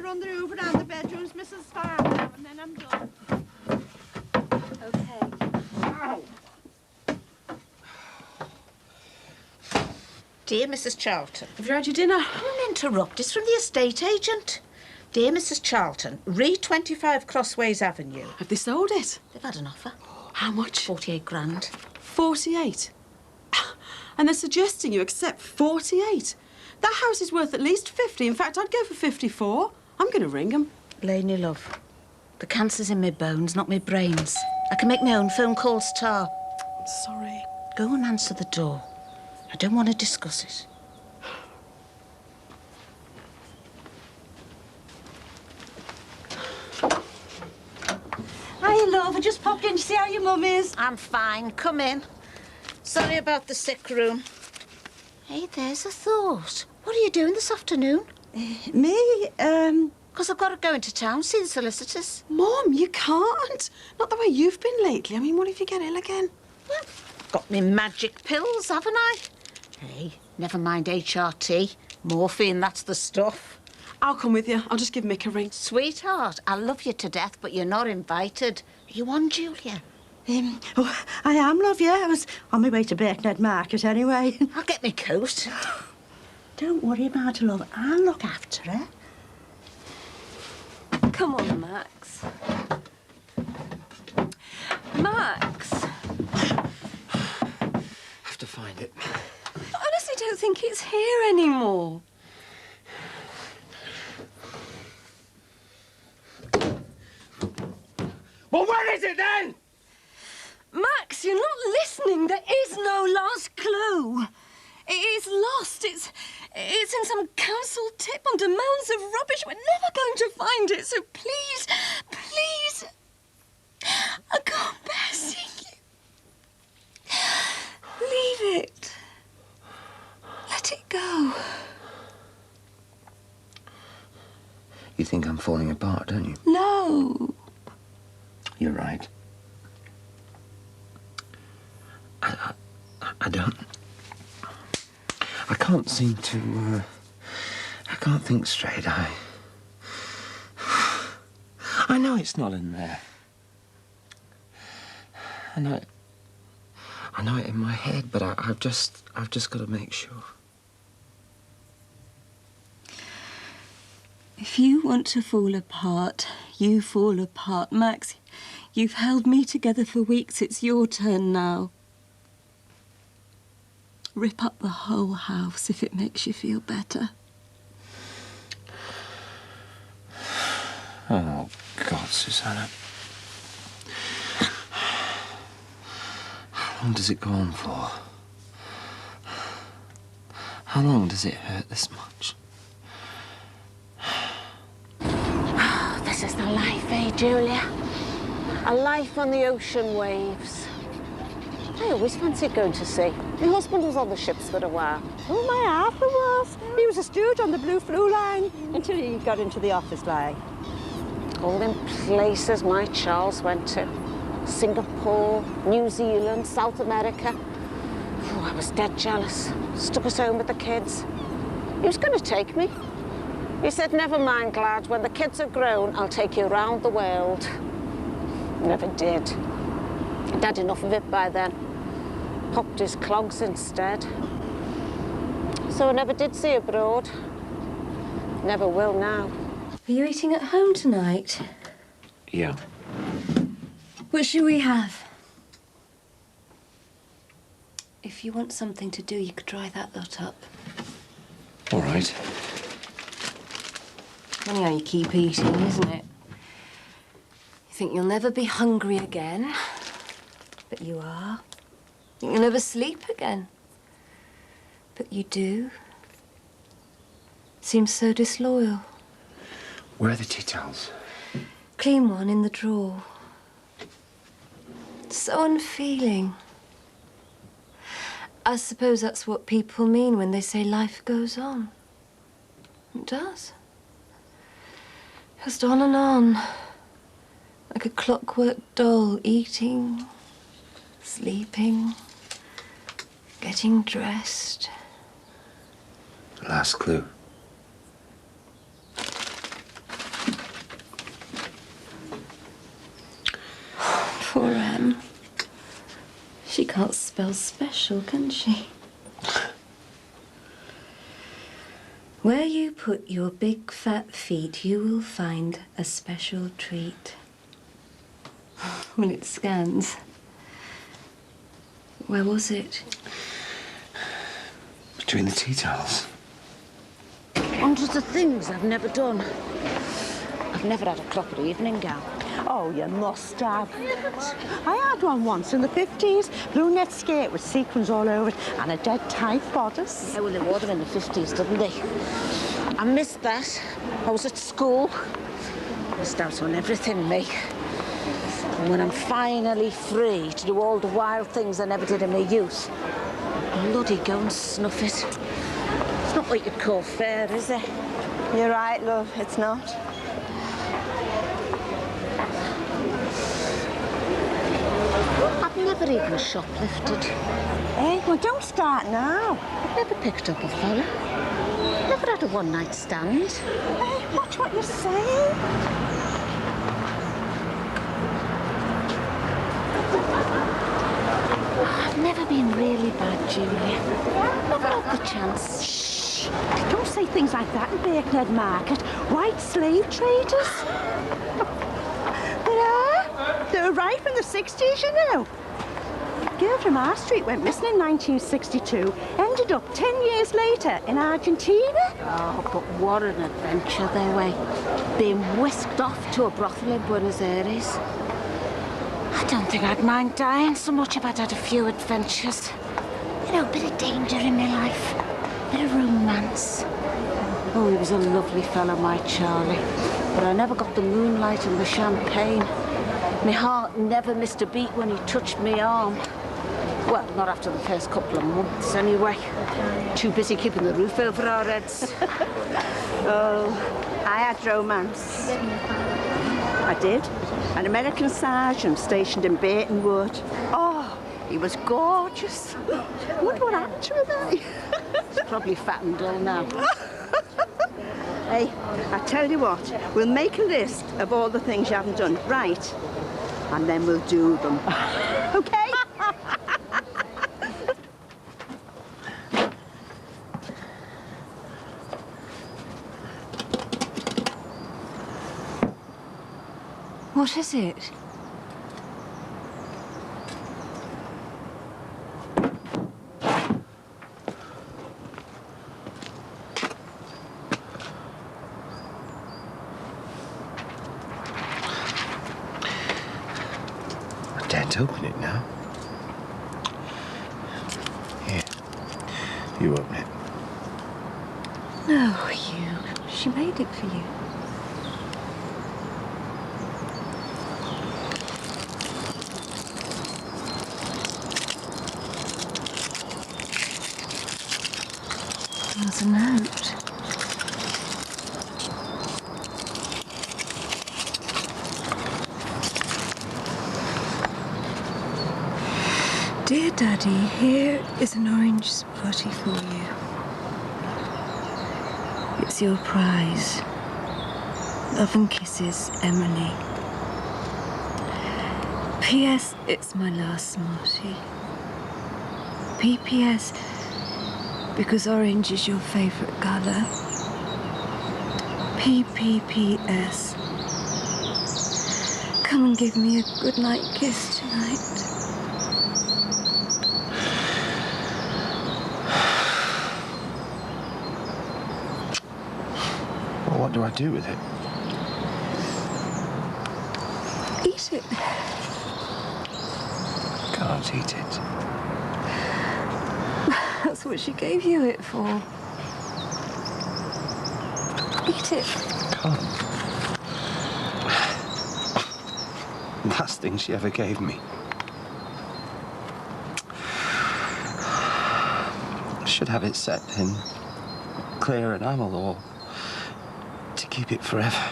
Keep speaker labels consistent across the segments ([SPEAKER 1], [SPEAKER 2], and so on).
[SPEAKER 1] run the room around the bedrooms, Mrs. Farr, now, and then I'm done.
[SPEAKER 2] OK.
[SPEAKER 1] Ow.
[SPEAKER 3] Dear Mrs. Charlton.
[SPEAKER 1] Have you had your dinner?
[SPEAKER 3] Don't interrupt. It's from the estate agent. Dear Mrs. Charlton, re 25 Crossways Avenue.
[SPEAKER 1] Have they sold it?
[SPEAKER 3] They've had an offer.
[SPEAKER 1] How much?
[SPEAKER 3] 48 grand.
[SPEAKER 1] 48? And they're suggesting you accept 48? That house is worth at least 50. In fact, I'd go for 54. I'm going to ring them.
[SPEAKER 3] Lainey, love, the cancer's in my bones, not my brains. I can make my own phone calls, Tar.
[SPEAKER 1] I'm sorry.
[SPEAKER 3] Go and answer the door. I don't want to discuss it.
[SPEAKER 2] Hiya, love. I just popped in to see how your mum is.
[SPEAKER 3] I'm fine. Come in. Sorry about the sick room. Hey, there's a thought. What are you doing this afternoon?
[SPEAKER 2] Me?
[SPEAKER 3] Because I've got to go into town, see the solicitors.
[SPEAKER 1] Mum, you can't. Not the way you've been lately. I mean, what if you get ill again?
[SPEAKER 3] Well, got me magic pills, haven't I? Hey, never mind HRT. Morphine, that's the stuff.
[SPEAKER 1] I'll come with you. I'll just give Mick a ring.
[SPEAKER 3] Sweetheart, I love you to death, but you're not invited. Are you on, Julia?
[SPEAKER 2] Oh, I am, love, yeah. I was on my way to Birkenhead Market anyway.
[SPEAKER 3] I'll get me coat.
[SPEAKER 2] Don't worry about her, love. I'll look after her.
[SPEAKER 4] Come on, Max. Max!
[SPEAKER 5] Have to find it.
[SPEAKER 4] I honestly don't think it's here anymore.
[SPEAKER 5] Well, where is it then?
[SPEAKER 4] Max, you're not listening. There is no last clue. It is lost. It's in some council tip under mounds of rubbish. We're never going to find it, so please, please, I can't bear seeing you. Leave it. Let it go.
[SPEAKER 5] You think I'm falling apart, don't you?
[SPEAKER 4] No.
[SPEAKER 5] You're right. I don't... I can't seem to, I can't think straight. I know it's not in there. I know it in my head, but I've just got to make sure.
[SPEAKER 4] If you want to fall apart, you fall apart. Max, you've held me together for weeks. It's your turn now. Rip up the whole house if it makes you feel better.
[SPEAKER 5] Oh, God, Susanna. How long does it go on for? How long does it hurt this much?
[SPEAKER 3] Oh, this is the life, eh, Julia? A life on the ocean waves. I always fancied going to sea. My husband was on the ships for a while.
[SPEAKER 2] Oh, my half was. He was a steward on the Blue Flu line until he got into the office line.
[SPEAKER 3] All them places my Charles went to. Singapore, New Zealand, South America. Oh, I was dead jealous. Stuck us home with the kids. He was going to take me. He said, never mind, lad, when the kids are grown, I'll take you around the world. Never did. He'd had enough of it by then. Popped his clogs instead. So I never did see abroad. Never will now.
[SPEAKER 4] Are you eating at home tonight?
[SPEAKER 5] Yeah.
[SPEAKER 4] What should we have? If you want something to do, you could dry that lot up.
[SPEAKER 5] All right.
[SPEAKER 4] Funny how you keep eating, isn't it? You think you'll never be hungry again, but you are. You think you'll never sleep again, but you do. Seems so disloyal.
[SPEAKER 5] Where are the tea towels?
[SPEAKER 4] Clean one in the drawer. So unfeeling. I suppose that's what people mean when they say life goes on. It does. Just on and on. Like a clockwork doll, eating, sleeping, getting dressed.
[SPEAKER 5] Last clue.
[SPEAKER 4] can't spell special, can she? Where you put your big fat feet, you will find a special treat. Well, it scans. Where was it?
[SPEAKER 5] Between the tea towels.
[SPEAKER 3] Hundreds of things I've never done. I've never had a proper evening gown.
[SPEAKER 2] Oh, you must have. I had one once in the 50s. Blue net skirt with sequins all over it and a dead tight bodice.
[SPEAKER 3] Yeah, well, they wore them in the 50s, didn't they? I missed that. I was at school. Missed out on everything, me. And when I'm finally free to do all the wild things I never did in my youth, I'll bloody go and snuff it. It's not what you'd call fair, is it?
[SPEAKER 2] You're right, love, it's not.
[SPEAKER 3] I've never even shoplifted.
[SPEAKER 2] Hey, well, don't start now.
[SPEAKER 3] I've never picked up a fella. Never had a one-night stand.
[SPEAKER 2] Hey, watch what you're saying.
[SPEAKER 3] I've never been really bad, Julia. Never had the chance.
[SPEAKER 2] Shh! Don't say things like that in Birkenhead Market. White slave traders. They were ripe in the 60s, you know. A girl from our street went missing in 1962, ended up 10 years later in Argentina.
[SPEAKER 3] Oh, but what an adventure they were. Being whisked off to a brothel in Buenos Aires. I don't think I'd mind dying so much if I'd had a few adventures. You know, a bit of danger in my life, a bit of romance. Oh, he was a lovely fellow, my Charlie. But I never got the moonlight and the champagne. My heart never missed a beat when he touched my arm. Well, not after the first couple of months, anyway. Too busy keeping the roof over our heads.
[SPEAKER 2] Oh, I had romance. I did. An American sergeant stationed in Baton Wood. Oh, he was gorgeous. Wonder what happened to him, eh?
[SPEAKER 3] He's probably fat and dull now.
[SPEAKER 2] Hey, I tell you what, we'll make a list of all the things you haven't done, right? And then we'll do them. Okay?
[SPEAKER 4] What is it?
[SPEAKER 5] I daren't open it now. Here, you open it.
[SPEAKER 4] No, you. She made it for you. There's a note. Dear Daddy, here is an orange Smartie for you. It's your prize. Love and kisses, Emily. P.S. It's my last Smartie. P.P.S. Because orange is your favourite colour. P.P.P.S. Come and give me a goodnight kiss tonight.
[SPEAKER 5] Well, what do I do with it?
[SPEAKER 4] Eat it.
[SPEAKER 5] Can't eat it.
[SPEAKER 4] That's what she gave you it for. Eat it.
[SPEAKER 5] Can't. Last thing she ever gave me. I should have it set in clear enamel or to keep it forever.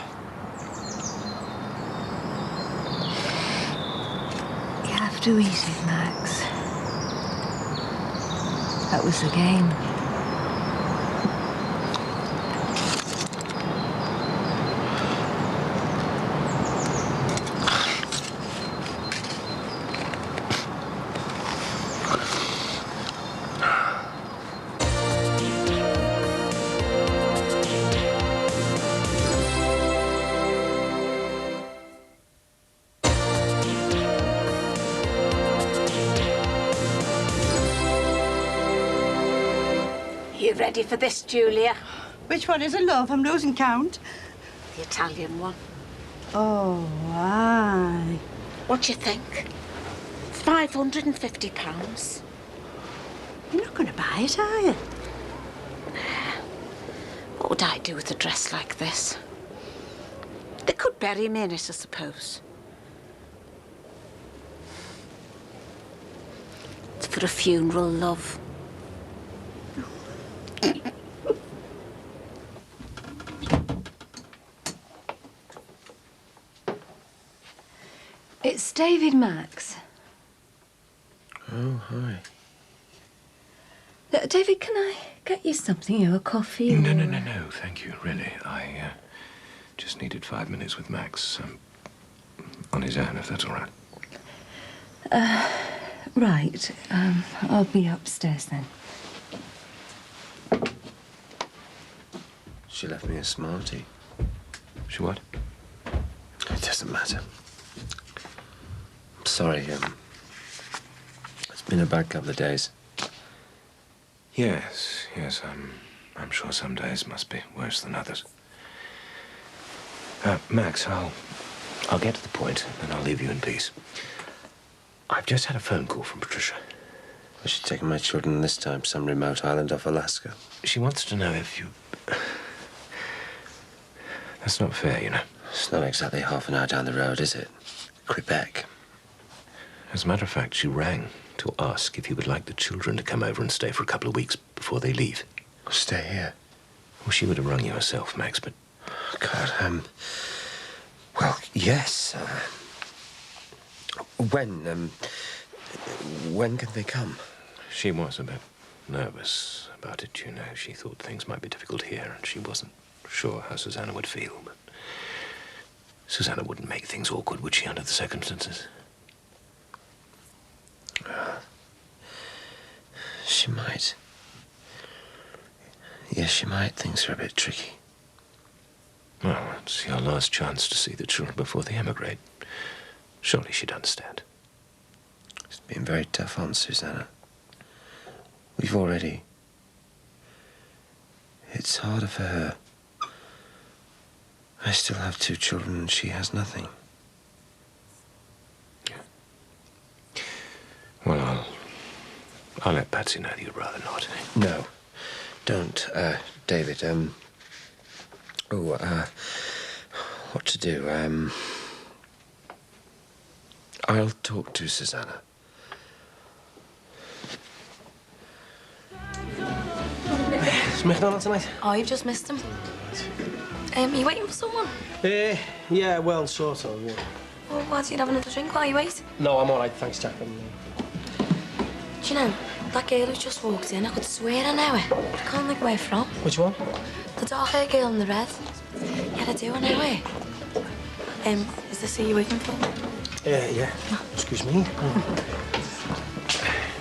[SPEAKER 4] You have to eat it, Max. That was the game.
[SPEAKER 3] You ready for this, Julia?
[SPEAKER 2] Which one is it, love? I'm losing count.
[SPEAKER 3] The Italian one.
[SPEAKER 2] Oh, aye.
[SPEAKER 3] What do you think? £550.
[SPEAKER 2] You're not going to buy it, are you?
[SPEAKER 3] What would I do with a dress like this? They could bury me in it, I suppose. It's for a funeral, love.
[SPEAKER 4] It's David, Max.
[SPEAKER 5] Oh, hi.
[SPEAKER 4] David, can I get you something? You know, a coffee or...
[SPEAKER 6] No, thank you, really. I just needed 5 minutes with Max, on his own, if that's all right.
[SPEAKER 4] Right. I'll be upstairs then.
[SPEAKER 5] She left me a Smartie.
[SPEAKER 6] She what?
[SPEAKER 5] It doesn't matter. I'm sorry, it's been a bad couple of days.
[SPEAKER 6] Yes, I'm sure some days must be worse than others. Max, I'll get to the point, and I'll leave you in peace. I've just had a phone call from Patricia.
[SPEAKER 5] Was she taking my children this time, some remote island off Alaska?
[SPEAKER 6] She wants to know if you... That's not fair, you know.
[SPEAKER 5] It's not exactly half an hour down the road, is it? Quebec.
[SPEAKER 6] As a matter of fact, she rang to ask if you would like the children to come over and stay for a couple of weeks before they leave.
[SPEAKER 5] Stay here.
[SPEAKER 6] Well, she would have rung you herself, Max, but...
[SPEAKER 5] God, well, yes. When can they come?
[SPEAKER 6] She was a bit nervous about it, you know. She thought things might be difficult here, and she wasn't sure how Susanna would feel, but... Susanna wouldn't make things awkward, would she, under the circumstances?
[SPEAKER 5] She might. Yes, she might. Things are a bit tricky.
[SPEAKER 6] Well, it's your last chance to see the children before they emigrate. Surely she'd understand.
[SPEAKER 5] It's been very tough on Susanna. We've already... It's harder for her. I still have 2 children and she has nothing.
[SPEAKER 6] Yeah. Well, I'll let Patsy know that you'd rather not.
[SPEAKER 5] No. Don't, David, what to do, I'll talk to Susanna.
[SPEAKER 7] Is McDonald tonight?
[SPEAKER 8] Oh, you've just missed him. Are you waiting for someone?
[SPEAKER 7] Yeah, well, sort of, yeah.
[SPEAKER 8] Well, why don't you have another drink while you wait?
[SPEAKER 7] No, I'm all right, thanks, Jack.
[SPEAKER 8] Do you know, that girl who just walked in, I could swear I know her. I can't think where we're from.
[SPEAKER 7] Which one?
[SPEAKER 8] The dark-haired girl in the red. Yeah, I do, I know her. Is this who you're waiting for?
[SPEAKER 7] Yeah. Excuse me.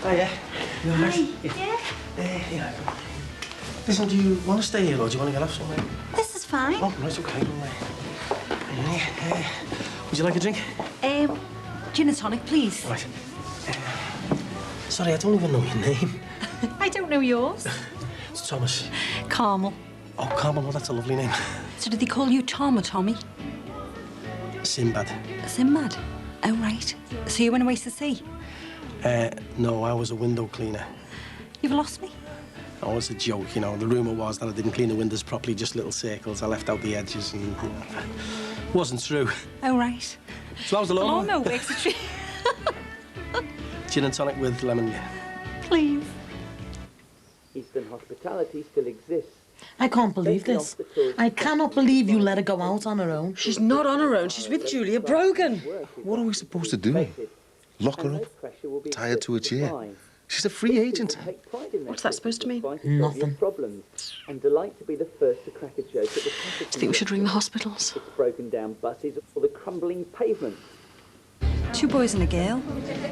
[SPEAKER 7] Oh, yeah. You all right? Yeah. Listen, do you want to stay here or do you want to get off somewhere?
[SPEAKER 2] This is fine.
[SPEAKER 7] Oh, right, okay, don't worry. Would you like a drink?
[SPEAKER 2] Gin and tonic, please.
[SPEAKER 7] Right. Sorry, I don't even know your name.
[SPEAKER 2] I don't know yours.
[SPEAKER 7] It's Thomas.
[SPEAKER 2] Carmel.
[SPEAKER 7] Oh, Carmel, well, that's a lovely name.
[SPEAKER 2] So do they call you Tom or Tommy?
[SPEAKER 7] Sinbad.
[SPEAKER 2] Sinbad? Oh, right. So you went away to sea?
[SPEAKER 7] No, I was a window cleaner.
[SPEAKER 2] You've lost me?
[SPEAKER 7] Oh, it's a joke, you know. The rumour was that I didn't clean the windows properly, just little circles. I left out the edges and, you know, wasn't true.
[SPEAKER 2] Oh, right.
[SPEAKER 7] So how's the lawnmower?
[SPEAKER 2] The lawnmower works a treat.
[SPEAKER 7] Gin and tonic with lemon.
[SPEAKER 2] Please.
[SPEAKER 9] Eastern hospitality still exists.
[SPEAKER 10] I can't believe this. I cannot believe you let her go out on her own.
[SPEAKER 1] She's not on her own. She's with Julia Brogan.
[SPEAKER 11] What are we supposed to do? Lock her up? Tie her to a chair? She's a free agent.
[SPEAKER 1] What's that supposed to mean?
[SPEAKER 10] Nothing.
[SPEAKER 9] And delight to be the first to crack a joke at the
[SPEAKER 1] Do you think we should ring the hospitals?
[SPEAKER 9] It's broken down buses or the crumbling pavement.
[SPEAKER 2] 2 boys and a girl.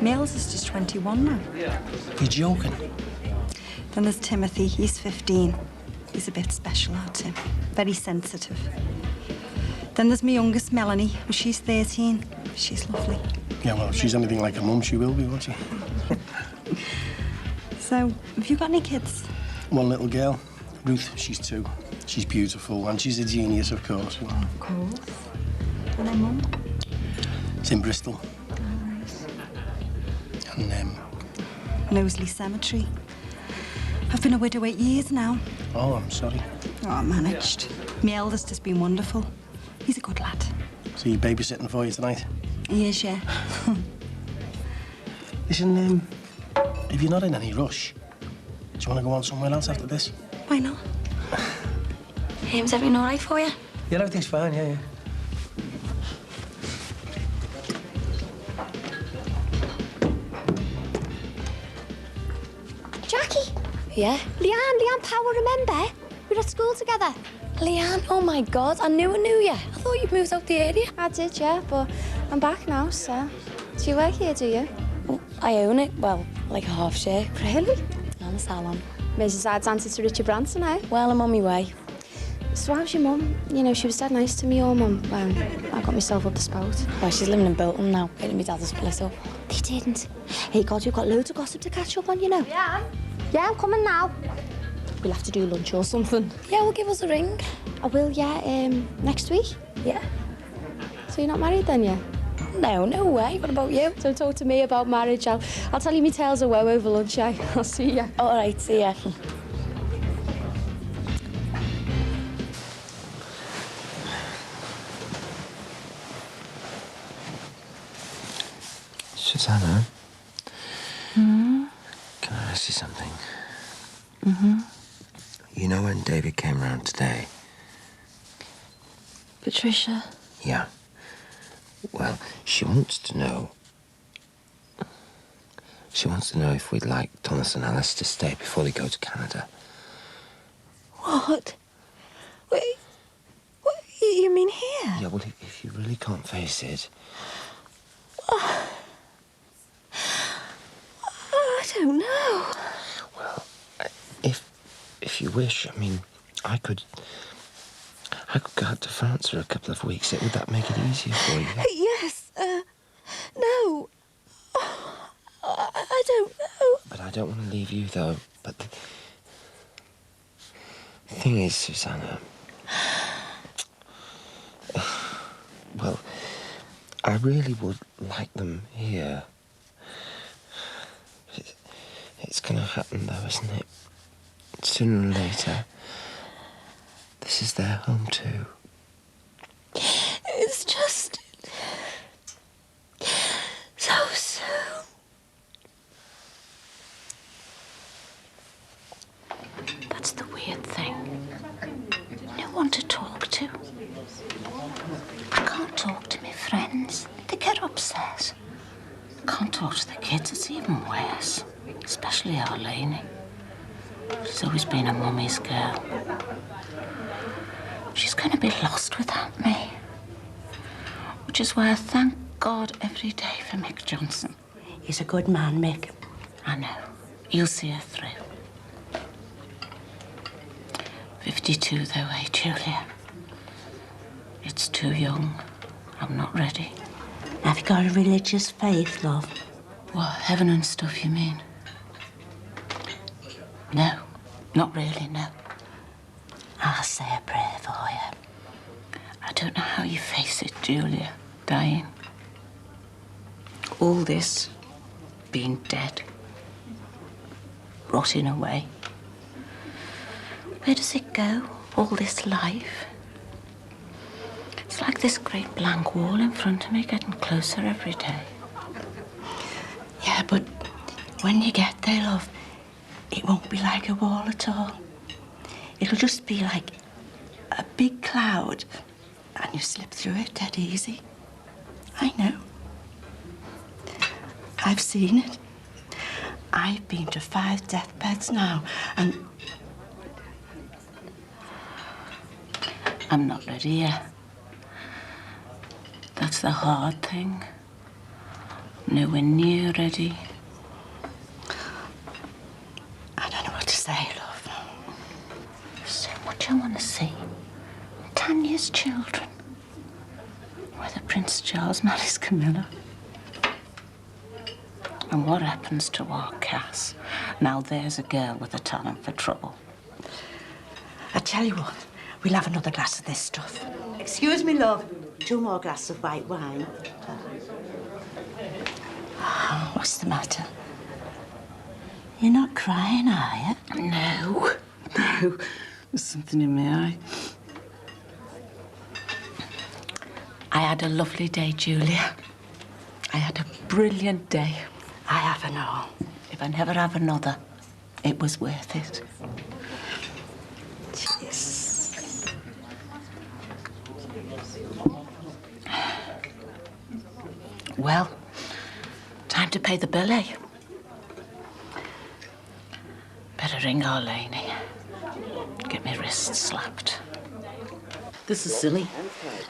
[SPEAKER 2] Mills is just 21 now.
[SPEAKER 7] You're joking?
[SPEAKER 2] Then there's Timothy. He's 15. He's a bit special, aren't he? Very sensitive. Then there's my youngest, Melanie. Well, she's 13. She's lovely.
[SPEAKER 7] Yeah, well, if she's anything like her mum, she will be, won't she?
[SPEAKER 2] So, have you got any kids?
[SPEAKER 7] One little girl, Ruth, she's 2. She's beautiful, and she's a genius, of course.
[SPEAKER 8] Of course. And her mum?
[SPEAKER 7] It's in Bristol.
[SPEAKER 8] Nice.
[SPEAKER 7] And,
[SPEAKER 12] Knowsley Cemetery. I've been a widow 8 years now.
[SPEAKER 7] oh, I'm sorry.
[SPEAKER 12] Oh, I managed. My eldest has been wonderful. He's a good lad.
[SPEAKER 7] So you're babysitting for you tonight?
[SPEAKER 12] He is, yeah.
[SPEAKER 7] Listen, if you're not in any rush, do you want to go on somewhere else after this?
[SPEAKER 8] Why not? Is everything all right for you?
[SPEAKER 7] Yeah, everything's fine, yeah.
[SPEAKER 13] Jackie?
[SPEAKER 8] Yeah?
[SPEAKER 13] Leanne Power, remember? We were at school together.
[SPEAKER 8] Leanne, oh my God, I knew you. I thought you'd moved out the area.
[SPEAKER 13] I did, yeah, but I'm back now, so... Do you work here, do you?
[SPEAKER 8] Well, I own it, well, like a half share.
[SPEAKER 13] Really?
[SPEAKER 8] And a salon.
[SPEAKER 13] Mrs. I'd answer to Richard Branson, eh?
[SPEAKER 8] Well, I'm on my way.
[SPEAKER 13] So how's your mum? You know, she was dead nice to me, your mum, when I got myself up the spout.
[SPEAKER 8] Well, she's living in Bolton now. Her and my dad are split up.
[SPEAKER 13] They didn't. Hey, God, we've got loads of gossip to catch up on, you know. Yeah? Yeah, I'm coming now. We'll have to do lunch or something.
[SPEAKER 8] Yeah, well, give us a ring.
[SPEAKER 13] I will, yeah, next week?
[SPEAKER 8] Yeah.
[SPEAKER 13] So you're not married then, yeah?
[SPEAKER 8] No way. What about you?
[SPEAKER 13] Don't talk to me about marriage. I'll tell you my tales of woe over lunch, eh? I'll see ya.
[SPEAKER 8] All right, see ya.
[SPEAKER 6] Susanna?
[SPEAKER 8] Hmm?
[SPEAKER 6] Can I ask you something?
[SPEAKER 8] Mm-hmm.
[SPEAKER 6] You know when David came round today?
[SPEAKER 8] Patricia?
[SPEAKER 6] Yeah. Well, she wants to know... She wants to know if we'd like Thomas and Alice to stay before they go to Canada.
[SPEAKER 8] What? Wait, what? You mean here?
[SPEAKER 6] Yeah, well, if you really can't face it...
[SPEAKER 8] I don't know.
[SPEAKER 6] Well, if you wish, I mean, I could go out to France for a couple of weeks. Would that make it easier for you?
[SPEAKER 8] Yes, no. I don't know.
[SPEAKER 6] But I don't want to leave you, though. But the thing is, Susanna... Well, I really would like them here. It's going to happen, though, isn't it? Sooner or later. This is their home, too.
[SPEAKER 8] It's just... so soon.
[SPEAKER 3] That's the weird thing. No one to talk to. I can't talk to my friends. They get upset. Can't talk to the kids. It's even worse. Especially Arlene. She's always been a mummy's girl. She's going to be lost without me. Which is why I thank God every day for Mick Johnson.
[SPEAKER 2] He's a good man, Mick.
[SPEAKER 3] I know. You'll see her through. 52, though, eh, Julia? It's too young. I'm not ready.
[SPEAKER 2] Have you got a religious faith, love?
[SPEAKER 3] What, heaven and stuff, you mean? No, not really, no.
[SPEAKER 2] I'll say a prayer for you.
[SPEAKER 3] I don't know how you face it, Julia, dying. All this, being dead, rotting away. Where does it go, all this life? It's like this great blank wall in front of me, getting closer every day.
[SPEAKER 2] Yeah, but when you get there, love, it won't be like a wall at all. It'll just be like a big cloud, and you slip through it dead easy. I know. I've seen it. I've been to 5 deathbeds now, and...
[SPEAKER 3] I'm not ready yet. That's the hard thing. Nowhere near ready.
[SPEAKER 2] I don't know what to say, love.
[SPEAKER 3] There's so much I want to see. Tanya's children. Whether Prince Charles marries Camilla. And what happens to our Cass
[SPEAKER 10] Now there's a girl with a talent for trouble.
[SPEAKER 2] I tell you what, we'll have another glass of this stuff. Excuse me, love. 2 more glasses of white wine. Oh, what's the matter? You're not crying, are you?
[SPEAKER 10] No. No. There's something in my eye. I had a lovely day, Julia. I had a brilliant day.
[SPEAKER 2] I haven't all.
[SPEAKER 10] If I never have another, it was worth it.
[SPEAKER 2] Yes.
[SPEAKER 10] Well, time to pay the bill, eh? Better ring Arlene. Get my wrist slapped. This is silly.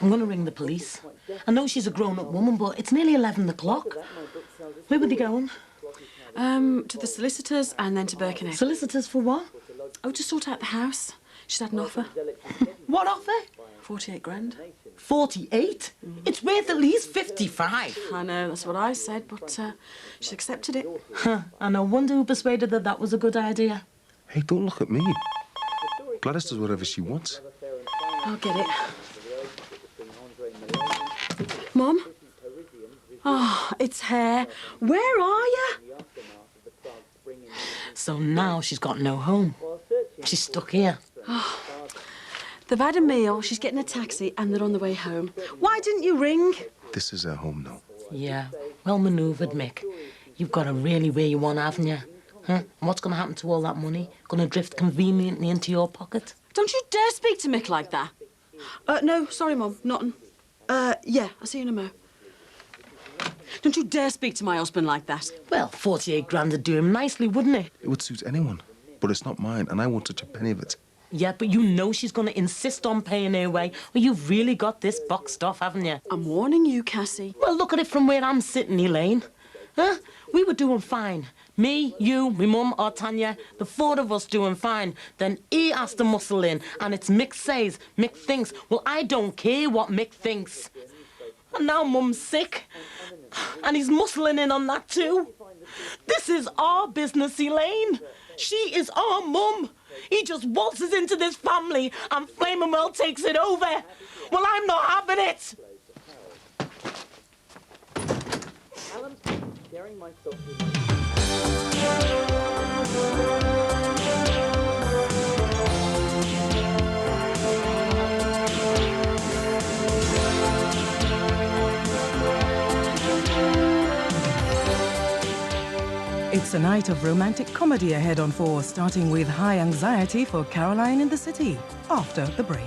[SPEAKER 10] I'm going to ring the police. I know she's a grown-up woman, but it's nearly 11 o'clock. Where were they going?
[SPEAKER 1] To the solicitors and then to Birkenhead.
[SPEAKER 10] Solicitors for what?
[SPEAKER 1] Oh, to sort out the house. She's had an offer.
[SPEAKER 10] What offer?
[SPEAKER 1] 48 grand.
[SPEAKER 10] 48? It's worth at least 55.
[SPEAKER 1] I know, that's what I said, but she's accepted it.
[SPEAKER 10] I no wonder who persuaded her that was a good idea.
[SPEAKER 11] Hey, don't look at me. Gladys does whatever she wants.
[SPEAKER 1] I'll get it. Mum? Oh, it's Hare. Where are you?
[SPEAKER 10] So now she's got no home. She's stuck here.
[SPEAKER 1] Oh, they've had a meal, she's getting a taxi, and they're on the way home. Why didn't you ring?
[SPEAKER 11] This is her home now.
[SPEAKER 10] Yeah, well manoeuvred, Mick. You've got her really where you want, haven't you? Huh? And what's going to happen to all that money? Going to drift conveniently into your pocket?
[SPEAKER 1] Don't you dare speak to Mick like that. No, sorry, Mum, nothing. Yeah, I'll see you in a mo. Don't you dare speak to my husband like that.
[SPEAKER 10] Well, 48 grand would do him nicely, wouldn't it?
[SPEAKER 11] It would suit anyone, but it's not mine, and I won't touch a penny of it.
[SPEAKER 10] Yeah, but you know she's going to insist on paying her way. Well, you've really got this boxed off, haven't you?
[SPEAKER 1] I'm warning you, Cassie.
[SPEAKER 10] Well, look at it from where I'm sitting, Elaine. Huh? We were doing fine. Me, you, my mum, or Tanya, the 4 of us doing fine. Then he has to muscle in, and it's Mick says, Mick thinks. Well, I don't care what Mick thinks. And now Mum's sick, and he's muscling in on that too. This is our business, Elaine. She is our mum. He just waltzes into this family and Flaming Well takes it over. Well, I'm not having it.
[SPEAKER 9] Alan, sharing my thoughts with
[SPEAKER 14] It's a night of romantic comedy ahead on 4, starting with high anxiety for Caroline in the city, after the break.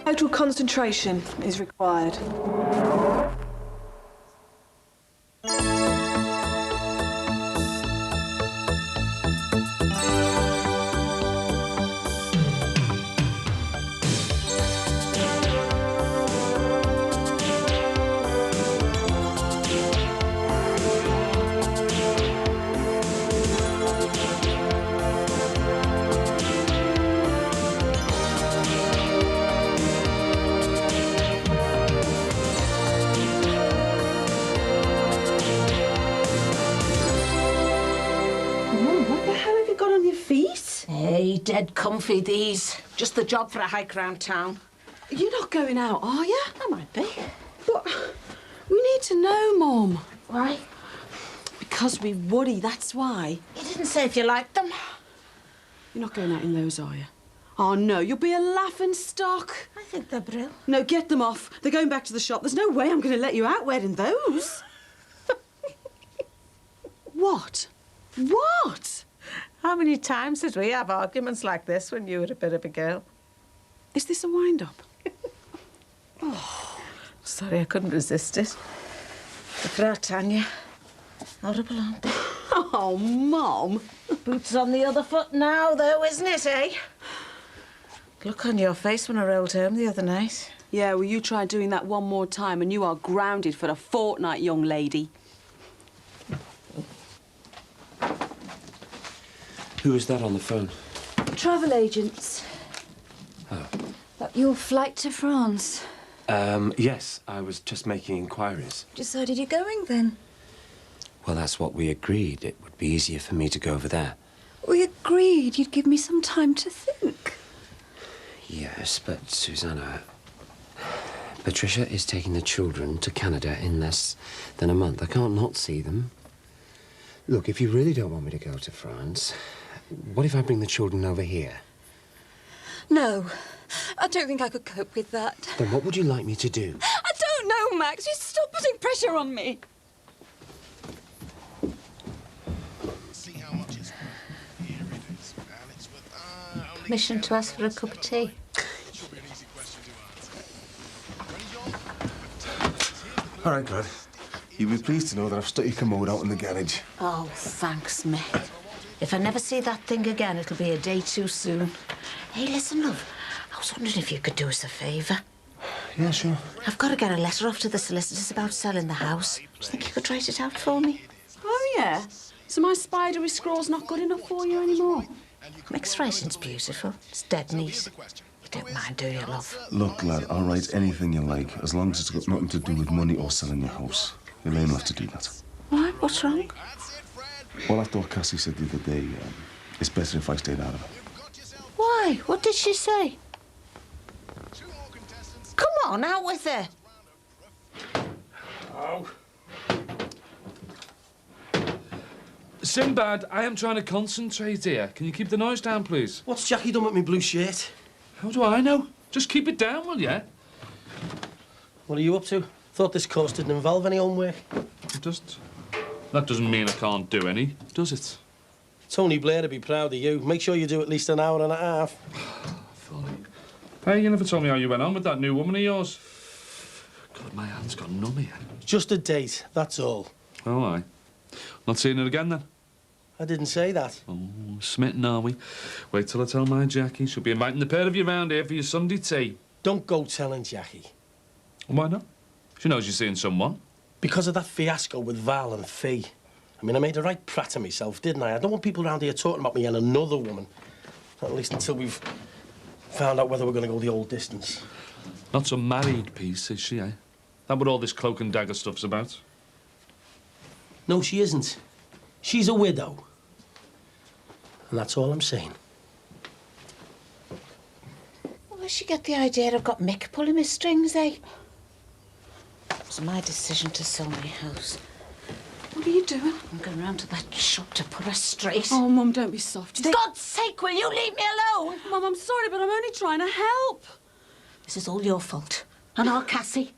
[SPEAKER 15] Total concentration is required.
[SPEAKER 10] Hey, dead comfy, these. Just the job for a hike round town.
[SPEAKER 1] You're not going out, are you?
[SPEAKER 10] I might be.
[SPEAKER 1] But we need to know, Mum.
[SPEAKER 10] Why?
[SPEAKER 1] Because we worry, that's why.
[SPEAKER 10] You didn't say if you liked them.
[SPEAKER 1] You're not going out in those, are you? Oh, no, you'll be a laughing stock.
[SPEAKER 10] I think they're brill.
[SPEAKER 1] No, get them off. They're going back to the shop. There's no way I'm going to let you out wearing those. What? What?
[SPEAKER 3] How many times did we have arguments like this when you were a bit of a girl?
[SPEAKER 1] Is this a wind-up?
[SPEAKER 3] Oh, sorry, I couldn't resist it. Look at her, Tanya. Horrible, aren't they?
[SPEAKER 1] Oh, Mum.
[SPEAKER 3] Boots on the other foot now, though, isn't it, eh? Look on your face when I rolled home the other night.
[SPEAKER 1] Yeah, well, you try doing that one more time and you are grounded for a fortnight, young lady.
[SPEAKER 6] Who is that on the phone?
[SPEAKER 12] Travel agents.
[SPEAKER 6] Oh.
[SPEAKER 12] About your flight to France.
[SPEAKER 6] Yes, I was just making inquiries.
[SPEAKER 12] Decided you're going then?
[SPEAKER 6] Well, that's what we agreed. It would be easier for me to go over there.
[SPEAKER 12] We agreed you'd give me some time to think.
[SPEAKER 6] Yes, but Susanna... Patricia is taking the children to Canada in less than a month. I can't not see them. Look, if you really don't want me to go to France, what if I bring the children over here?
[SPEAKER 12] No, I don't think I could cope with that.
[SPEAKER 6] Then what would you like me to do?
[SPEAKER 12] I don't know, Max. You stop putting pressure on me.
[SPEAKER 3] Permission to ask for a cup of tea.
[SPEAKER 11] All right, Glad. You'll be pleased to know that I've stuck your commode out in the garage.
[SPEAKER 3] Oh, thanks, Mick. If I never see that thing again, it'll be a day too soon. Hey, listen, love. I was wondering if you could do us a favour.
[SPEAKER 11] Yeah, sure.
[SPEAKER 3] I've got to get a letter off to the solicitors about selling the house. Do you think you could write it out for me?
[SPEAKER 1] Oh, yeah? So my spidery scrawl's not good enough for you anymore?
[SPEAKER 3] Mick's writing's beautiful. It's dead neat. You don't mind, do you, love?
[SPEAKER 11] Look, lad, I'll write anything you like, as long as it's got nothing to do with money or selling your house. Elaine will have to do that.
[SPEAKER 3] Why? What's wrong?
[SPEAKER 11] Well, I thought Cassie said the other day, it's better if I stayed out of it.
[SPEAKER 3] Why? What did she say? Come on, out with it.
[SPEAKER 16] Oh. Sinbad, I am trying to concentrate here. Can you keep the noise down, please?
[SPEAKER 7] What's Jackie done with me blue shirt?
[SPEAKER 16] How do I know? Just keep it down, will you?
[SPEAKER 7] What are you up to? Thought this course didn't involve any homework.
[SPEAKER 16] It doesn't. That doesn't mean I can't do any, does it?
[SPEAKER 7] Tony Blair would be proud of you. Make sure you do at least an hour and a half.
[SPEAKER 16] Hey, you never told me how you went on with that new woman of yours. God, my hand's gone numb here.
[SPEAKER 7] Just a date, that's all.
[SPEAKER 16] Oh, aye. Not seeing her again, then?
[SPEAKER 7] I didn't say that.
[SPEAKER 16] Oh, smitten, are we? Wait till I tell my Jackie. She'll be inviting the pair of you round here for your Sunday tea.
[SPEAKER 7] Don't go telling Jackie.
[SPEAKER 16] Why not? She knows you're seeing someone.
[SPEAKER 7] Because of that fiasco with Val and Fee. I mean, I made a right prat of myself, didn't I? I don't want people around here talking about me and another woman. At least until we've found out whether we're going to go the old distance.
[SPEAKER 16] Not some married piece, is she, eh? That what all this cloak and dagger stuff's about?
[SPEAKER 7] No, she isn't. She's a widow. And that's all I'm saying.
[SPEAKER 3] Where'd she get the idea I've got Mick pulling my strings, eh? It was my decision to sell my house.
[SPEAKER 1] What are you doing?
[SPEAKER 3] I'm going round to that shop to put her straight.
[SPEAKER 1] Oh, Mum, don't be soft.
[SPEAKER 3] For God's sake, will you leave me alone?
[SPEAKER 1] Mum, I'm sorry, but I'm only trying to help.
[SPEAKER 3] This is all your fault. And our Cassie.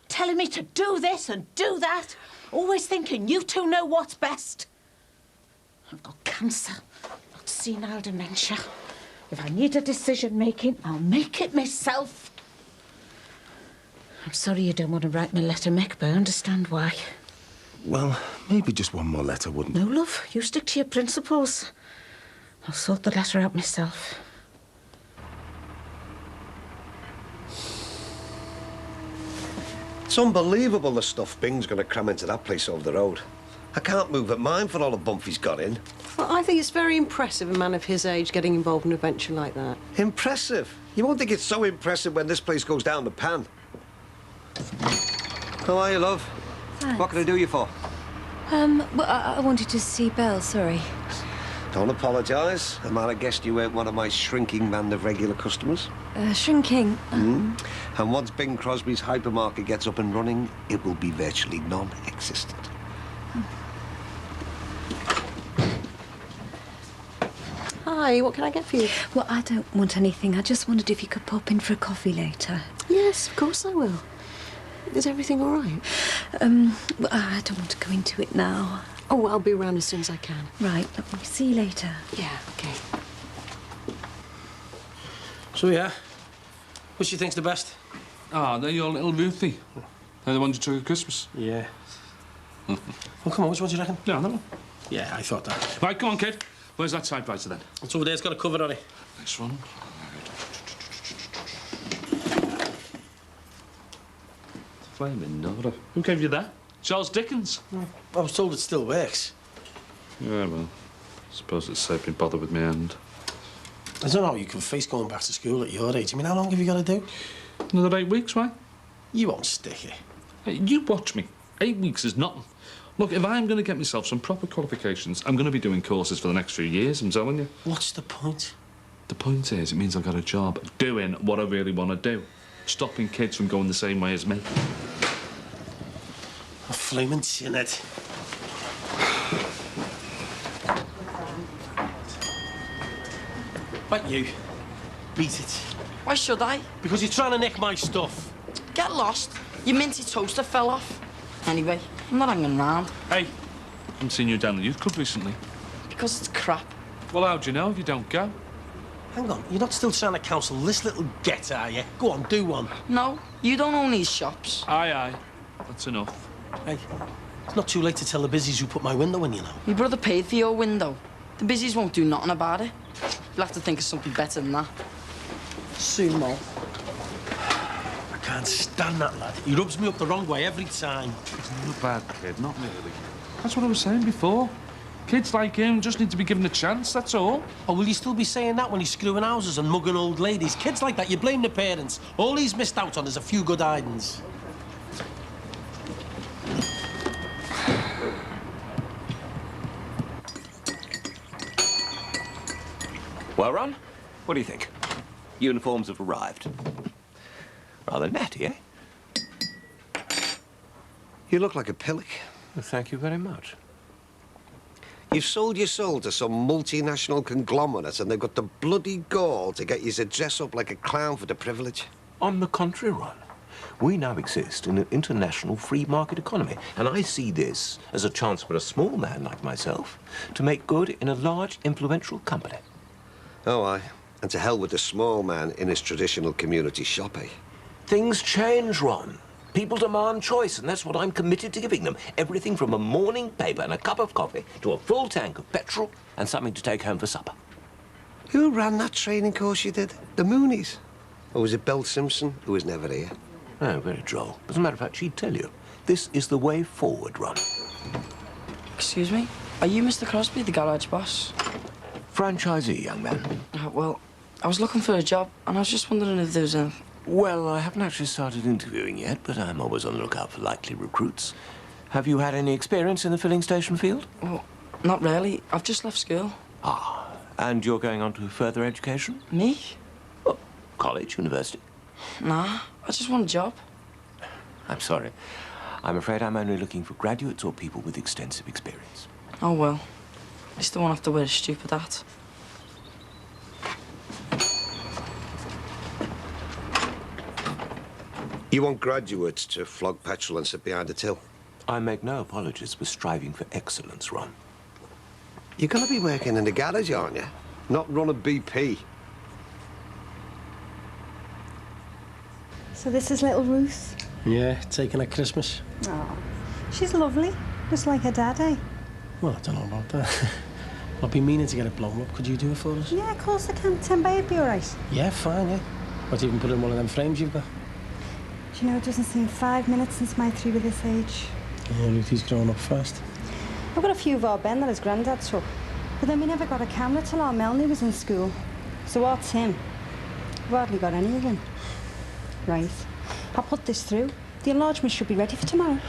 [SPEAKER 3] Telling me to do this and do that. Always thinking you two know what's best. I've got cancer, not senile dementia. If I need a decision-making, I'll make it myself. I'm sorry you don't want to write me a letter, Mick, but I understand why.
[SPEAKER 11] Well, maybe just one more letter wouldn't...
[SPEAKER 3] No, love. You stick to your principles. I'll sort the letter out myself.
[SPEAKER 17] It's unbelievable the stuff Bing's going to cram into that place over the road. I can't move at mine for all the bump he's got in.
[SPEAKER 18] Well, I think it's very impressive a man of his age getting involved in a venture like that.
[SPEAKER 17] Impressive? You won't think it's so impressive when this place goes down the pan. How are you, love?
[SPEAKER 12] Thanks.
[SPEAKER 17] What can I do you for?
[SPEAKER 12] Well, I wanted to see Belle, sorry.
[SPEAKER 17] Don't apologise. I might have guessed you weren't one of my shrinking band of regular customers.
[SPEAKER 12] Shrinking.
[SPEAKER 17] And once Bing Crosby's hypermarket gets up and running, it will be virtually non-existent.
[SPEAKER 18] Hi, what can I get for you?
[SPEAKER 12] Well, I don't want anything. I just wondered if you could pop in for a coffee later.
[SPEAKER 18] Yes, of course I will. Is everything all right?
[SPEAKER 12] Well, I don't want to go into it now.
[SPEAKER 18] Oh, I'll be around as soon as I can.
[SPEAKER 12] Right, see you later.
[SPEAKER 18] Yeah, OK.
[SPEAKER 7] So, yeah, which do you think's the best?
[SPEAKER 16] Ah, they're your little Ruthie. They're the ones you took at Christmas.
[SPEAKER 7] Yeah. Well, come on, which one do you reckon?
[SPEAKER 16] Yeah, that one.
[SPEAKER 7] Yeah, I thought that.
[SPEAKER 16] Right, come on, kid. Where's that typewriter, then?
[SPEAKER 7] It's over there. It's got a cover on it.
[SPEAKER 16] This one. Flaming Nora. Who gave you that? Charles Dickens?
[SPEAKER 7] I was told it still works.
[SPEAKER 16] Yeah, well, I suppose it's safe being bothered with me end.
[SPEAKER 7] I don't know how you can face going back to school at your age. I mean, how long have you got to do?
[SPEAKER 16] Another 8 weeks, why?
[SPEAKER 7] You won't stick it.
[SPEAKER 16] Hey, you watch me. 8 weeks is nothing. Look, if I'm going to get myself some proper qualifications, I'm going to be doing courses for the next few years, I'm telling you.
[SPEAKER 7] What's the point?
[SPEAKER 16] The point is, it means I've got a job doing what I really want to do. Stopping kids from going the same way as me.
[SPEAKER 7] A flaming sinhead. Right, you. Beat it.
[SPEAKER 19] Why should I?
[SPEAKER 7] Because you're trying to nick my stuff.
[SPEAKER 19] Get lost. Your minty toaster fell off. Anyway, I'm not hanging around.
[SPEAKER 16] Hey, I haven't seen you down the youth club recently.
[SPEAKER 19] Because it's crap.
[SPEAKER 16] Well, how do you know if you don't go?
[SPEAKER 7] Hang on, you're not still trying to counsel this little get, are you? Go on, do one.
[SPEAKER 19] No, you don't own these shops.
[SPEAKER 16] Aye. That's enough.
[SPEAKER 7] Hey, it's not too late to tell the busies who put my window in, you know.
[SPEAKER 19] My brother paid for your window. The busies won't do nothing about it. You'll have to think of something better than that. Sumo.
[SPEAKER 7] I can't stand that lad. He rubs me up the wrong way every time.
[SPEAKER 16] He's not a bad kid, not really. That's what I was saying before. Kids like him just need to be given a chance, that's all.
[SPEAKER 7] Oh, will you still be saying that when he's screwing houses and mugging old ladies? Kids like that, you blame the parents. All he's missed out on is a few good hidings.
[SPEAKER 6] Well, Ron, what do you think? Uniforms have arrived. Rather natty, eh?
[SPEAKER 17] You look like a pillock.
[SPEAKER 6] Well, thank you very much.
[SPEAKER 17] You've sold your soul to some multinational conglomerate and they've got the bloody gall to get you to dress up like a clown for the privilege.
[SPEAKER 6] On the contrary, Ron, we now exist in an international free market economy, and I see this as a chance for a small man like myself to make good in a large, influential company.
[SPEAKER 17] Oh, aye. And to hell with the small man in his traditional community shop, eh?
[SPEAKER 6] Things change, Ron. People demand choice, and that's what I'm committed to giving them. Everything from a morning paper and a cup of coffee to a full tank of petrol and something to take home for supper.
[SPEAKER 17] Who ran that training course you did? The Moonies? Or was it Belle Simpson, who was never here?
[SPEAKER 6] Oh, very droll. As a matter of fact, she'd tell you. This is the way forward, Ron.
[SPEAKER 19] Excuse me? Are you Mr. Crosby, the garage boss?
[SPEAKER 6] Franchisee, young man.
[SPEAKER 19] Well, I was looking for a job, and I was just wondering if there was a...
[SPEAKER 6] Well, I haven't actually started interviewing yet, but I'm always on the lookout for likely recruits. Have you had any experience in the filling station field?
[SPEAKER 19] Well, not really. I've just left school.
[SPEAKER 6] Ah, and you're going on to further education?
[SPEAKER 19] Me?
[SPEAKER 6] Well, college, university?
[SPEAKER 19] Nah, I just want a job.
[SPEAKER 6] I'm sorry. I'm afraid I'm only looking for graduates or people with extensive experience.
[SPEAKER 19] Oh, well. I still won't have to wear a stupid hat.
[SPEAKER 17] You want graduates to flog petrol and sit behind a till?
[SPEAKER 6] I make no apologies for striving for excellence, Ron.
[SPEAKER 17] You're going to be working in the garage, aren't you? Not running BP.
[SPEAKER 12] So this is little Ruth?
[SPEAKER 7] Yeah, taking her Christmas.
[SPEAKER 12] Oh, she's lovely. Just like her dad, eh?
[SPEAKER 7] Well, I don't know about that. I've been meaning to get it blown up. Could you do it for us?
[SPEAKER 12] Yeah, of course I can. 10 by 8 be all right.
[SPEAKER 7] Yeah, fine, yeah. Might even put it in one of them frames you've got.
[SPEAKER 12] Do you know, it doesn't seem 5 minutes since my 3 were this age.
[SPEAKER 7] Yeah, Ruthie's growing up fast.
[SPEAKER 12] I've got a few of our Ben that his granddad took. But then we never got a camera till our Melanie was in school. So what's him? We've hardly got any of them. Right. I'll put this through. The enlargement should be ready for tomorrow.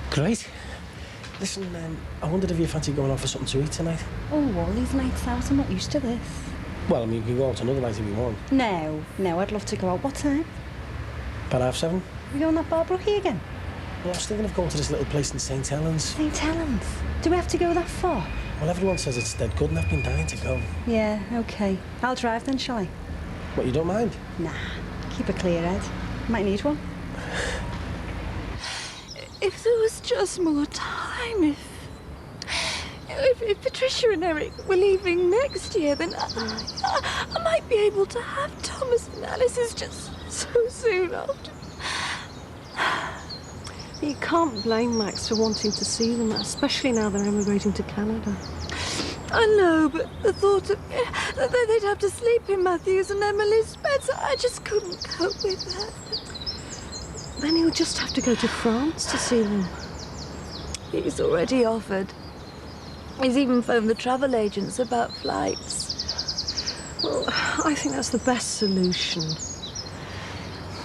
[SPEAKER 7] Great. Listen, I wondered if you fancy going off for something to eat tonight.
[SPEAKER 12] Oh, all these nights out, I'm not used to this.
[SPEAKER 7] Well, I mean, you can go out another night if you want.
[SPEAKER 12] No, I'd love to go out. What time?
[SPEAKER 7] About 7:30.
[SPEAKER 12] We going that bar Brookie again?
[SPEAKER 7] Well, I was thinking of going to this little place in St. Helens.
[SPEAKER 12] St. Helens? Do we have to go that far?
[SPEAKER 7] Well, everyone says it's dead good and I've been dying to go.
[SPEAKER 12] Yeah, OK. I'll drive then, shall I?
[SPEAKER 7] What, you don't mind?
[SPEAKER 12] Nah, keep a clear head. Might need one.
[SPEAKER 4] If there was just more time, if Patricia and Eric were leaving next year, then I might be able to have Thomas and Alice's just so soon after.
[SPEAKER 18] You can't blame Max for wanting to see them, especially now they're emigrating to Canada.
[SPEAKER 4] I know, but the thought of that they'd have to sleep in Matthew's and Emily's beds, I just couldn't cope with that.
[SPEAKER 18] Then he'll just have to go to France to see them.
[SPEAKER 8] He's already offered. He's even phoned the travel agents about flights.
[SPEAKER 18] Well, I think that's the best solution.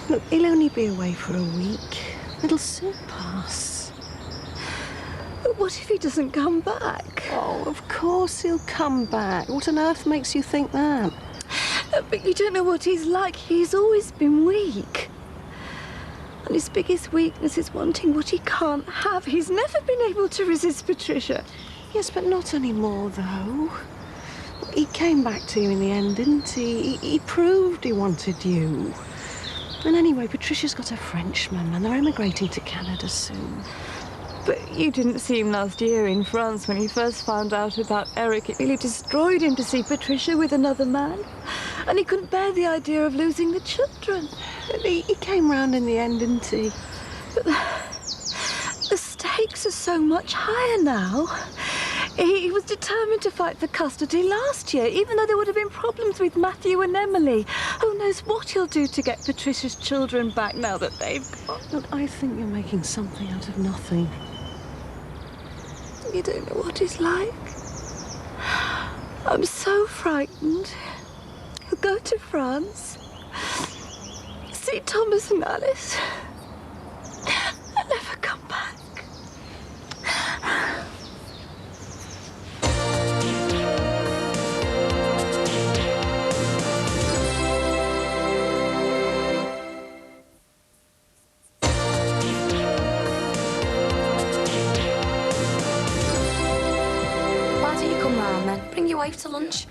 [SPEAKER 18] Look, he'll only be away for a week. It'll soon pass.
[SPEAKER 8] But what if he doesn't come back?
[SPEAKER 18] Oh, of course he'll come back. What on earth makes you think that?
[SPEAKER 8] But you don't know what he's like. He's always been weak. And his biggest weakness is wanting what he can't have. He's never been able to resist Patricia.
[SPEAKER 18] Yes, but not anymore, though. He came back to you in the end, didn't he? He proved he wanted you. And anyway, Patricia's got a Frenchman, and they're emigrating to Canada soon.
[SPEAKER 8] But you didn't see him last year in France when he first found out about Eric. It really destroyed him to see Patricia with another man. And he couldn't bear the idea of losing the children.
[SPEAKER 18] He came round in the end, didn't he?
[SPEAKER 8] But the stakes are so much higher now. He was determined to fight for custody last year, even though there would have been problems with Matthew and Emily. Who knows what he'll do to get Patricia's children back now that they've gone.
[SPEAKER 18] Look, I think you're making something out of nothing.
[SPEAKER 8] You don't know what he's like. I'm so frightened. He'll go to France, see Thomas and Alice, and never come back.
[SPEAKER 13] Bring your wife to lunch.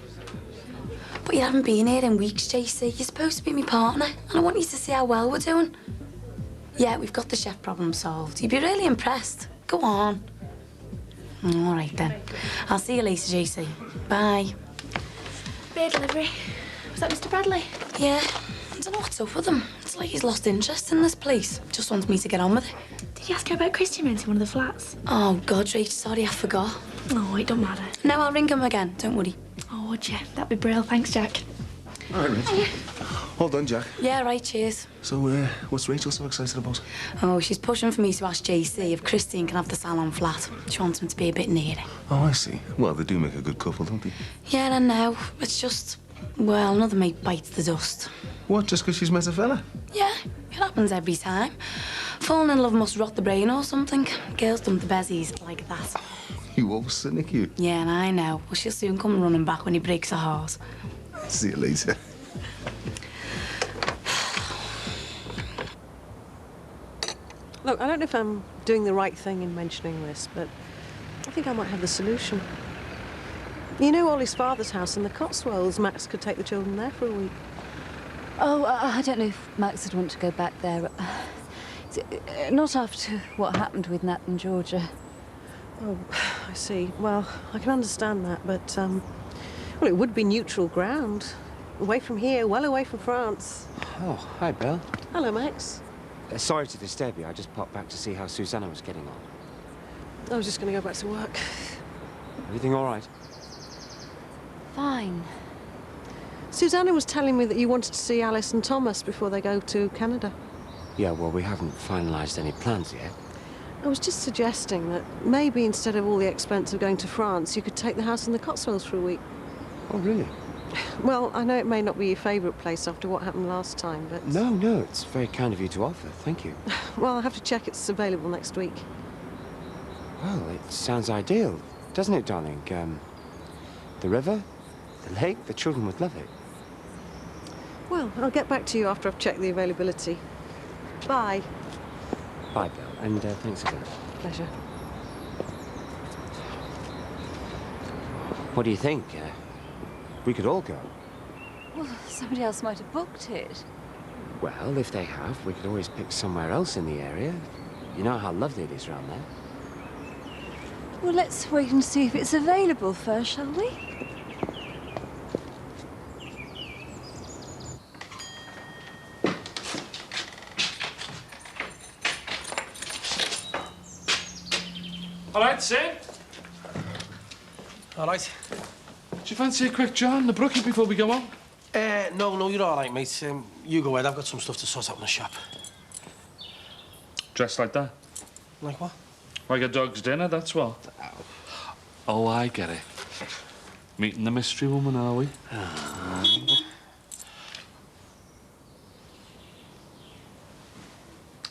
[SPEAKER 13] But you haven't been here in weeks, JC. You're supposed to be my partner, and I want you to see how well we're doing. Yeah, we've got the chef problem solved. You'd be really impressed. Go on. All right, then. I'll see you later, JC. Bye.
[SPEAKER 8] Beer delivery. Was that Mr. Bradley?
[SPEAKER 13] Yeah. I don't know what's up with him. It's like he's lost interest in this place. Just wants me to get on with it.
[SPEAKER 8] Did you ask her about Christian renting one of the flats?
[SPEAKER 13] Oh, God, Rach, sorry, I forgot.
[SPEAKER 8] Oh, it don't matter.
[SPEAKER 13] No, I'll ring him again. Don't worry.
[SPEAKER 8] Oh, would you? That'd be brilliant. Thanks, Jack.
[SPEAKER 11] All right, Rach. All done, Jack.
[SPEAKER 13] Yeah, right, cheers.
[SPEAKER 11] So, what's Rachel so excited about?
[SPEAKER 13] Oh, she's pushing for me to ask JC if Christine can have the salon flat. She wants him to be a bit near it.
[SPEAKER 11] Oh, I see. Well, they do make a good couple, don't they?
[SPEAKER 13] Yeah, I know. It's just, well, another mate bites the dust.
[SPEAKER 11] What, just because she's met a fella?
[SPEAKER 13] Yeah, it happens every time. Falling in love must rot the brain or something. Girls dump the bezies like that.
[SPEAKER 11] You old cynic, you.
[SPEAKER 13] Yeah, and I know. Well, she'll soon come running back when he breaks her heart.
[SPEAKER 11] See you later.
[SPEAKER 18] Look, I don't know if I'm doing the right thing in mentioning this, but I think I might have the solution. You know Ollie's father's house in the Cotswolds? Max could take the children there for a week.
[SPEAKER 20] Oh, I don't know if Max would want to go back there. Not after what happened with Nat and Georgia.
[SPEAKER 18] Oh, I see. Well, I can understand that, but, well, it would be neutral ground. Away from here, well away from France.
[SPEAKER 21] Oh, hi, Bill.
[SPEAKER 18] Hello, Max.
[SPEAKER 21] Sorry to disturb you. I just popped back to see how Susanna was getting on.
[SPEAKER 18] I was just going to go back to work.
[SPEAKER 21] Everything all right?
[SPEAKER 20] Fine.
[SPEAKER 18] Susanna was telling me that you wanted to see Alice and Thomas before they go to Canada.
[SPEAKER 21] Yeah, well, we haven't finalised any plans yet.
[SPEAKER 18] I was just suggesting that maybe instead of all the expense of going to France, you could take the house in the Cotswolds for a week.
[SPEAKER 21] Oh, really?
[SPEAKER 18] Well, I know it may not be your favourite place after what happened last time, but...
[SPEAKER 21] No, it's very kind of you to offer. Thank you.
[SPEAKER 18] Well, I'll have to check it's available next week.
[SPEAKER 21] Well, it sounds ideal, doesn't it, darling? The river, the lake, the children would love it.
[SPEAKER 18] Well, I'll get back to you after I've checked the availability. Bye.
[SPEAKER 21] Bye, Bill, and thanks again.
[SPEAKER 18] Pleasure.
[SPEAKER 21] What do you think? We could all go.
[SPEAKER 20] Well, somebody else might have booked it.
[SPEAKER 21] Well, if they have, we could always pick somewhere else in the area. You know how lovely it is around there.
[SPEAKER 20] Well, let's wait and see if it's available first, shall we?
[SPEAKER 16] All right, Sam?
[SPEAKER 7] All right.
[SPEAKER 16] Do you fancy a quick jar in the brookie before we go on?
[SPEAKER 7] No, you're all right, mate. You go ahead. I've got some stuff to sort out in the shop.
[SPEAKER 16] Dressed like that?
[SPEAKER 7] Like what?
[SPEAKER 16] Like a dog's dinner, that's what. Oh, I get it. Meeting the mystery woman, are we?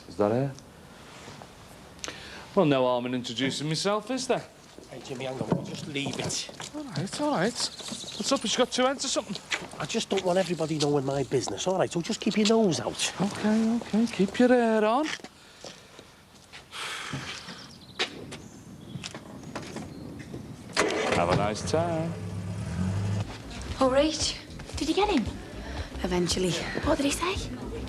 [SPEAKER 16] Is that it? Well, no harm in introducing myself, is there?
[SPEAKER 7] Hey, Jimmy, hang on. Just leave it.
[SPEAKER 16] All right. What's up? Has she got two heads or something?
[SPEAKER 7] I just don't want everybody knowing my business, all right? So just keep your nose out.
[SPEAKER 16] Okay. Keep your hair on. Have a nice time.
[SPEAKER 13] All right. Did you get him? Eventually. What did he say?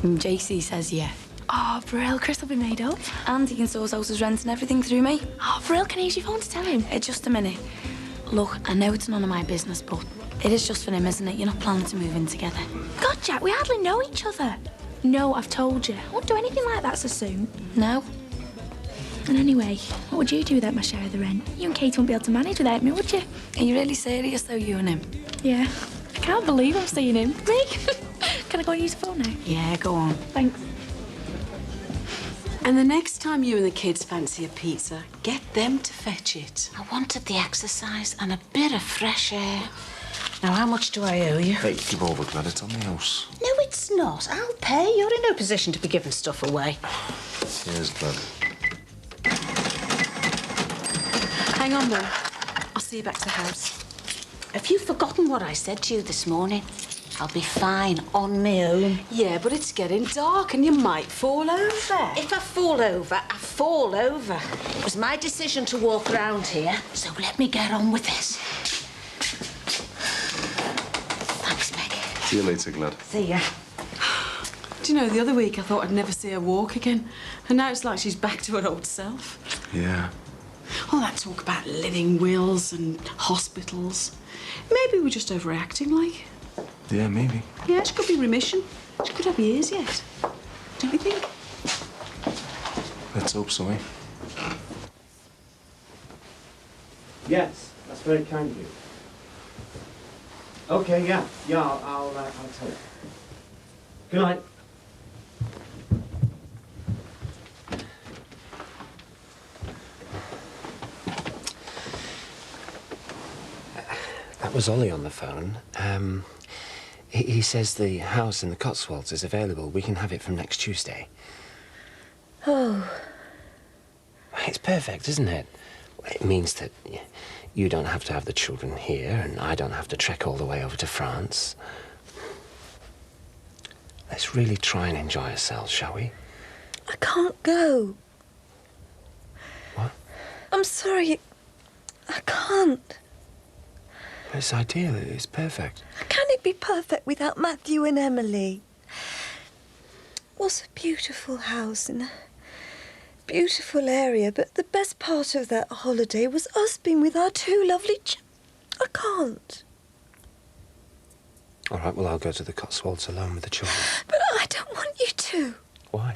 [SPEAKER 13] JC says yeah.
[SPEAKER 5] Oh, Brill, Chris will be made up.
[SPEAKER 13] And he can sort out his rent and everything through me.
[SPEAKER 5] Oh, Brill, can I use your phone to tell him?
[SPEAKER 13] Just a minute. Look, I know it's none of my business, but it is just for him, isn't it? You're not planning to move in together.
[SPEAKER 5] God, Jack, we hardly know each other. No, I've told you. I won't do anything like that so soon.
[SPEAKER 13] No?
[SPEAKER 5] And anyway, what would you do without my share of the rent? You and Kate won't be able to manage without me, would you?
[SPEAKER 13] Are you really serious, though, you and him?
[SPEAKER 5] Yeah. I can't believe I'm seeing him. Me? Can I go and use the phone now?
[SPEAKER 13] Yeah, go on.
[SPEAKER 5] Thanks.
[SPEAKER 1] And the next time you and the kids fancy a pizza, get them to fetch it.
[SPEAKER 3] I wanted the exercise and a bit of fresh air. Now, how much do I owe you?
[SPEAKER 11] Hey, give over, Glad. It's on the house.
[SPEAKER 3] No, it's not. I'll pay. You're in no position to be giving stuff away.
[SPEAKER 11] Here's Glad.
[SPEAKER 1] Hang on, though. I'll see you back to the house.
[SPEAKER 3] Have you forgotten what I said to you this morning? I'll be fine on my own.
[SPEAKER 1] Yeah, but it's getting dark and you might fall over.
[SPEAKER 3] If I fall over, I fall over. It was my decision to walk around here, so let me get on with this. Thanks, Meg.
[SPEAKER 11] See you later, Glad.
[SPEAKER 3] See ya.
[SPEAKER 1] Do you know, the other week I thought I'd never see her walk again. And now it's like she's back to her old self.
[SPEAKER 11] Yeah.
[SPEAKER 1] All that talk about living wills and hospitals. Maybe we're just overreacting, like.
[SPEAKER 11] Yeah, maybe.
[SPEAKER 1] Yeah, she could be remission. She could have years yet. Don't you think?
[SPEAKER 11] Let's hope so, eh?
[SPEAKER 21] Yes, that's very kind of you. Okay, yeah, I'll tell you. Good night.
[SPEAKER 22] That was Ollie on the phone. He says the house in the Cotswolds is available. We can have it from next Tuesday.
[SPEAKER 8] Oh.
[SPEAKER 22] It's perfect, isn't it? It means that you don't have to have the children here, and I don't have to trek all the way over to France. Let's really try and enjoy ourselves, shall we?
[SPEAKER 8] I can't go.
[SPEAKER 22] What?
[SPEAKER 8] I'm sorry. I can't.
[SPEAKER 22] It's ideal. It's perfect.
[SPEAKER 8] Can it be perfect without Matthew and Emily? It was a beautiful house in a beautiful area, but the best part of that holiday was us being with our two lovely I can't.
[SPEAKER 22] All right, well, I'll go to the Cotswolds alone with the children.
[SPEAKER 8] But I don't want you to.
[SPEAKER 22] Why?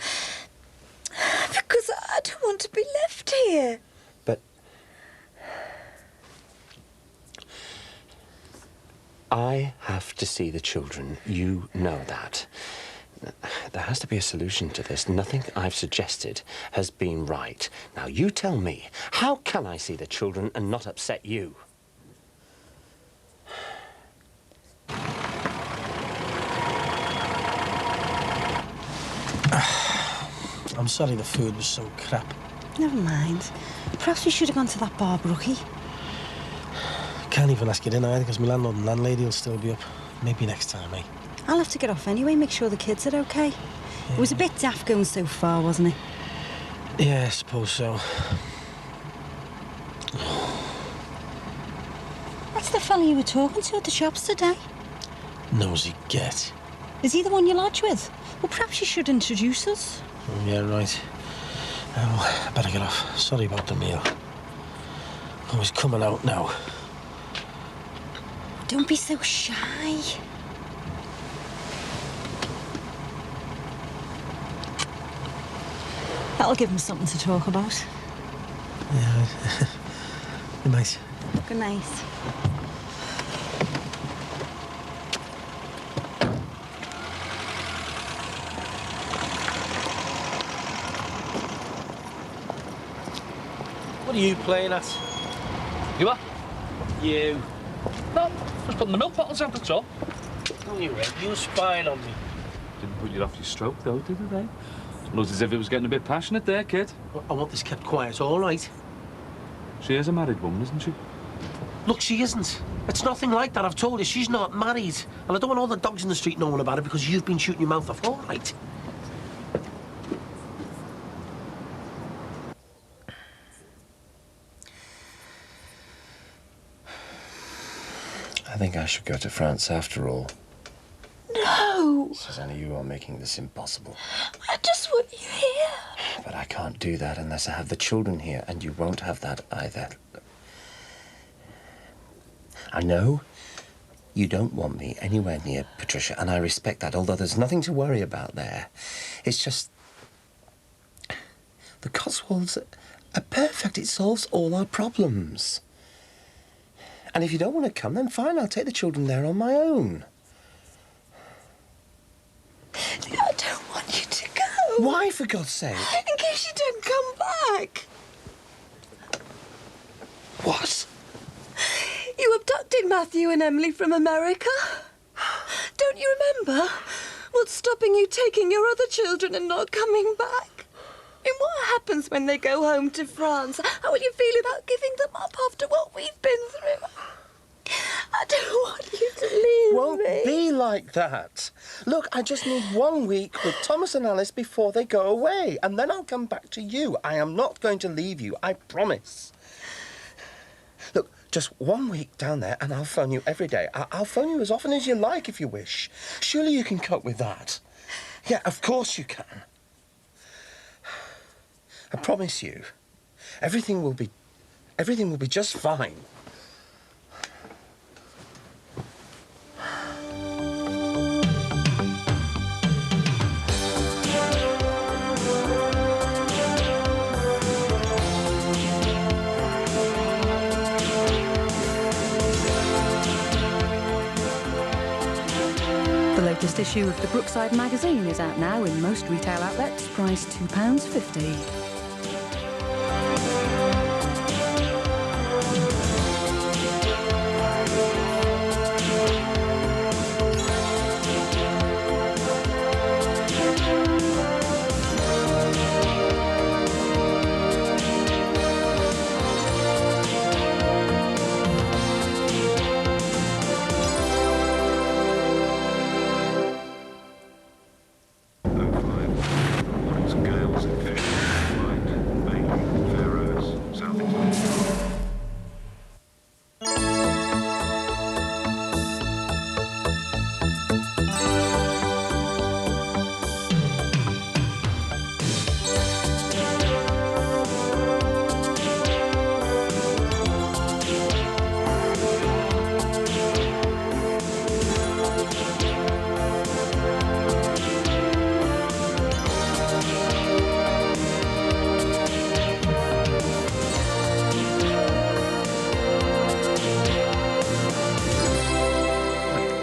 [SPEAKER 8] Because I don't want to be left here.
[SPEAKER 22] But I have to see the children. You know that. There has to be a solution to this. Nothing I've suggested has been right. Now, you tell me, how can I see the children and not upset you?
[SPEAKER 7] I'm sorry the food was so crap.
[SPEAKER 12] Never mind. Perhaps we should have gone to that bar, Brookie.
[SPEAKER 7] Can't even ask it in either, because my landlord and landlady will still be up. Maybe next time, eh?
[SPEAKER 12] I'll have to get off anyway, make sure the kids are okay.
[SPEAKER 7] Yeah.
[SPEAKER 12] It was a bit daft going so far, wasn't it?
[SPEAKER 7] Yeah, I suppose so.
[SPEAKER 12] That's the fella you were talking to at the shops today.
[SPEAKER 7] Nosy get.
[SPEAKER 12] Is he the one you lodge with? Well, perhaps you should introduce us.
[SPEAKER 7] Oh, yeah, right. Well, I better get off. Sorry about the meal. Oh, he's coming out now.
[SPEAKER 12] Don't be so shy. That'll give him something to talk about.
[SPEAKER 7] Yeah. Good night.
[SPEAKER 12] Good night.
[SPEAKER 7] What are you playing at?
[SPEAKER 16] You are?
[SPEAKER 7] You.
[SPEAKER 16] No, just putting the milk bottles out, that's all.
[SPEAKER 7] No, you ain't. You were spying on me.
[SPEAKER 16] Didn't put you off your stroke, though, did they? Looked as if it was getting a bit passionate there, kid.
[SPEAKER 7] I want this kept quiet, all right?
[SPEAKER 16] She is a married woman, isn't she?
[SPEAKER 7] Look, she isn't. It's nothing like that. I've told you, she's not married. And I don't want all the dogs in the street knowing about it because you've been shooting your mouth off, all right?
[SPEAKER 22] I think I should go to France after all.
[SPEAKER 20] No!
[SPEAKER 22] Susanna, you are making this impossible.
[SPEAKER 20] I just want you here.
[SPEAKER 22] But I can't do that unless I have the children here, and you won't have that either. I know you don't want me anywhere near Patricia, and I respect that, although there's nothing to worry about there. It's just... the Cotswolds are perfect. It solves all our problems. And if you don't want to come, then fine, I'll take the children there on my own.
[SPEAKER 20] I don't want you to go.
[SPEAKER 22] Why, for God's sake?
[SPEAKER 20] In case you don't come back.
[SPEAKER 22] What?
[SPEAKER 20] You abducted Matthew and Emily from America. Don't you remember? What's stopping you taking your other children and not coming back? And what happens when they go home to France? How will you feel about giving them up after what we've been through? I don't want you to leave
[SPEAKER 22] Won't be like that. Look, I just need 1 week with Thomas and Alice before they go away, and then I'll come back to you. I am not going to leave you, I promise. Look, just 1 week down there, and I'll phone you every day. I'll phone you as often as you like, if you wish. Surely you can cope with that. Yeah, of course you can. I promise you, everything will be just fine.
[SPEAKER 14] The latest issue of the Brookside magazine is out now in most retail outlets, priced £2.50.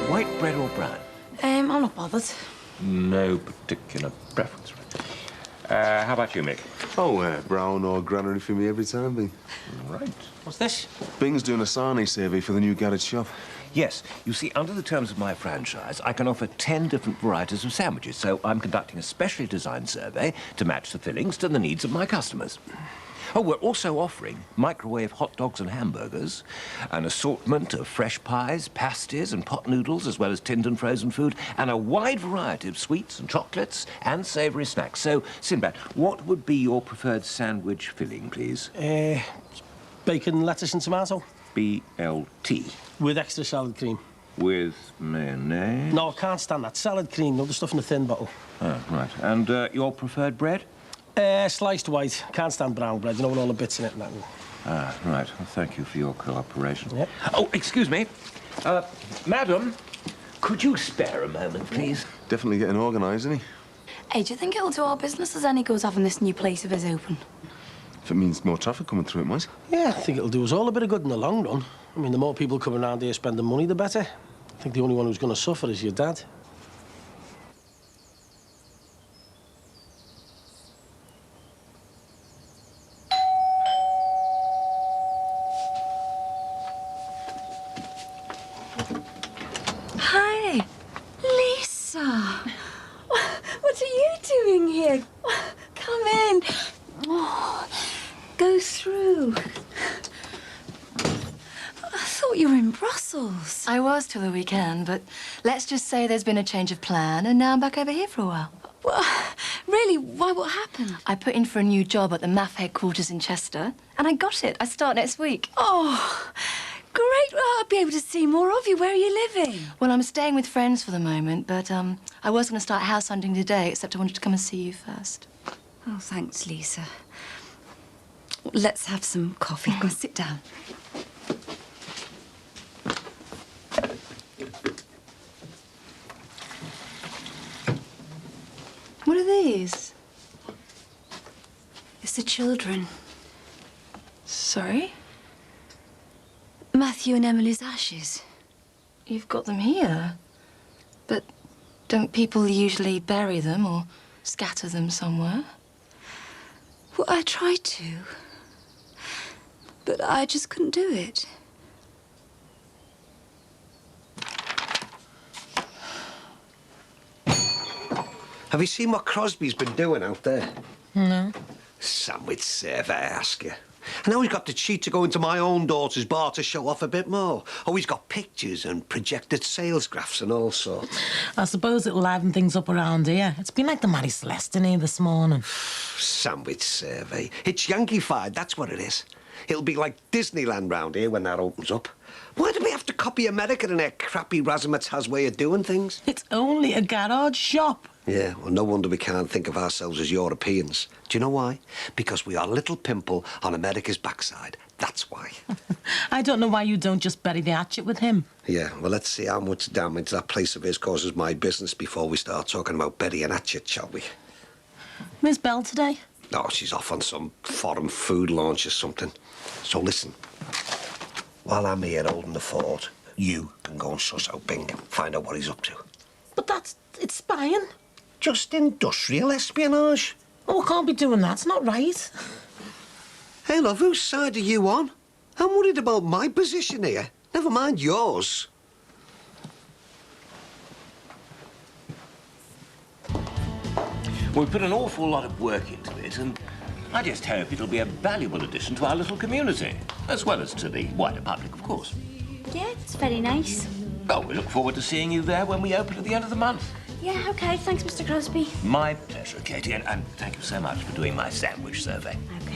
[SPEAKER 6] White bread or brown?
[SPEAKER 13] I'm not bothered.
[SPEAKER 6] No particular preference. How about you, Mick?
[SPEAKER 11] Oh, brown or granary for me every time, Bing.
[SPEAKER 6] Right.
[SPEAKER 7] What's this?
[SPEAKER 11] Bing's doing a Sarnie survey for the new garage shop.
[SPEAKER 6] Yes. You see, under the terms of my franchise, I can offer 10 different varieties of sandwiches, so I'm conducting a specially designed survey to match the fillings to the needs of my customers. Oh, we're also offering microwave hot dogs and hamburgers, an assortment of fresh pies, pasties and pot noodles, as well as tinned and frozen food, and a wide variety of sweets and chocolates and savoury snacks. So, Sinbad, what would be your preferred sandwich filling, please?
[SPEAKER 7] Bacon, lettuce and tomato.
[SPEAKER 6] BLT.
[SPEAKER 7] With extra salad cream.
[SPEAKER 6] With mayonnaise?
[SPEAKER 7] No, I can't stand that. Salad cream, no, the stuff in the thin bottle.
[SPEAKER 6] Oh, right. And your preferred bread?
[SPEAKER 7] Sliced white. Can't stand brown bread, you know, with all the bits in it and that.
[SPEAKER 6] Ah, right. Well, thank you for your cooperation.
[SPEAKER 7] Yep.
[SPEAKER 6] Oh, excuse me. Madam, could you spare a moment, please?
[SPEAKER 11] Definitely getting organised, isn't he?
[SPEAKER 13] Hey, do you think it'll do our business as any good having this new place of his open?
[SPEAKER 11] If it means more traffic coming through it, might.
[SPEAKER 7] Yeah, I think it'll do us all a bit of good in the long run. I mean, the more people coming around here spending money, the better. I think the only one who's going to suffer is your dad.
[SPEAKER 20] You're in Brussels.
[SPEAKER 4] I was till the weekend, but let's just say there's been a change of plan, and now I'm back over here for a while.
[SPEAKER 20] Well, really, why? What happened?
[SPEAKER 4] I put in for a new job at the MAF headquarters in Chester, and I got it. I start next week.
[SPEAKER 20] Oh, great. Well, I'll be able to see more of you. Where are you living?
[SPEAKER 4] Well, I'm staying with friends for the moment, but I was going to start house hunting today, except I wanted to come and see you first.
[SPEAKER 20] Oh, thanks, Lisa. Let's have some coffee. Go and sit down.
[SPEAKER 4] What are these?
[SPEAKER 20] It's the children.
[SPEAKER 4] Sorry?
[SPEAKER 20] Matthew and Emily's ashes.
[SPEAKER 4] You've got them here. But don't people usually bury them or scatter them somewhere?
[SPEAKER 20] Well, I tried to. But I just couldn't do it.
[SPEAKER 17] Have you seen what Crosby's been doing out there?
[SPEAKER 10] No.
[SPEAKER 17] Sandwich server, I ask you. And now he's got the cheek to go into my own daughter's bar to show off a bit more. Oh, he's got pictures and projected sales graphs and all sorts.
[SPEAKER 10] I suppose it'll liven things up around here. It's been like the Marie Celeste in here this morning.
[SPEAKER 17] Sandwich survey. It's Yankeefied, that's what it is. It'll be like Disneyland round here when that opens up. Why do we have to copy America and their crappy razzmatazz way of doing things?
[SPEAKER 10] It's only a garage shop.
[SPEAKER 17] Yeah, well, no wonder we can't think of ourselves as Europeans. Do you know why? Because we are a little pimple on America's backside. That's why.
[SPEAKER 10] I don't know why you don't just bury the hatchet with him.
[SPEAKER 17] Yeah, well, let's see how much damage that place of his causes my business before we start talking about Betty and Hatchet, shall we?
[SPEAKER 10] Where's Belle today?
[SPEAKER 17] Oh, she's off on some foreign food launch or something. So listen, while I'm here holding the fort, you can go and suss out Bing and find out what he's up to.
[SPEAKER 10] But it's spying.
[SPEAKER 17] Just industrial espionage.
[SPEAKER 10] Oh, we can't be doing that. It's not right.
[SPEAKER 17] Hey, love, whose side are you on? I'm worried about my position here. Never mind yours.
[SPEAKER 2] We put an awful lot of work into it, and I just hope it'll be a valuable addition to our little community, as well as to the wider public, of course.
[SPEAKER 5] Yeah, it's very nice.
[SPEAKER 2] Oh, we look forward to seeing you there when we open at the end of the month.
[SPEAKER 5] Yeah, OK. Thanks, Mr Crosby.
[SPEAKER 2] My pleasure, Katie, and thank you so much for doing my sandwich survey.
[SPEAKER 5] OK.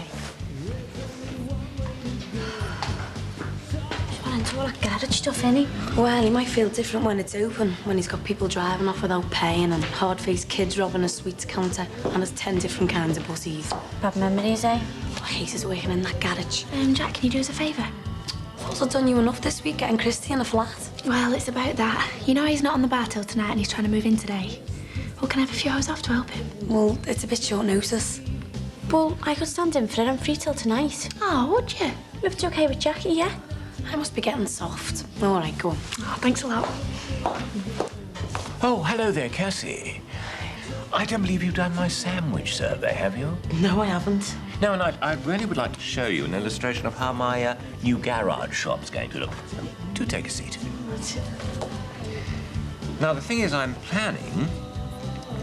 [SPEAKER 5] He's well into all that garage stuff, ain't he?
[SPEAKER 13] Well, he might feel different when it's open, when he's got people driving off without paying and hard-faced kids robbing a sweets counter and there's 10 different kinds of pussies.
[SPEAKER 5] Bad memories, eh?
[SPEAKER 13] I hate his working in that garage.
[SPEAKER 5] Jack, can you do us a favour?
[SPEAKER 13] I've also done you enough this week getting Christy in a flat.
[SPEAKER 5] Well, it's about that. You know he's not on the bar till tonight and he's trying to move in today. Well, can I have a few hours off to help him?
[SPEAKER 13] Well, it's a bit short notice.
[SPEAKER 5] Well, I could stand in for it. I'm free till tonight. Oh, would you? If it's OK with Jackie, yeah?
[SPEAKER 13] I must be getting soft. All right, go on.
[SPEAKER 5] Oh, thanks a lot.
[SPEAKER 2] Oh, hello there, Cassie. I don't believe you've done my sandwich survey, have you?
[SPEAKER 10] No, I haven't.
[SPEAKER 2] No, and I really would like to show you an illustration of how my new garage shop's going to look. Do take a seat. Now, the thing is, I'm planning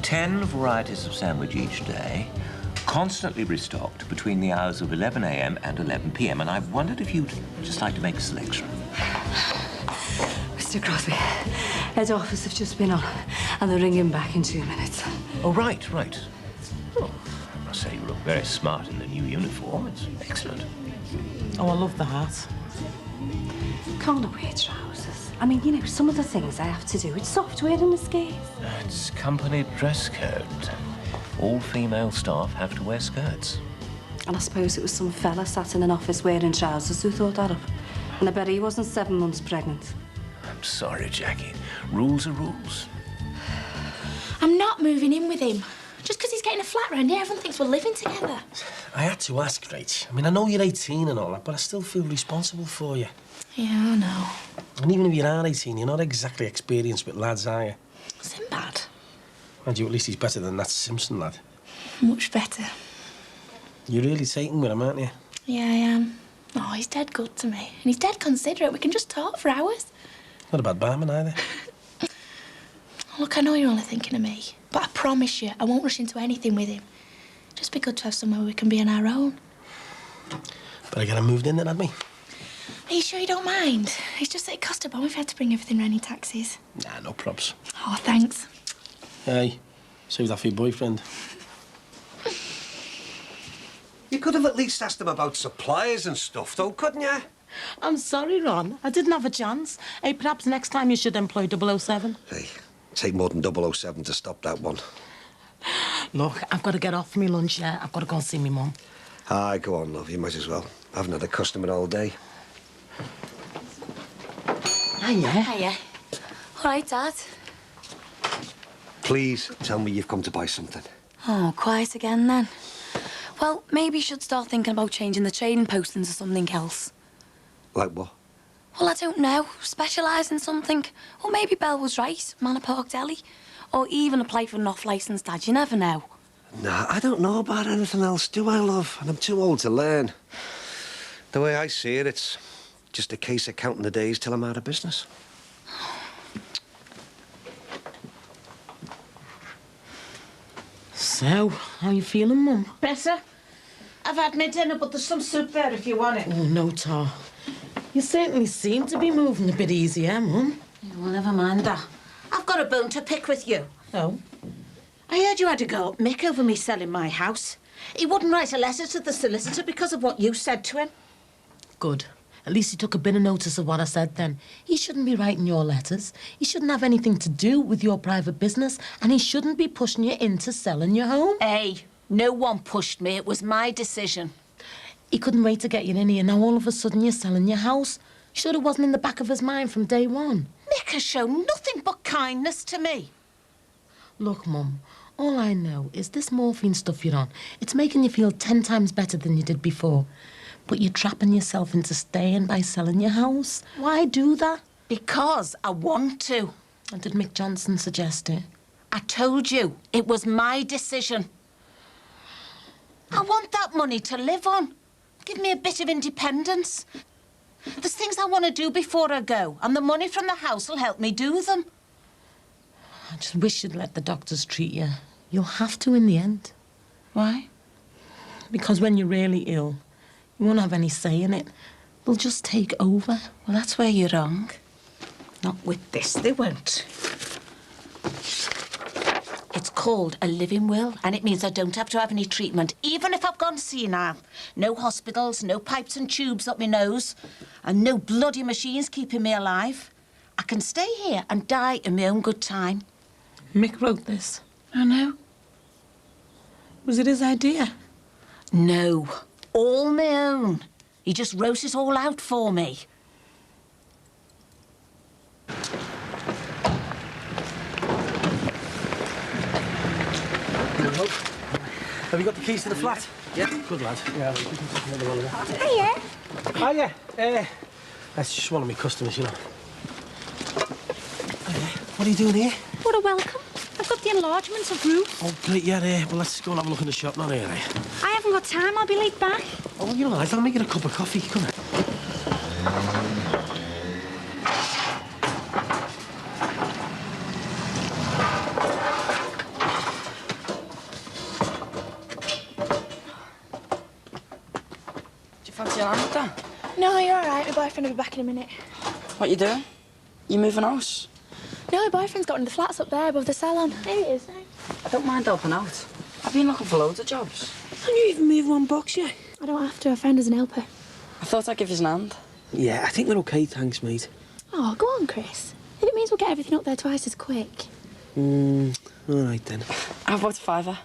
[SPEAKER 2] 10 varieties of sandwich each day, constantly restocked between the hours of 11 a.m. and 11 p.m. And I've wondered if you'd just like to make a selection.
[SPEAKER 12] Mr Crosby, head office have just been on and they're ringing back in 2 minutes.
[SPEAKER 2] Oh, right. Oh, I must say you look very smart in the new uniform. It's excellent.
[SPEAKER 10] Oh, I love the hat.
[SPEAKER 12] Can't I wear trousers? I mean, you know, some of the things I have to do, it's software and a skate.
[SPEAKER 2] It's company dress code. All female staff have to wear skirts.
[SPEAKER 12] And I suppose it was some fella sat in an office wearing trousers who thought that up. And I bet he wasn't 7 months pregnant.
[SPEAKER 2] I'm sorry, Jackie. Rules are rules.
[SPEAKER 5] I'm not moving in with him. Just because he's getting a flat round here, everyone thinks we're living together.
[SPEAKER 7] I had to ask, Rach. I mean, I know you're 18 and all that, but I still feel responsible for you.
[SPEAKER 5] Yeah, I know.
[SPEAKER 7] And even if you are 18, you're not exactly experienced with lads, are you?
[SPEAKER 5] Sinbad.
[SPEAKER 7] And you, at least he's better than that Simpson lad.
[SPEAKER 5] Much better.
[SPEAKER 7] You're really taken with him, aren't you?
[SPEAKER 5] Yeah, I am. Oh, he's dead good to me. And he's dead considerate. We can just talk for hours.
[SPEAKER 7] Not a bad barman either.
[SPEAKER 5] Look, I know you're only thinking of me, but I promise you, I won't rush into anything with him. Just be good to have somewhere we can be on our own.
[SPEAKER 7] But I get him moved in then, had me.
[SPEAKER 5] Are you sure you don't mind? It's just that it cost a bomb if we had to bring everything round in taxis.
[SPEAKER 7] Nah, no probs.
[SPEAKER 5] Oh, thanks.
[SPEAKER 7] Hey, save that for your boyfriend.
[SPEAKER 17] You could have at least asked him about supplies and stuff, though, couldn't you?
[SPEAKER 10] I'm sorry, Ron. I didn't have a chance. Hey, perhaps next time you should employ 007.
[SPEAKER 17] Hey, take more than 007 to stop that one.
[SPEAKER 10] Look, I've got to get off for me lunch, yeah? I've got to go and see me mum.
[SPEAKER 17] Aye, go on, love. You might as well. I haven't had a customer all day.
[SPEAKER 10] Hiya.
[SPEAKER 13] Hiya. All right, Dad.
[SPEAKER 17] Please tell me you've come to buy something.
[SPEAKER 13] Oh, quiet again then. Well, maybe you should start thinking about changing the trading post into something else.
[SPEAKER 17] Like what?
[SPEAKER 13] Well, I don't know. Specialise in something. Or maybe Belle was right, Manor Park Deli. Or even apply for an off-licence, Dad. You never know.
[SPEAKER 17] Nah, I don't know about anything else, do I, love? And I'm too old to learn. The way I see it, it's just a case of counting the days till I'm out of business.
[SPEAKER 10] So, how you feeling, Mum?
[SPEAKER 3] Better? I've had my dinner, but there's some soup there if you want it.
[SPEAKER 10] Oh, no, Tar. You certainly seem to be moving a bit easier, Mum.
[SPEAKER 3] Yeah, well, never mind that. I've got a bone to pick with you.
[SPEAKER 10] Oh?
[SPEAKER 3] I heard you had a go at Mick over me selling my house. He wouldn't write a letter to the solicitor because of what you said to him.
[SPEAKER 10] Good. At least he took a bit of notice of what I said then. He shouldn't be writing your letters. He shouldn't have anything to do with your private business, and he shouldn't be pushing you into selling your home.
[SPEAKER 3] Hey, no one pushed me. It was my decision.
[SPEAKER 10] He couldn't wait to get you in here. Now all of a sudden you're selling your house. Sure it wasn't in the back of his mind from day one.
[SPEAKER 3] Mick has shown nothing but kindness to me.
[SPEAKER 10] Look, Mum, all I know is this morphine stuff you're on, it's making you feel 10 times better than you did before. But you're trapping yourself into staying by selling your house. Why do that?
[SPEAKER 3] Because I want to.
[SPEAKER 10] And did Mick Johnson suggest it?
[SPEAKER 3] I told you, it was my decision. I want that money to live on. Give me a bit of independence. There's things I want to do before I go, and the money from the house will help me do them.
[SPEAKER 10] I just wish you'd let the doctors treat you. You'll have to in the end.
[SPEAKER 3] Why?
[SPEAKER 10] Because when you're really ill, you won't have any say in it. They'll just take over.
[SPEAKER 3] Well, that's where you're wrong. Not with this, they won't. It's called a living will, and it means I don't have to have any treatment, even if I've gone senile. No hospitals, no pipes and tubes up my nose, and no bloody machines keeping me alive. I can stay here and die in my own good time.
[SPEAKER 10] Mick wrote this.
[SPEAKER 3] I know.
[SPEAKER 10] Was it his idea?
[SPEAKER 3] No, all my own. He just wrote it all out for me.
[SPEAKER 7] Have you got the keys to the flat? Yeah. Good lad. Yeah.
[SPEAKER 12] Hiya.
[SPEAKER 7] Hiya. That's just one of my customers, you know. What are you doing here?
[SPEAKER 12] What a welcome. I've got the enlargement of roof.
[SPEAKER 7] Oh, great, yeah, well, let's go and have a look in the shop, not here, eh?
[SPEAKER 12] I haven't got time. I'll be late back.
[SPEAKER 7] Oh, well, you're all right. I'll make you a cup of coffee. Come on.
[SPEAKER 19] Do you fancy an hand with that?
[SPEAKER 5] No, you're all right. My boyfriend will be back in a minute.
[SPEAKER 19] What you doing? You moving house?
[SPEAKER 5] No, my boyfriend's got one of the flats up there above the salon. There he is.
[SPEAKER 19] I don't mind helping out. I've been looking for loads of jobs.
[SPEAKER 18] And you even move one box, yeah?
[SPEAKER 5] I don't have to. I found us an helper.
[SPEAKER 19] I thought I'd give you an hand.
[SPEAKER 18] Yeah, I think we're okay, thanks, mate.
[SPEAKER 5] Oh, go on, Chris. If it means we'll get everything up there twice as quick.
[SPEAKER 18] All right, then.
[SPEAKER 19] How about a fiver?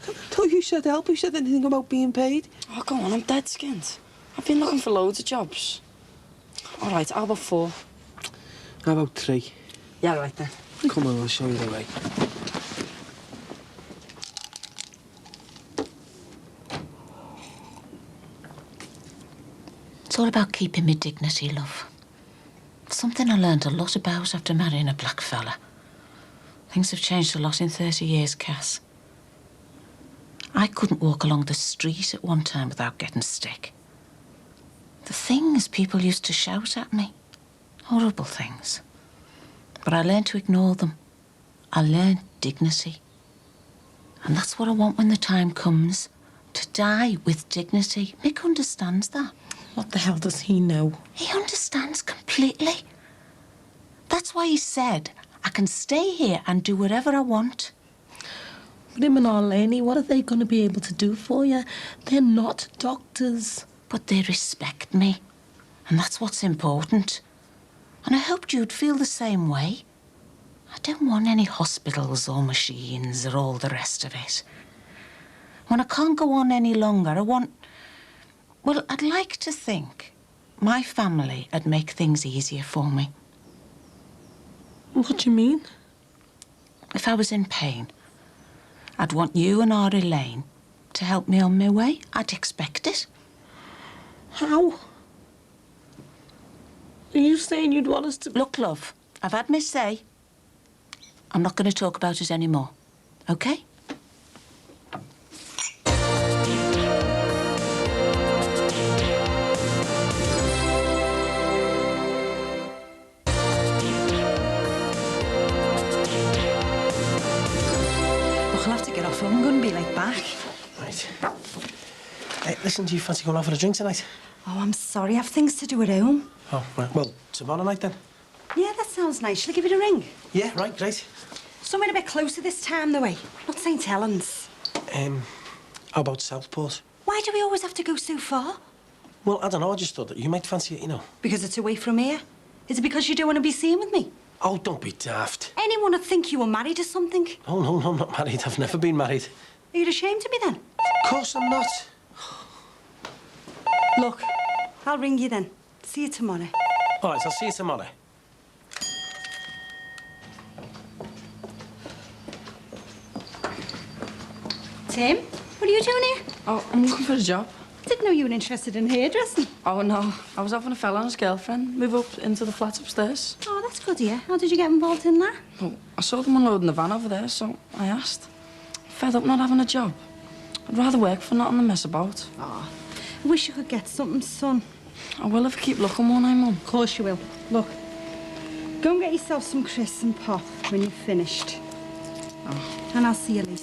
[SPEAKER 18] Thought you said help. You said anything about being paid?
[SPEAKER 19] Oh, go on, I'm dead skinned. I've been looking for loads of jobs. All right, how about 4?
[SPEAKER 18] How about 3?
[SPEAKER 19] Yeah, right then.
[SPEAKER 18] Come on, I'll show you the way.
[SPEAKER 3] It's all about keeping my dignity, love. Something I learned a lot about after marrying a black fella. Things have changed a lot in 30 years, Cass. I couldn't walk along the street at one time without getting sick. The things people used to shout at me. Horrible things. But I learned to ignore them. I learned dignity. And that's what I want when the time comes. To die with dignity. Mick understands that.
[SPEAKER 10] What the hell does he know?
[SPEAKER 3] He understands completely. That's why he said, I can stay here and do whatever I want.
[SPEAKER 10] But him and Arlene, what are they going to be able to do for you? They're not doctors.
[SPEAKER 3] But they respect me. And that's what's important. And I hoped you'd feel the same way. I don't want any hospitals or machines or all the rest of it. When I can't go on any longer, I want... Well, I'd like to think my family would make things easier for me.
[SPEAKER 10] What do you mean?
[SPEAKER 3] If I was in pain, I'd want you and our Elaine to help me on my way. I'd expect it.
[SPEAKER 10] How? Are you saying you'd want us to...
[SPEAKER 3] Look, love, I've had my say. I'm not going to talk about it anymore, OK?
[SPEAKER 12] I'll have to get off. I'm going to be late back.
[SPEAKER 7] Right. Hey, listen, do you fancy going out for a drink tonight?
[SPEAKER 12] Oh, I'm sorry. I've things to do at home.
[SPEAKER 7] Oh, right. Well, tomorrow night then?
[SPEAKER 12] Yeah, that sounds nice. Shall I give you a ring?
[SPEAKER 7] Yeah, right, great.
[SPEAKER 12] Somewhere a bit closer this time, the way. Not St Helens.
[SPEAKER 7] How about Southport?
[SPEAKER 12] Why do we always have to go so far?
[SPEAKER 7] Well, I don't know. I just thought that you might fancy it, you know.
[SPEAKER 12] Because it's away from here? Is it because you don't want to be seen with me?
[SPEAKER 7] Oh, don't be daft.
[SPEAKER 12] Anyone would think you were married or something.
[SPEAKER 7] Oh, no, I'm not married. I've never been married.
[SPEAKER 12] Are you ashamed of me then?
[SPEAKER 7] Of course I'm not.
[SPEAKER 12] Look, I'll ring you then. See you tomorrow.
[SPEAKER 7] All right, I'll see you tomorrow.
[SPEAKER 12] Tim, what are you doing here?
[SPEAKER 19] Oh, I'm looking for a job.
[SPEAKER 12] Didn't know you were interested in hairdressing.
[SPEAKER 19] Oh, no. I was having a fella and his girlfriend move up into the flat upstairs.
[SPEAKER 12] Oh, that's good, yeah. How did you get involved in that?
[SPEAKER 19] Well, I saw them unloading the van over there, so I asked. Fed up not having a job. I'd rather work for nothing than mess about.
[SPEAKER 12] Oh, I wish you could get something, son.
[SPEAKER 19] I will if I keep looking, won't I, Mum?
[SPEAKER 12] Of course you will. Look, go and get yourself some crisps and pop when you've finished.
[SPEAKER 19] Oh.
[SPEAKER 12] And I'll see you later.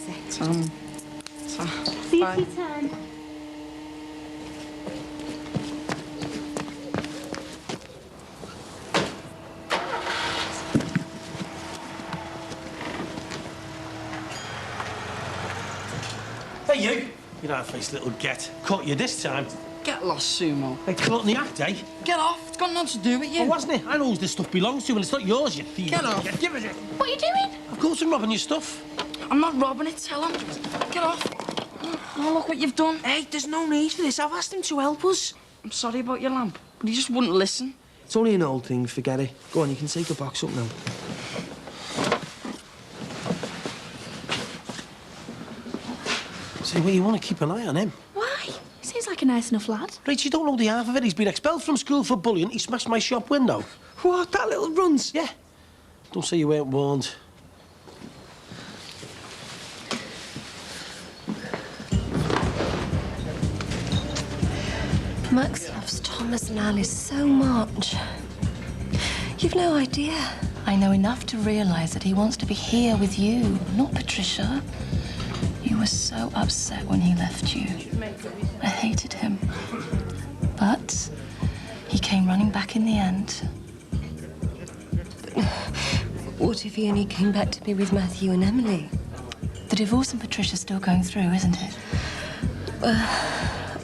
[SPEAKER 19] See
[SPEAKER 12] you tea time.
[SPEAKER 7] Hey, you! You half-faced little get. Caught you this time.
[SPEAKER 19] Get lost, Sumo.
[SPEAKER 7] Hey, caught in the act, eh?
[SPEAKER 19] Get off. It's got nothing to do with you.
[SPEAKER 7] Oh, wasn't it? I know who this stuff belongs to, and it's not yours, you thief.
[SPEAKER 19] Get off.
[SPEAKER 7] Give it.
[SPEAKER 13] What are you doing?
[SPEAKER 7] Of course I'm robbing your stuff.
[SPEAKER 19] I'm not robbing it, tell him. Get off. Oh, look what you've done.
[SPEAKER 10] Hey, there's no need for this. I've asked him to help us.
[SPEAKER 19] I'm sorry about your lamp, but he just wouldn't listen.
[SPEAKER 9] It's only an old thing, forget it. Go on, you can take the box up now.
[SPEAKER 7] See, well, you want to keep an eye on him.
[SPEAKER 5] Why? He seems like a nice enough lad.
[SPEAKER 7] Right, you don't know the half of it. He's been expelled from school for bullying. He smashed my shop window.
[SPEAKER 9] What? That little runs?
[SPEAKER 7] Yeah. Don't say you weren't warned.
[SPEAKER 20] Max loves Thomas and Alice so much. You've no idea.
[SPEAKER 15] I know enough to realise that he wants to be here with you, not Patricia. You were so upset when he left you. I hated him. But he came running back in the end.
[SPEAKER 20] What if he only came back to be with Matthew and Emily?
[SPEAKER 15] The divorce and Patricia's still going through, isn't it?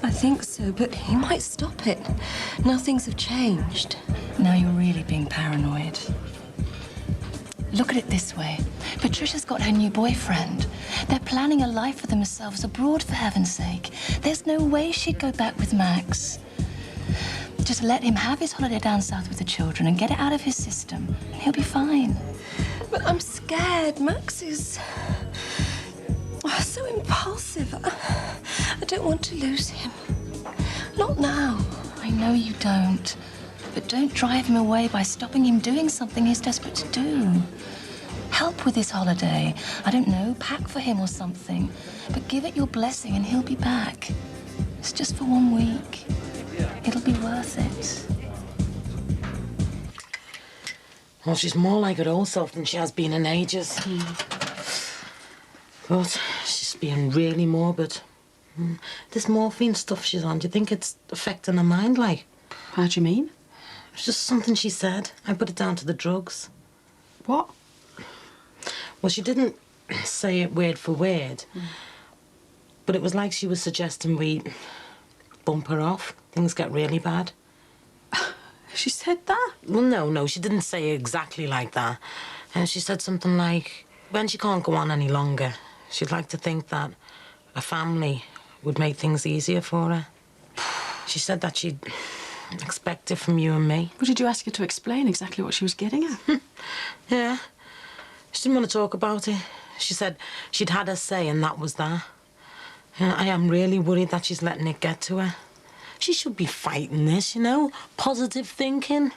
[SPEAKER 20] I think so, but he might stop it. Now things have changed.
[SPEAKER 15] Now you're really being paranoid. Look at it this way. Patricia's got her new boyfriend. They're planning a life for themselves abroad, for heaven's sake. There's no way she'd go back with Max. Just let him have his holiday down south with the children and get it out of his system, and he'll be fine.
[SPEAKER 20] But I'm scared. Max is so impulsive. I don't want to lose him. Not now.
[SPEAKER 15] I know you don't. But don't drive him away by stopping him doing something he's desperate to do. Help with his holiday. I don't know, pack for him or something. But give it your blessing and he'll be back. It's just for 1 week. It'll be worth it.
[SPEAKER 10] Well, she's more like her old self than she has been in ages. But she's being really morbid. This morphine stuff she's on, do you think it's affecting her mind, like?
[SPEAKER 19] How do you mean?
[SPEAKER 10] It's just something she said. I put it down to the drugs.
[SPEAKER 19] What?
[SPEAKER 10] Well, she didn't say it word for word, but it was like she was suggesting we bump her off. Things get really bad.
[SPEAKER 19] She said that?
[SPEAKER 10] Well, no, she didn't say it exactly like that. She said something like, when she can't go on any longer, she'd like to think that a family would make things easier for her. She said that she'd expect it from you and me.
[SPEAKER 19] Well, did you ask her to explain exactly what she was getting at?
[SPEAKER 10] Yeah. She didn't want to talk about it. She said she'd had her say and that was that. I am really worried that she's letting it get to her. She should be fighting this, you know? Positive thinking.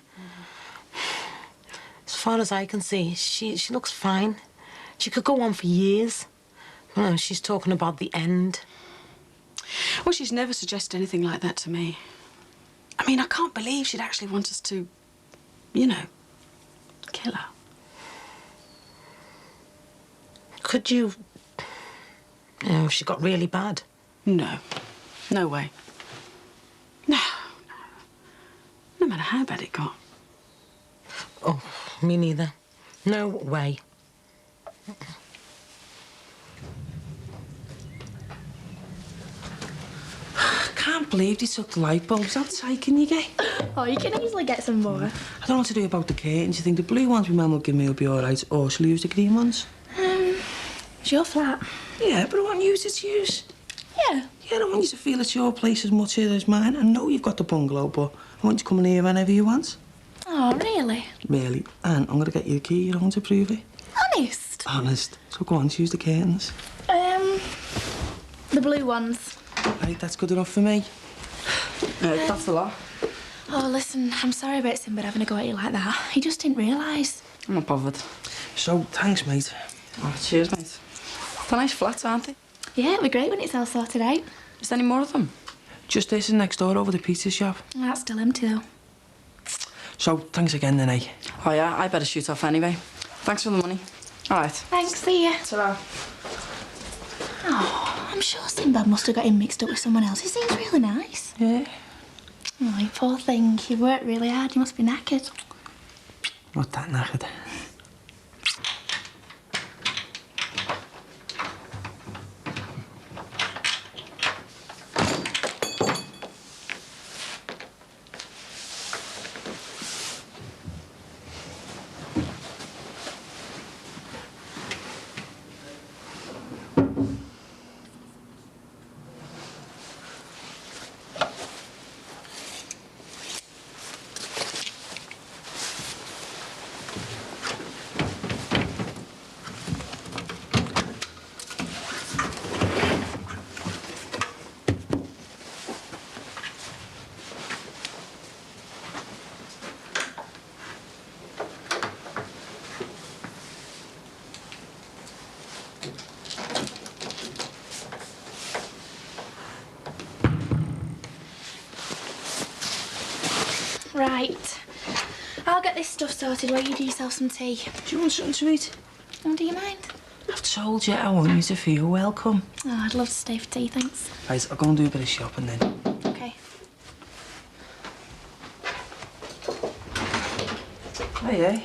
[SPEAKER 10] As far as I can see, she looks fine. She could go on for years. Well, she's talking about the end.
[SPEAKER 19] Well, she's never suggested anything like that to me. I mean, I can't believe she'd actually want us to, you know, kill her.
[SPEAKER 10] Could you... You know, if she got really bad?
[SPEAKER 19] No. No way. No. No matter how bad it got.
[SPEAKER 10] Oh, me neither. No way.
[SPEAKER 9] I can't believe they took the light bulbs outside, can you get?
[SPEAKER 5] Oh, you can easily get some more.
[SPEAKER 9] I don't know what to do about the curtains. You think the blue ones my mum will give me will be all right, or shall I use the green ones?
[SPEAKER 5] It's your flat.
[SPEAKER 9] Yeah, but I want you to use.
[SPEAKER 5] Yeah.
[SPEAKER 9] Yeah, I don't want you to feel it's your place as much here as mine. I know you've got the bungalow, but I want you to come in here whenever you want.
[SPEAKER 5] Oh, really?
[SPEAKER 9] Really. And I'm going to get you a key, you don't want to prove it.
[SPEAKER 5] Honest?
[SPEAKER 9] Honest. So go on, use the curtains.
[SPEAKER 5] The blue ones.
[SPEAKER 9] Right, that's good enough for me.
[SPEAKER 19] That's a lot.
[SPEAKER 5] Oh, listen, I'm sorry about Simba having a go at you like that. He just didn't realise.
[SPEAKER 19] I'm not bothered.
[SPEAKER 9] So, thanks, mate.
[SPEAKER 19] Oh, cheers, mate. They're nice flats, aren't they?
[SPEAKER 5] Yeah, it'll be great when it's all sorted out.
[SPEAKER 19] Is there any more of them?
[SPEAKER 9] Just this and next door over the pizza shop.
[SPEAKER 5] That's still empty, though.
[SPEAKER 9] So, thanks again then, eh?
[SPEAKER 19] Oh, yeah, I better shoot off anyway. Thanks for the money. All right.
[SPEAKER 5] Thanks, see ya.
[SPEAKER 19] Ta-ra.
[SPEAKER 5] Oh, I'm sure Sinbad must have got him mixed up with someone else. He seems really nice.
[SPEAKER 9] Yeah.
[SPEAKER 5] Oh, poor thing. He worked really hard. He must be knackered.
[SPEAKER 9] Not that knackered.
[SPEAKER 5] Right. I'll get this stuff sorted while you do yourself some tea.
[SPEAKER 9] Do you want something to eat?
[SPEAKER 5] Oh, do you mind?
[SPEAKER 9] I've told you I want you to feel welcome.
[SPEAKER 5] Oh, I'd love to stay for tea, thanks.
[SPEAKER 9] Right, I'll go and do a bit of shopping then.
[SPEAKER 5] Okay.
[SPEAKER 9] Hiya.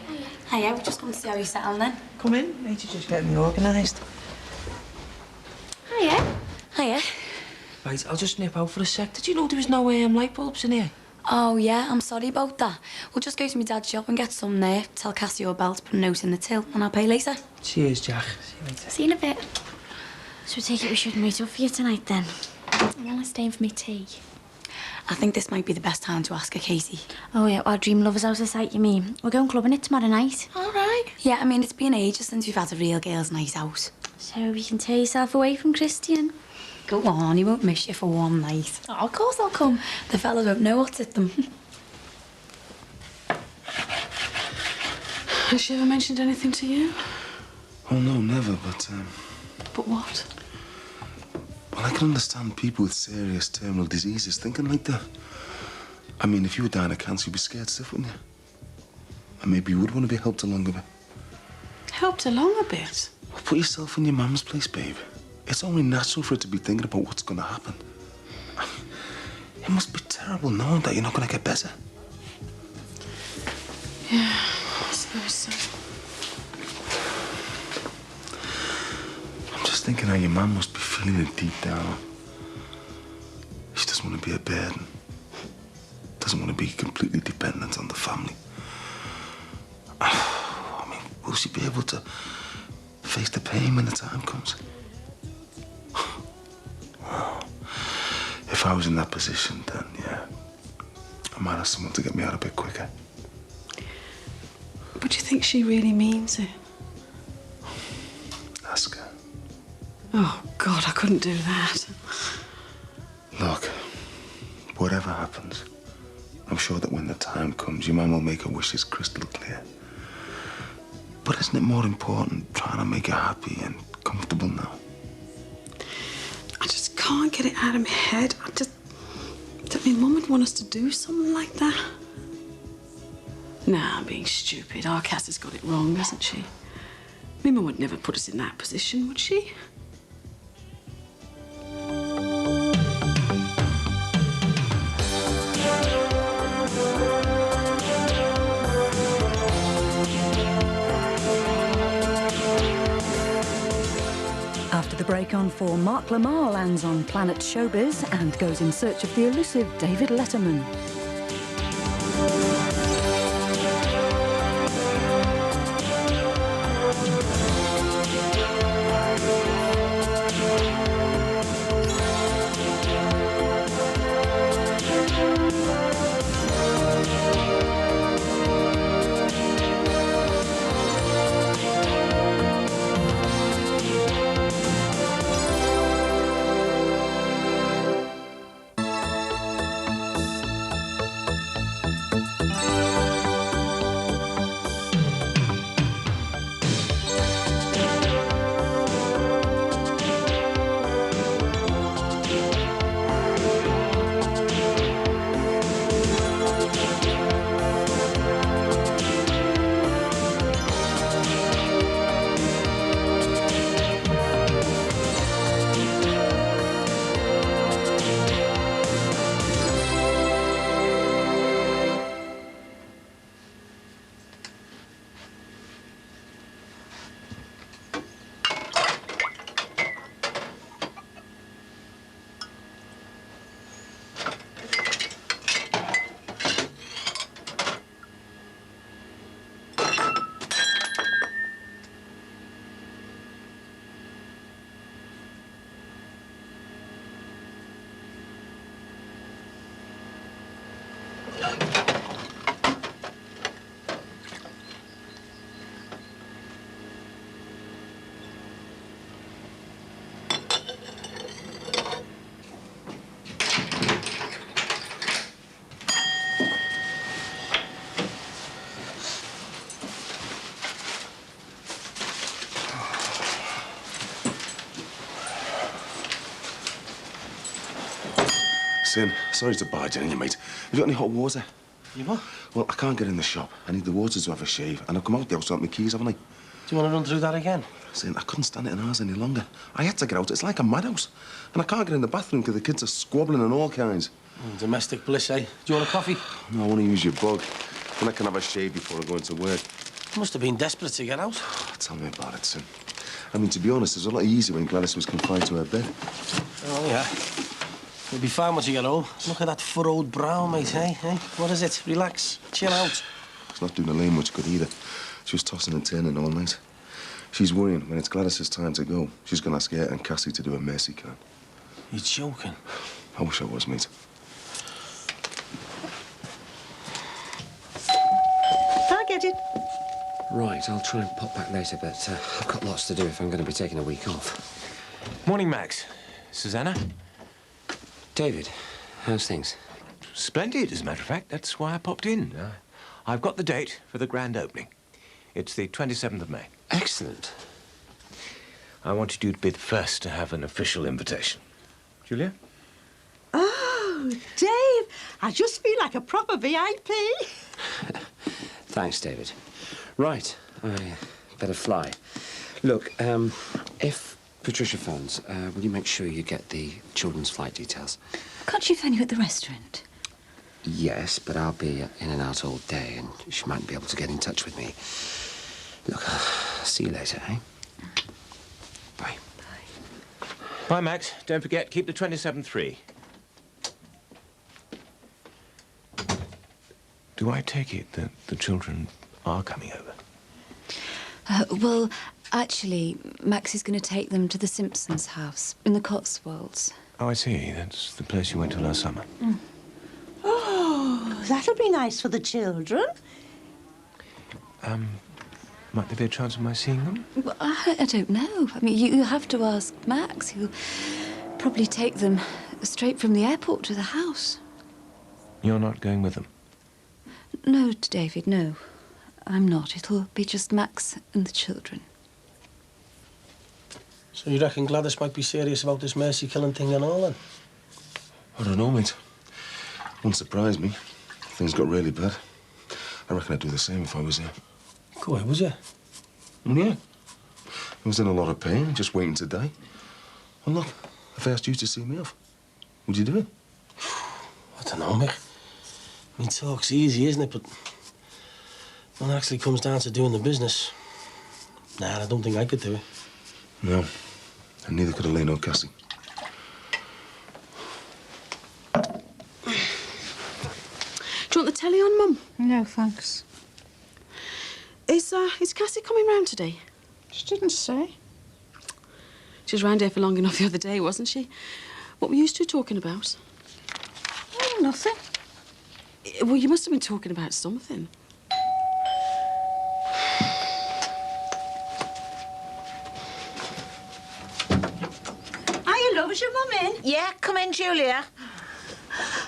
[SPEAKER 13] Hiya, we've just come to see how you're settling then.
[SPEAKER 9] Come in. Mate, you just getting me organised.
[SPEAKER 13] Hiya. Hiya.
[SPEAKER 9] Right, I'll just nip out for a sec. Did you know there was no light bulbs in here?
[SPEAKER 13] Oh, yeah, I'm sorry about that. We'll just go to my dad's shop and get some there. Tell Cassie your bell to put a note in the till, and I'll pay later.
[SPEAKER 9] Cheers, Jack. See you later.
[SPEAKER 5] See you in a bit.
[SPEAKER 3] So I take it we shouldn't wait up for you tonight, then?
[SPEAKER 5] I'm only staying for me tea.
[SPEAKER 13] I think this might be the best time to ask her, Casey.
[SPEAKER 3] Oh, yeah, our dream lovers out of sight, you mean? We're going clubbing it tomorrow night.
[SPEAKER 5] All right.
[SPEAKER 13] Yeah, I mean, it's been ages since we've had a real girls' night out.
[SPEAKER 3] So you can tear yourself away from Christian.
[SPEAKER 13] Go on, he won't miss you for one night.
[SPEAKER 5] Oh, of course I'll come.
[SPEAKER 13] The fellas won't know what's at them.
[SPEAKER 19] Has she ever mentioned anything to you?
[SPEAKER 11] Oh, no, never, but,
[SPEAKER 19] But what?
[SPEAKER 11] well, I can understand people with serious terminal diseases thinking like that. I mean, if you were dying of cancer, you'd be scared stiff, wouldn't you? And maybe you would want to be helped along a bit.
[SPEAKER 19] Helped along a bit.
[SPEAKER 11] Well, put yourself in your mum's place, babe. It's only natural for it to be thinking about what's going to happen. It must be terrible knowing that you're not going to get better.
[SPEAKER 19] Yeah, I suppose so.
[SPEAKER 11] I'm just thinking how your mum must be feeling it deep down. She doesn't want to be a burden. Doesn't want to be completely dependent on the family. I mean, will she be able to face the pain when the time comes? Well, if I was in that position, then yeah, I might have someone to get me out a bit quicker.
[SPEAKER 19] But do you think she really means it?
[SPEAKER 11] Ask her.
[SPEAKER 19] Oh, God, I couldn't do that.
[SPEAKER 11] Look, whatever happens, I'm sure that when the time comes, your mum will make her wishes crystal clear. But isn't it more important trying to make her happy and comfortable now?
[SPEAKER 19] I just can't get it out of my head. That my mum would want us to do something like that. Nah, I'm being stupid. Our Cass has got it wrong, hasn't she? My mum would never put us in that position, would she?
[SPEAKER 14] After the break on 4, Mark Lamar lands on Planet Showbiz and goes in search of the elusive David Letterman.
[SPEAKER 11] Sin, sorry to barge in you, mate. Have you got any hot water?
[SPEAKER 7] You what?
[SPEAKER 11] Well, I can't get in the shop. I need the water to have a shave, and I've come out the house without my keys, haven't I?
[SPEAKER 7] Do you want to run through that again?
[SPEAKER 11] Sin, I couldn't stand it in ours any longer. I had to get out. It's like a madhouse. And I can't get in the bathroom because the kids are squabbling and all kinds.
[SPEAKER 7] Domestic bliss, eh? Do you want a coffee?
[SPEAKER 11] No, I want to use your bug. Then I can have a shave before I go into work.
[SPEAKER 7] You must have been desperate to get out.
[SPEAKER 11] Tell me about it, Sin. I mean, to be honest, it was a lot easier when Gladys was confined to her bed.
[SPEAKER 7] Oh, yeah. You'll be fine once you get home. Look at that furrowed brow, mate, eh? What is it? Relax. Chill out.
[SPEAKER 11] It's not doing Elaine much good either. She was tossing and turning all night. She's worrying when it's Gladys's time to go. She's going to ask her and Cassie to do a mercy can.
[SPEAKER 7] You're joking.
[SPEAKER 11] I wish I was, mate.
[SPEAKER 10] I get it.
[SPEAKER 22] Right, I'll try and pop back later, but I've got lots to do if I'm going to be taking a week off.
[SPEAKER 2] Morning, Max. Susanna?
[SPEAKER 22] David, how's things?
[SPEAKER 2] Splendid, as a matter of fact. That's why I popped in. I've got the date for the grand opening. It's the 27th of May.
[SPEAKER 22] Excellent.
[SPEAKER 2] I wanted you to be the first to have an official invitation. Julia?
[SPEAKER 10] Oh, Dave, I just feel like a proper VIP.
[SPEAKER 22] Thanks, David. Right, I better fly. Look, if Patricia phones. Will you make sure you get the children's flight details?
[SPEAKER 15] Can't she phone you at the restaurant?
[SPEAKER 22] Yes, but I'll be in and out all day, and she mightn't be able to get in touch with me. Look, I'll see you later, eh? Bye.
[SPEAKER 2] Bye, Max. Don't forget, keep the 27-3.
[SPEAKER 6] Do I take it that the children are coming over?
[SPEAKER 15] Well, actually, Max is going to take them to the Simpsons' house in the Cotswolds.
[SPEAKER 6] Oh, I see. That's the place you went to last summer.
[SPEAKER 1] Oh, that'll be nice for the children.
[SPEAKER 6] Might there be a chance of my seeing them?
[SPEAKER 15] Well, I don't know. I mean, you have to ask Max. He'll probably take them straight from the airport to the house.
[SPEAKER 6] You're not going with them?
[SPEAKER 15] No, David, no. I'm not. It'll be just Max and the children.
[SPEAKER 7] So you reckon Gladys might be serious about this mercy killing thing and all, then?
[SPEAKER 11] I don't know, mate. Wouldn't surprise me. Things got really bad. I reckon I'd do the same if I was here.
[SPEAKER 7] Go ahead, was you?
[SPEAKER 11] Yeah. I was in a lot of pain, just waiting to die. And look, if I asked you to see me off, would you do it?
[SPEAKER 7] I don't know, Mick. I mean, talk's easy, isn't it? But when it actually comes down to doing the business, nah, I don't think I could do it.
[SPEAKER 11] No. And neither could Elaine or Cassie.
[SPEAKER 19] Do you want the telly on, Mum?
[SPEAKER 12] No, thanks.
[SPEAKER 19] Is Cassie coming round today?
[SPEAKER 12] She didn't say.
[SPEAKER 19] She was round here for long enough the other day, wasn't she? What were you two talking about?
[SPEAKER 12] Oh, nothing.
[SPEAKER 19] Well, you must have been talking about something.
[SPEAKER 1] Hiya, love. Is your mum in?
[SPEAKER 10] Yeah, come in, Julia.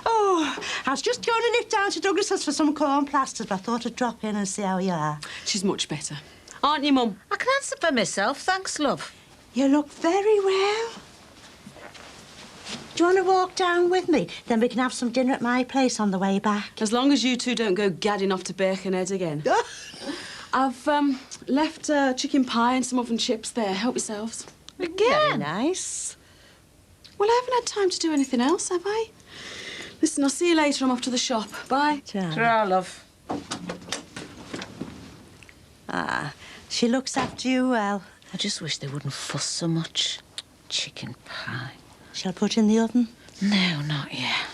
[SPEAKER 1] Oh, I was just going to nip down to Douglas's for some corn plasters, but I thought I'd drop in and see how you are.
[SPEAKER 19] She's much better. Aren't you, Mum?
[SPEAKER 10] I can answer for myself, thanks, love.
[SPEAKER 1] You look very well. Do you want to walk down with me? Then we can have some dinner at my place on the way back.
[SPEAKER 19] As long as you two don't go gadding off to Birkenhead again. I've left chicken pie and some oven chips there. Help yourselves.
[SPEAKER 1] Again? Very nice.
[SPEAKER 19] Well, I haven't had time to do anything else, have I? Listen, I'll see you later. I'm off to the shop. Bye.
[SPEAKER 10] Ta-ra, love.
[SPEAKER 1] Ah, she looks after you well.
[SPEAKER 10] I just wish they wouldn't fuss so much. Chicken pie.
[SPEAKER 1] Shall I put in the oven?
[SPEAKER 10] No, not yet.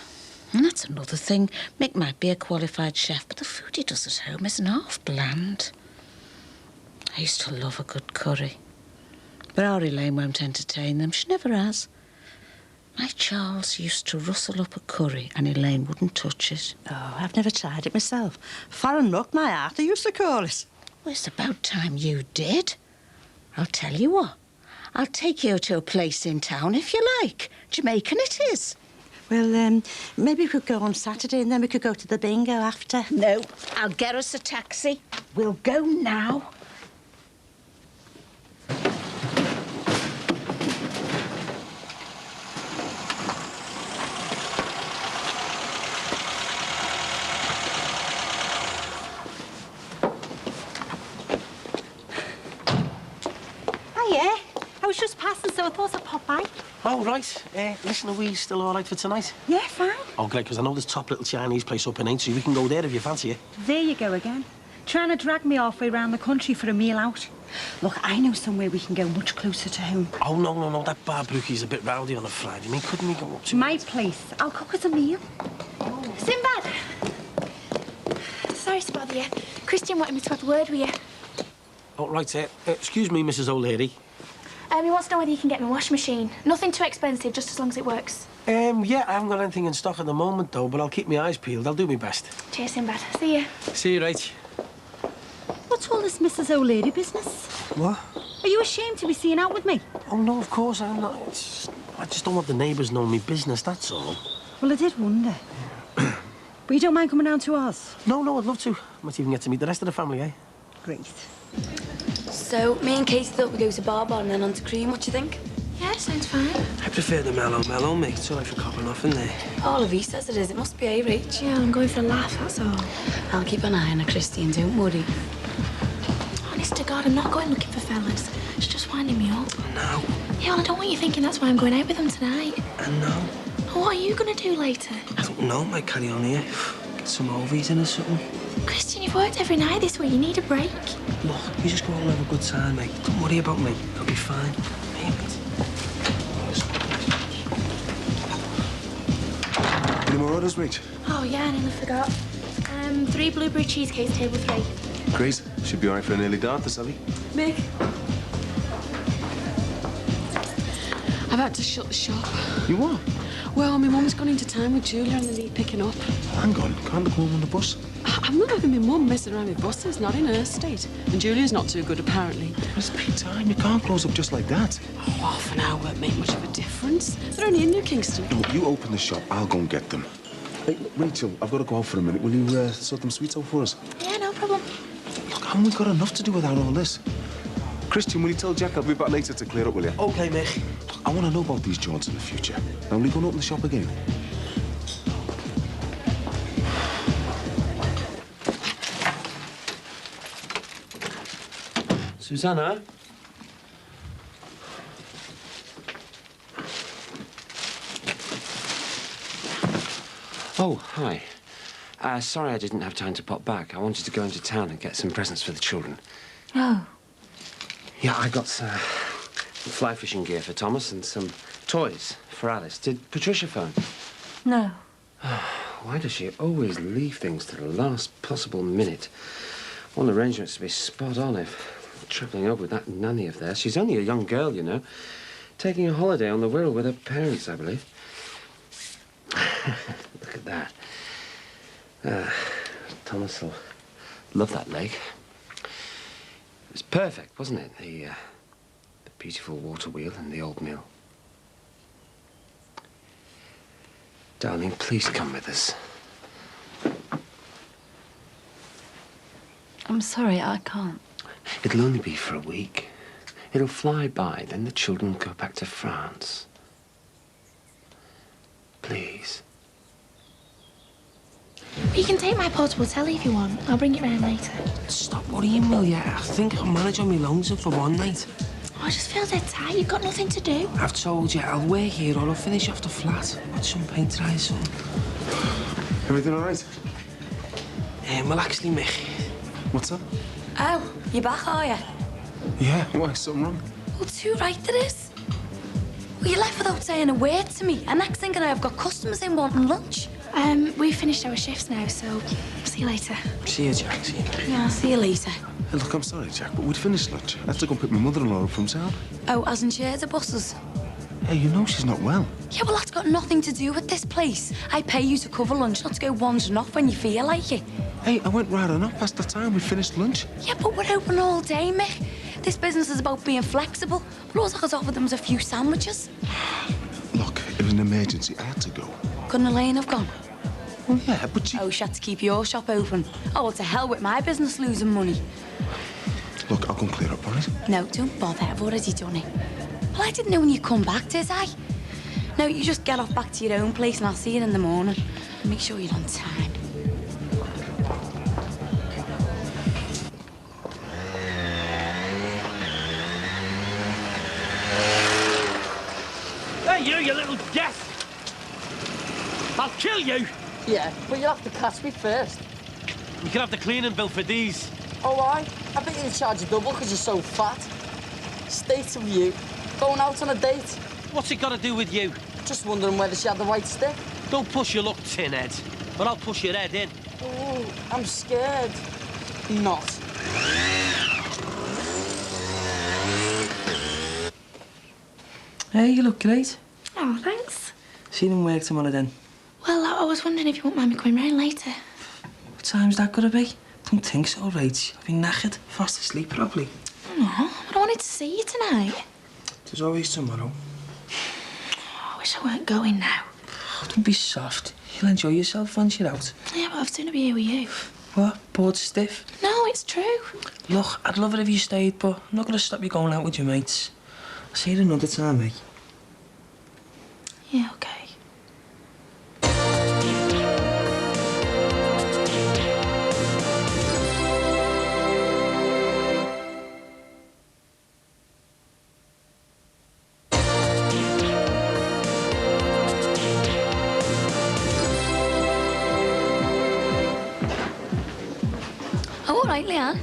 [SPEAKER 10] And that's another thing. Mick might be a qualified chef, but the food he does at home isn't half bland. I used to love a good curry. But our Elaine won't entertain them. She never has. My Charles used to rustle up a curry and Elaine wouldn't touch it.
[SPEAKER 1] Oh, I've never tried it myself. Foreign luck, my heart, they used to call it.
[SPEAKER 10] Well, it's about time you did. I'll tell you what. I'll take you to a place in town if you like. Jamaican it is.
[SPEAKER 1] Well, maybe we could go on Saturday and then we could go to the bingo after.
[SPEAKER 10] No, I'll get us a taxi. We'll go now.
[SPEAKER 1] Hiya. I was just passing, so I thought I'd pop by.
[SPEAKER 7] Oh, right. Listen, are we still all right for tonight?
[SPEAKER 12] Yeah, fine.
[SPEAKER 7] Oh, great, because I know this top little Chinese place up in Aintree. We can go there if you fancy it.
[SPEAKER 12] There you go again. Trying to drag me halfway around the country for a meal out. Look, I know somewhere we can go much closer to home.
[SPEAKER 7] Oh, no. That bar brookie's a bit rowdy on a Friday. I mean, couldn't we go up to...
[SPEAKER 12] My place. I'll cook us a meal.
[SPEAKER 5] Sinbad! Sorry to bother you. Christian wanted me to have a word with you.
[SPEAKER 7] Oh, right, excuse me, Mrs. O'Leary.
[SPEAKER 5] He wants to know whether you can get me a washing machine. Nothing too expensive, just as long as it works.
[SPEAKER 7] Yeah, I haven't got anything in stock at the moment, though, but I'll keep my eyes peeled. I'll do my best.
[SPEAKER 5] Cheers, Sinbad. See you.
[SPEAKER 7] See you, right.
[SPEAKER 12] What's all this Mrs. O'Leary business?
[SPEAKER 7] What?
[SPEAKER 12] Are you ashamed to be seen out with me?
[SPEAKER 7] Oh, no, of course I'm not. I just don't want the neighbours knowing me business, that's all.
[SPEAKER 12] Well, I did wonder. But you don't mind coming down to ours?
[SPEAKER 7] No, I'd love to. Might even get to meet the rest of the family, eh?
[SPEAKER 12] Great.
[SPEAKER 13] So, me and Katie thought we'd go to Barbon and then on to Cream. What do you think?
[SPEAKER 5] Yeah, sounds fine.
[SPEAKER 7] I prefer the mellow, mate. It's all right for copping off, isn't it?
[SPEAKER 13] Oh, Lavie says it is. It must be, eh, Rach?
[SPEAKER 5] Yeah, I'm going for a laugh, that's all.
[SPEAKER 13] I'll keep an eye on her, Christine. Don't worry.
[SPEAKER 5] Honest to God, I'm not going looking for fellas. It's just winding me up.
[SPEAKER 9] No.
[SPEAKER 5] Yeah, well, I don't want you thinking that's why I'm going out with them tonight.
[SPEAKER 9] I know.
[SPEAKER 5] Well, what are you going to do later?
[SPEAKER 9] I don't know. Might carry on here. Get some movies in or something.
[SPEAKER 5] Christian, you've worked every night this week. You need a break.
[SPEAKER 9] Look, you just go out and have a good time, mate. Don't worry about me. I'll be fine. Hey, mate.
[SPEAKER 11] Any more orders, Rach?
[SPEAKER 5] Oh, yeah, I nearly forgot. 3 blueberry cheesecakes, table 3.
[SPEAKER 11] Great. Should be all right for an early dart, this, Abby.
[SPEAKER 19] Mick. I've had to shut the shop.
[SPEAKER 11] You what?
[SPEAKER 19] Well, my mum's gone into town with Julia and they need picking up.
[SPEAKER 11] Hang on. Can't look home on the bus.
[SPEAKER 19] I'm not having my mum messing around with buses, not in her state. And Julia's not too good, apparently.
[SPEAKER 11] It's peak time. You can't close up just like that.
[SPEAKER 19] Oh, half an hour won't make much of a difference. They're only in New Kingston.
[SPEAKER 11] No, you open the shop. I'll go and get them. Hey, Rachel, I've got to go out for a minute. Will you sort them sweets out for us?
[SPEAKER 5] Yeah, no problem.
[SPEAKER 11] Look, haven't we got enough to do without all this? Christian, will you tell Jack I'll be back later to clear up, will you?
[SPEAKER 9] OK, Mick.
[SPEAKER 11] I want to know about these joints in the future. Now, will you go and open the shop again?
[SPEAKER 22] Susanna? Oh, hi. Sorry I didn't have time to pop back. I wanted to go into town and get some presents for the children.
[SPEAKER 15] Oh.
[SPEAKER 22] Yeah, I got fly fishing gear for Thomas and some toys for Alice. Did Patricia phone?
[SPEAKER 15] No.
[SPEAKER 22] Why does she always leave things to the last possible minute? I want arrangements to be spot on if travelling over with that nanny of theirs. She's only a young girl, you know. Taking a holiday on the Wirral with her parents, I believe. Look at that. Thomas will love that lake. It was perfect, wasn't it? The beautiful water wheel and the old mill. Darling, please come with us.
[SPEAKER 15] I'm sorry, I can't.
[SPEAKER 22] It'll only be for a week. It'll fly by, then the children will go back to France. Please.
[SPEAKER 5] You can take my portable telly if you want. I'll bring it round later.
[SPEAKER 9] Stop worrying, will you? I think I'll manage on my loans for one night.
[SPEAKER 5] Oh, I just feel dead tired. You've got nothing to do.
[SPEAKER 9] I've told you, I'll work here or I'll finish off the flat. Watch some paint dry, son.
[SPEAKER 11] Everything all right?
[SPEAKER 9] Well, actually, Mick.
[SPEAKER 11] What's up?
[SPEAKER 13] Oh, you're back, are you?
[SPEAKER 11] Yeah, why? Something wrong?
[SPEAKER 13] Well, too right there is. Well, you left without saying a word to me, and next thing I know, I've got customers in wanting lunch.
[SPEAKER 5] We've finished our shifts now, so see you later.
[SPEAKER 9] See you, Jack. See you.
[SPEAKER 13] Yeah, I'll see you later.
[SPEAKER 11] Hey, look, I'm sorry, Jack, but we'd finished lunch. I have to go pick my mother-in-law up from town.
[SPEAKER 13] Oh, hasn't she heard the buses?
[SPEAKER 11] Hey, you know she's not well.
[SPEAKER 13] Yeah, well, that's got nothing to do with this place. I pay you to cover lunch, not to go wandering off when you feel like it.
[SPEAKER 11] Hey, I went right on up past the time we finished lunch.
[SPEAKER 13] Yeah, but we're open all day, Mick. This business is about being flexible, but all I could offer them was a few sandwiches.
[SPEAKER 11] Look, it was an emergency. I had to go.
[SPEAKER 13] Couldn't Elaine have gone?
[SPEAKER 11] Well, yeah, but she...
[SPEAKER 13] Oh, she had to keep your shop open. Oh, well, to hell with my business losing money.
[SPEAKER 11] Look, I'll go and clear up, all right?
[SPEAKER 13] No, don't bother. I've already done it. Well, I didn't know when you'd come back, did I? No, you just get off back to your own place and I'll see you in the morning. Make sure you're on time.
[SPEAKER 7] Hey, you little death! I'll kill you!
[SPEAKER 10] Yeah, but you'll have to catch me first.
[SPEAKER 7] You can have the cleaning bill for these.
[SPEAKER 10] Oh, I bet you'd charge a double because you're so fat. State of you. Going out on a date.
[SPEAKER 7] What's it got to do with you?
[SPEAKER 10] Just wondering whether she had the right stick.
[SPEAKER 7] Don't push your luck, tinhead. Or I'll push your head in.
[SPEAKER 10] Oh, I'm scared. Not.
[SPEAKER 9] Hey, you look great.
[SPEAKER 5] Oh, thanks.
[SPEAKER 9] See you in work tomorrow then.
[SPEAKER 5] Well, I was wondering if you wouldn't mind me coming round later.
[SPEAKER 9] What time's that gonna be? Don't think so, Rach. I'll be knackered, fast asleep probably.
[SPEAKER 5] Oh, but I wanted to see you tonight.
[SPEAKER 9] There's always tomorrow.
[SPEAKER 5] Oh, I wish I weren't going now.
[SPEAKER 9] Oh, don't be soft. You'll enjoy yourself once you're out.
[SPEAKER 5] Yeah, but I've sooner be here with you.
[SPEAKER 9] What? Bored stiff?
[SPEAKER 5] No, it's true.
[SPEAKER 9] Look, I'd love it if you stayed, but I'm not gonna stop you going out with your mates. I'll see you another time, mate.
[SPEAKER 5] Yeah, okay.
[SPEAKER 13] Oh, all right, Leanne.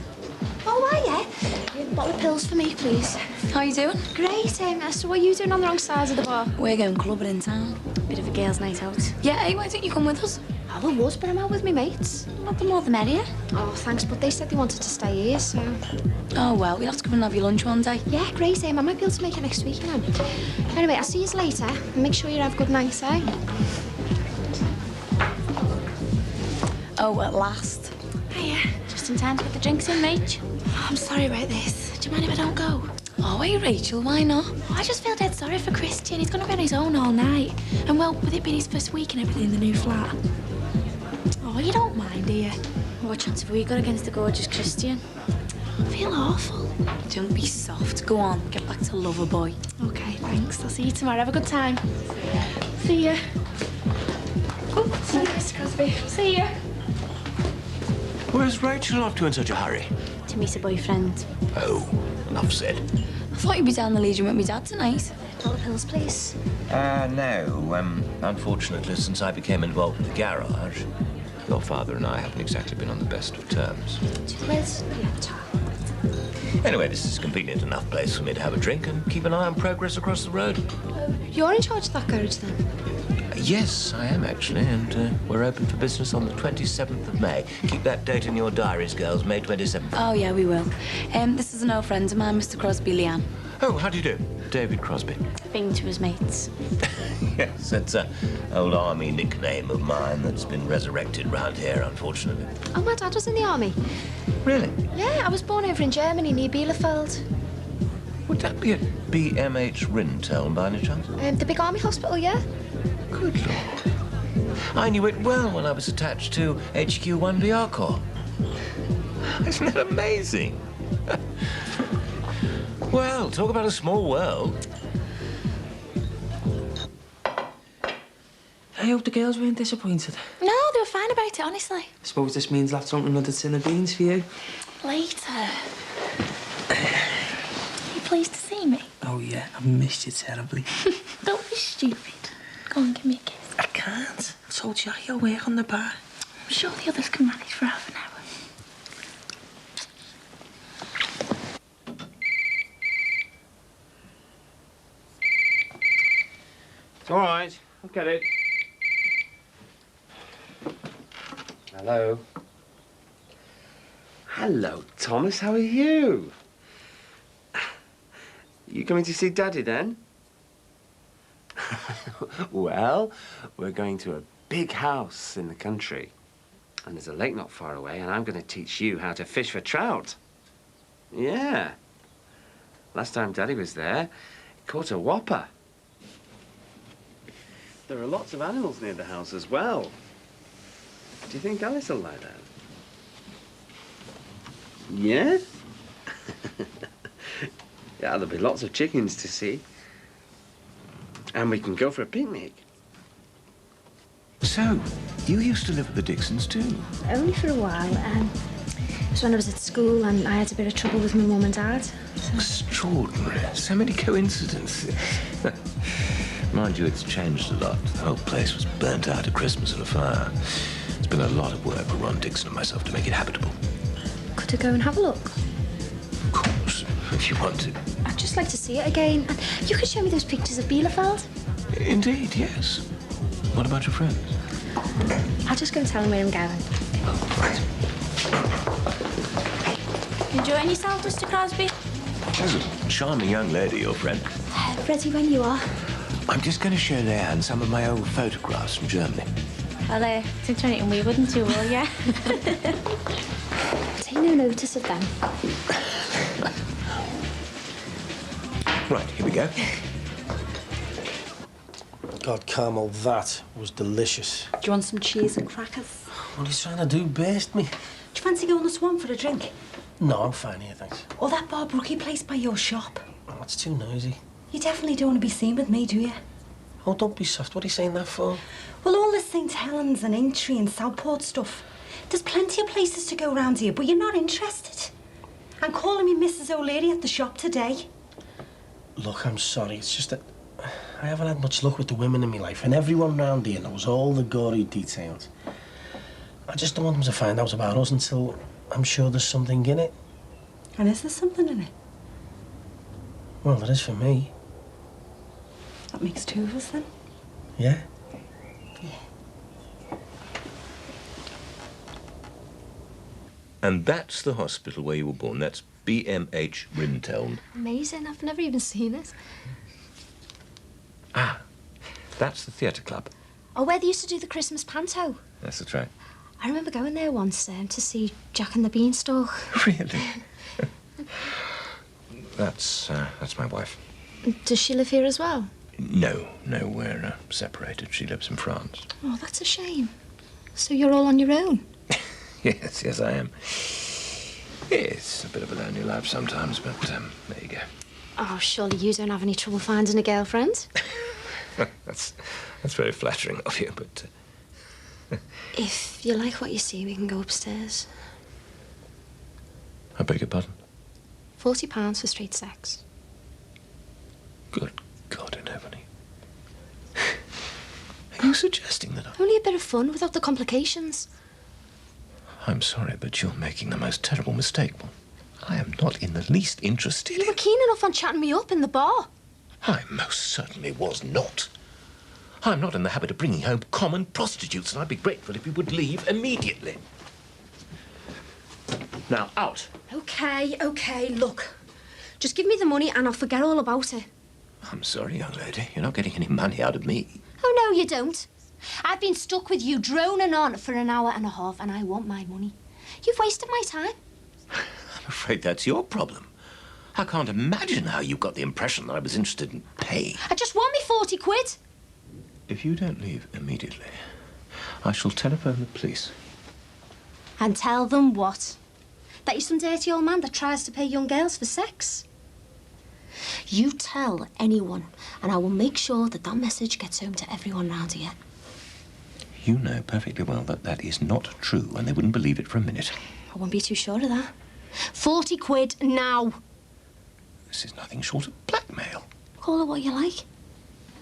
[SPEAKER 5] Oh, are you? A bottle of pills for me, please.
[SPEAKER 13] How you doing?
[SPEAKER 5] Great. So what are you doing on the wrong side of the bar?
[SPEAKER 13] We're going clubbing in town.
[SPEAKER 5] Bit of a girls' night out.
[SPEAKER 13] Yeah, hey, why don't you come with us?
[SPEAKER 5] I would, but I'm out with my mates.
[SPEAKER 13] Not the more the merrier.
[SPEAKER 5] Oh, thanks, but they said they wanted to stay here, so...
[SPEAKER 13] Oh, well, we'll have to come and have your lunch one day.
[SPEAKER 5] Yeah, great, I might be able to make it next week, you know. Anyway, I'll see you later. Make sure you have a good night, eh?
[SPEAKER 13] Oh, at last.
[SPEAKER 5] Hiya. Just in time to get the drinks in, mate. Oh, I'm sorry about this. Do you mind if I don't go?
[SPEAKER 13] Oh, hey, Rachel, why not?
[SPEAKER 5] Oh, I just feel dead sorry for Christian. He's going to be on his own all night. And, well, with it being his first week and everything in the new flat. Oh, you don't mind, do you?
[SPEAKER 15] What chance have we got against the gorgeous Christian?
[SPEAKER 5] I feel awful.
[SPEAKER 13] Don't be soft. Go on, get back to lover boy.
[SPEAKER 5] Okay, thanks. I'll see you tomorrow. Have a good time. See ya. Oh, see you, Mr. Crosby. See ya.
[SPEAKER 2] Where's Rachel off to in such a hurry?
[SPEAKER 15] To meet a boyfriend.
[SPEAKER 2] Oh, enough said.
[SPEAKER 13] I thought you'd be down the Legion with me dad tonight.
[SPEAKER 15] Bottle of pills, please.
[SPEAKER 2] No. Unfortunately, since I became involved in the garage, your father and I haven't exactly been on the best of terms.
[SPEAKER 15] Where's...
[SPEAKER 2] Anyway, this is a convenient enough place for me to have a drink and keep an eye on progress across the road.
[SPEAKER 5] You're in charge of that garage, then?
[SPEAKER 2] Yes, I am actually, and we're open for business on the 27th of May. Keep that date in your diaries, girls, May 27th.
[SPEAKER 13] Oh, yeah, we will. This is an old friend of mine, Mr. Crosby, Leanne.
[SPEAKER 2] Oh, how do you do? David Crosby.
[SPEAKER 15] Bing to his mates.
[SPEAKER 2] Yes, that's an old army nickname of mine that's been resurrected round here, unfortunately.
[SPEAKER 5] Oh, my dad was in the army.
[SPEAKER 2] Really?
[SPEAKER 5] Yeah, I was born over in Germany, near Bielefeld.
[SPEAKER 2] Would that be at BMH Rinteln, by any chance?
[SPEAKER 5] The big army hospital, yeah?
[SPEAKER 2] Good Lord. I knew it well when I was attached to HQ 1BR Corps. Isn't that amazing? Well, talk about a small world.
[SPEAKER 9] I hope the girls weren't disappointed.
[SPEAKER 5] No, they were fine about it, honestly.
[SPEAKER 9] I suppose this means that's something another tin of beans for you.
[SPEAKER 5] Later. Are you pleased to see me?
[SPEAKER 9] Oh, yeah, I've missed you terribly.
[SPEAKER 5] Don't be stupid. Go on, give me a kiss.
[SPEAKER 9] I can't. I told you I'll work on the bar.
[SPEAKER 5] I'm sure the others can manage for half an hour.
[SPEAKER 22] It's all right. I'll get it. Hello. Hello, Thomas. How are you? You coming to see Daddy, then? Well, we're going to a big house in the country. And there's a lake not far away, and I'm going to teach you how to fish for trout. Yeah. Last time Daddy was there, he caught a whopper. There are lots of animals near the house as well. Do you think Alice will like that? Yeah? Yeah, there'll be lots of chickens to see. And we can go for a picnic.
[SPEAKER 2] So, you used to live with the Dixons too?
[SPEAKER 5] Only for a while. It was when I was at school and I had a bit of trouble with my mum and dad. So...
[SPEAKER 2] Extraordinary. So many coincidences. Mind you, it's changed a lot. The whole place was burnt out at Christmas in a fire. It's been a lot of work for Ron Dixon and myself to make it habitable.
[SPEAKER 5] Could I go and have a look?
[SPEAKER 2] Of course, if you want to.
[SPEAKER 5] I'd just like to see it again. And you could show me those pictures of Bielefeld?
[SPEAKER 2] Indeed, yes. What about your friends?
[SPEAKER 5] I'll just go and tell them where I'm going.
[SPEAKER 2] Right.
[SPEAKER 5] Enjoying yourself, Mr. Crosby?
[SPEAKER 2] She's a charming young lady, your friend.
[SPEAKER 5] Ready when you are.
[SPEAKER 2] I'm just going to show Leanne some of my old photographs from Germany.
[SPEAKER 15] Well, since anything we wouldn't do, will ya?
[SPEAKER 5] Take no notice of them.
[SPEAKER 2] Right, here we go.
[SPEAKER 7] God, Carmel, that was delicious.
[SPEAKER 12] Do you want some cheese and crackers?
[SPEAKER 7] What are you trying to do, burst me?
[SPEAKER 12] Do you fancy going to Swan for a drink?
[SPEAKER 7] No, I'm fine here, thanks.
[SPEAKER 12] Or that bar Brookie place by your shop?
[SPEAKER 7] Oh, it's too noisy.
[SPEAKER 12] You definitely don't want to be seen with me, do you?
[SPEAKER 7] Oh, don't be soft. What are you saying that for?
[SPEAKER 12] Well, all this St Helens and Aintree and Southport stuff. There's plenty of places to go round here, but you're not interested. I'm calling me Mrs O'Leary at the shop today.
[SPEAKER 7] Look, I'm sorry. It's just that I haven't had much luck with the women in my life, and everyone round here knows all the gory details. I just don't want them to find out about us until I'm sure there's something in it.
[SPEAKER 12] And is there something in it?
[SPEAKER 7] Well, there is for me.
[SPEAKER 12] That makes two of us then.
[SPEAKER 7] Yeah?
[SPEAKER 2] And that's the hospital where you were born. That's BMH Rinteln.
[SPEAKER 5] Amazing. I've never even seen it.
[SPEAKER 2] Ah, that's the theatre club.
[SPEAKER 5] Oh, where they used to do the Christmas panto.
[SPEAKER 2] That's the track.
[SPEAKER 5] I remember going there once to see Jack and the Beanstalk.
[SPEAKER 2] Really? That's my wife.
[SPEAKER 5] Does she live here as well?
[SPEAKER 2] No, we're separated. She lives in France.
[SPEAKER 5] Oh, that's a shame. So you're all on your own?
[SPEAKER 2] Yes, I am. It's a bit of a lonely life sometimes, but there you go.
[SPEAKER 5] Oh, surely you don't have any trouble finding a girlfriend?
[SPEAKER 2] That's very flattering of you, but...
[SPEAKER 5] If you like what you see, we can go upstairs.
[SPEAKER 2] I beg your pardon?
[SPEAKER 5] £40 for straight sex.
[SPEAKER 2] Good God in heaven. Are you suggesting that
[SPEAKER 5] Only a bit of fun without the complications.
[SPEAKER 2] I'm sorry, but you're making the most terrible mistake. I am not in the least interested.
[SPEAKER 5] You were keen enough on chatting me up in the bar.
[SPEAKER 2] I most certainly was not. I'm not in the habit of bringing home common prostitutes, and I'd be grateful if you would leave immediately. Now, out.
[SPEAKER 5] OK, look. Just give me the money and I'll forget all about it.
[SPEAKER 2] I'm sorry, young lady. You're not getting any money out of me.
[SPEAKER 5] Oh, no, you don't. I've been stuck with you droning on for an hour and a half, and I want my money. You've wasted my time.
[SPEAKER 2] I'm afraid that's your problem. I can't imagine how you got the impression that I was interested in pay.
[SPEAKER 5] I just want me 40 quid.
[SPEAKER 2] If you don't leave immediately, I shall telephone the police.
[SPEAKER 5] And tell them what? That you're some dirty old man that tries to pay young girls for sex? You tell anyone, and I will make sure that that message gets home to everyone round here.
[SPEAKER 2] You know perfectly well that that is not true, and they wouldn't believe it for a minute.
[SPEAKER 5] I won't be too sure of that. 40 quid now.
[SPEAKER 2] This is nothing short of blackmail.
[SPEAKER 5] Call it what you like.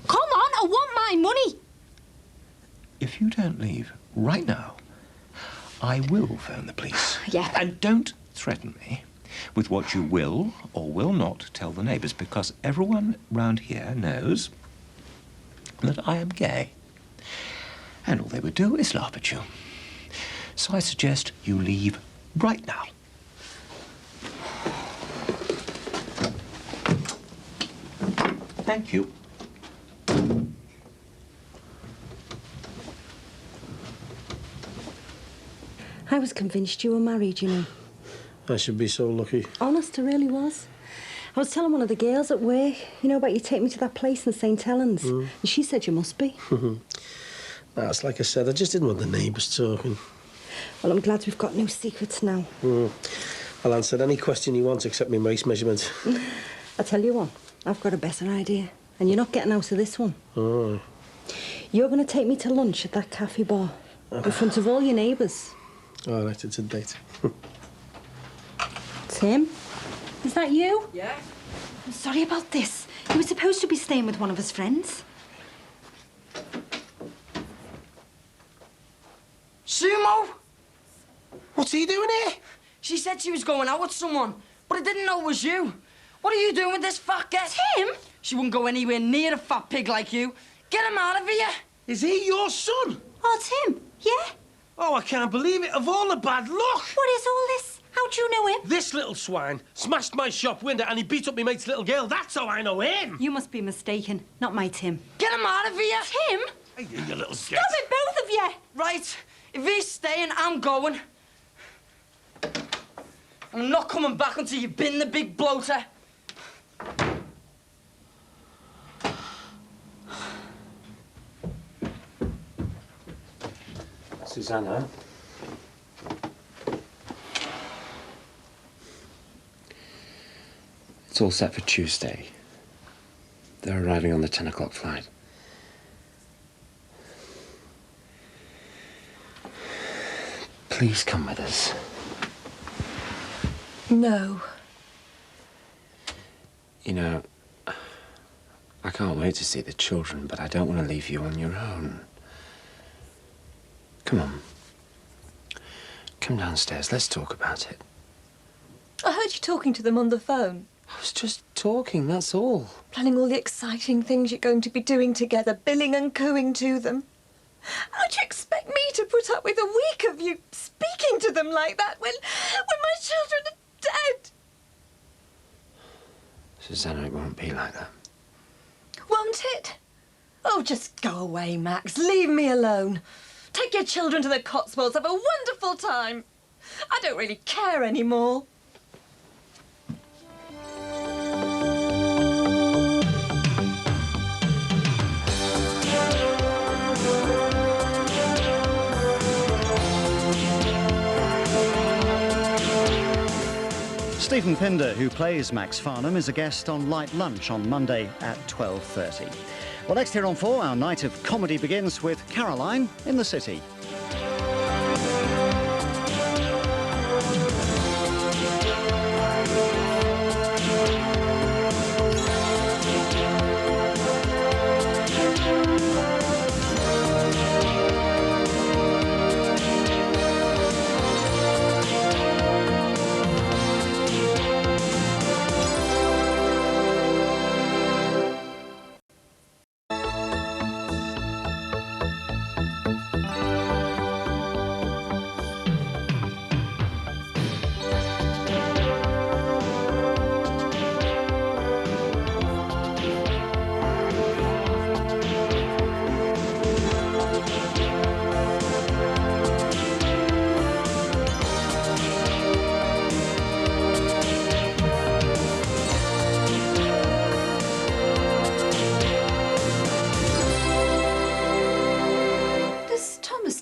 [SPEAKER 5] Come on, I want my money.
[SPEAKER 2] If you don't leave right now, I will phone the police.
[SPEAKER 5] Yeah.
[SPEAKER 2] And don't threaten me with what you will or will not tell the neighbours, because everyone round here knows that I am gay. And all they would do is laugh at you. So I suggest you leave right now. Thank you.
[SPEAKER 12] I was convinced you were married, you know.
[SPEAKER 7] I should be so lucky.
[SPEAKER 12] Honest, I really was. I was telling one of the girls at work, you know, about you take me to that place in St. Helens. And she said you must be.
[SPEAKER 7] That's like I said, I just didn't want the neighbours talking.
[SPEAKER 12] Well, I'm glad we've got no secrets now.
[SPEAKER 7] I'll answer any question you want except my waist measurement.
[SPEAKER 12] I tell you what, I've got a better idea. And you're not getting out of this one.
[SPEAKER 7] Oh.
[SPEAKER 12] You're going to take me to lunch at that cafe bar. In front of all your neighbours.
[SPEAKER 7] All right, it's a date.
[SPEAKER 12] Tim? Is that you?
[SPEAKER 19] Yeah?
[SPEAKER 12] I'm sorry about this. You were supposed to be staying with one of his friends.
[SPEAKER 8] Sumo?
[SPEAKER 7] What's he doing here?
[SPEAKER 8] She said she was going out with someone, but I didn't know it was you. What are you doing with this fat get?
[SPEAKER 12] Tim?
[SPEAKER 8] She wouldn't go anywhere near a fat pig like you. Get him out of here.
[SPEAKER 7] Is he your son?
[SPEAKER 12] Oh, Tim, yeah?
[SPEAKER 7] Oh, I can't believe it. Of all the bad luck.
[SPEAKER 12] What is all this? How do you know him?
[SPEAKER 7] This little swine smashed my shop window and he beat up my mate's little girl. That's how I know him.
[SPEAKER 12] You must be mistaken. Not my Tim.
[SPEAKER 8] Get him out of here.
[SPEAKER 12] Tim?
[SPEAKER 7] Hey, you little
[SPEAKER 12] Stop it, both of you!
[SPEAKER 8] Right. If he's staying, I'm going. I'm not coming back until you've been the big bloater.
[SPEAKER 22] Susanna? It's all set for Tuesday. They're arriving on the 10 o'clock flight. Please come with us.
[SPEAKER 20] No.
[SPEAKER 22] You know, I can't wait to see the children, but I don't want to leave you on your own. Come on. Come downstairs. Let's talk about it.
[SPEAKER 4] I heard you talking to them on the phone.
[SPEAKER 22] I was just talking, that's all.
[SPEAKER 4] Planning all the exciting things you're going to be doing together, billing and cooing to them. How'd you expect me to put up with a week of you speaking to them like that when my children are dead?
[SPEAKER 22] Susanna, it won't be like that.
[SPEAKER 4] Won't it? Oh, just go away, Max. Leave me alone. Take your children to the Cotswolds. Have a wonderful time. I don't really care anymore.
[SPEAKER 16] Stephen Pinder, who plays Max Farnham, is a guest on Light Lunch on Monday at 12:30. Well, next here on 4, our night of comedy begins with Caroline in the City.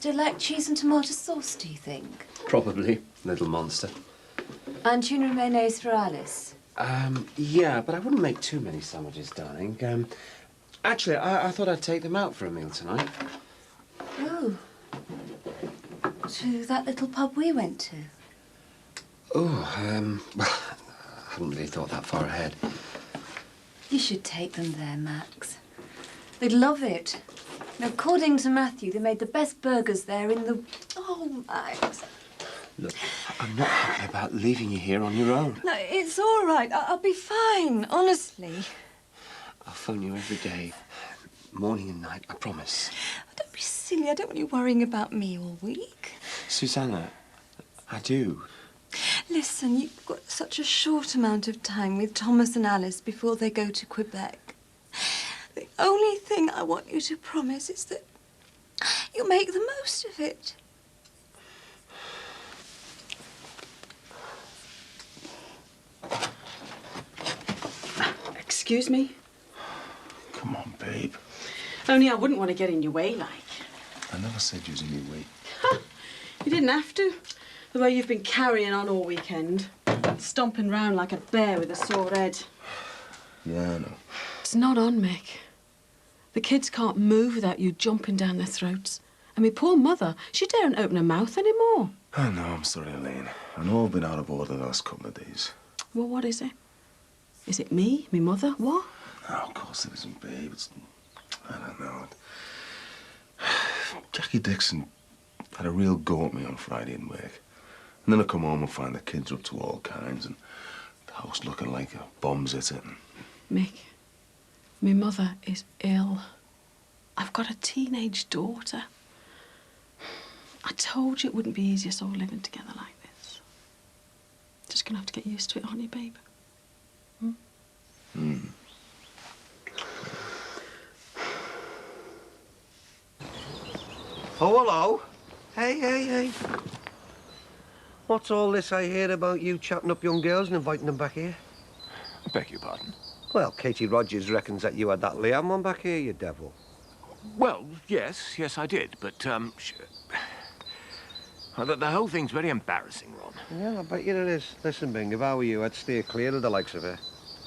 [SPEAKER 15] Do you like cheese and tomato sauce, do you think?
[SPEAKER 22] Probably, little monster.
[SPEAKER 15] And tuna and mayonnaise for Alice?
[SPEAKER 22] Yeah, but I wouldn't make too many sandwiches, darling. Actually, I thought I'd take them out for a meal tonight.
[SPEAKER 15] Oh. To that little pub we went to?
[SPEAKER 22] Oh, well, I hadn't really thought that far ahead.
[SPEAKER 15] You should take them there, Max. They'd love it. And according to Matthew, they made the best burgers there in the... Oh, Max.
[SPEAKER 22] Look, I'm not happy about leaving you here on your own.
[SPEAKER 4] No, it's all right. I'll be fine, honestly.
[SPEAKER 22] I'll phone you every day, morning and night, I promise.
[SPEAKER 4] Don't be silly. I don't want you worrying about me all week.
[SPEAKER 22] Susanna, I do.
[SPEAKER 4] Listen, you've got such a short amount of time with Thomas and Alice before they go to Quebec. The only thing I want you to promise is that you'll make the most of it.
[SPEAKER 19] Excuse me?
[SPEAKER 11] Come on, babe.
[SPEAKER 19] Only I wouldn't want to get in your way, like.
[SPEAKER 11] I never said you was in your way.
[SPEAKER 19] You didn't have to. The way you've been carrying on all weekend. Stomping round like a bear with a sore head.
[SPEAKER 11] Yeah, I know.
[SPEAKER 19] It's not on, Mick. The kids can't move without you jumping down their throats. And my poor mother, she daren't open her mouth anymore.
[SPEAKER 11] I know, I'm sorry, Elaine. I know I've been out of order the last couple of days.
[SPEAKER 19] Well, what is it? Is it me, my mother, what?
[SPEAKER 11] No, of course it isn't, babe. It's... I don't know. Jackie Dixon had a real go at me on Friday in work. And then I come home and find the kids up to all kinds and the house looking like a bomb's hit it.
[SPEAKER 19] Mick, my mother is ill. I've got a teenage daughter. I told you it wouldn't be easy us all living together like this. Just gonna have to get used to it, aren't you, babe?
[SPEAKER 17] Oh, hello. Hey. What's all this I hear about you chatting up young girls and inviting them back here?
[SPEAKER 2] I beg your pardon?
[SPEAKER 17] Well, Katie Rogers reckons that you had that Liam one back here, you devil.
[SPEAKER 2] Well, yes, I did, but, the whole thing's very embarrassing, Ron.
[SPEAKER 17] Yeah, I bet you it is. Listen, Bing, if I were you, I'd steer clear of the likes of her.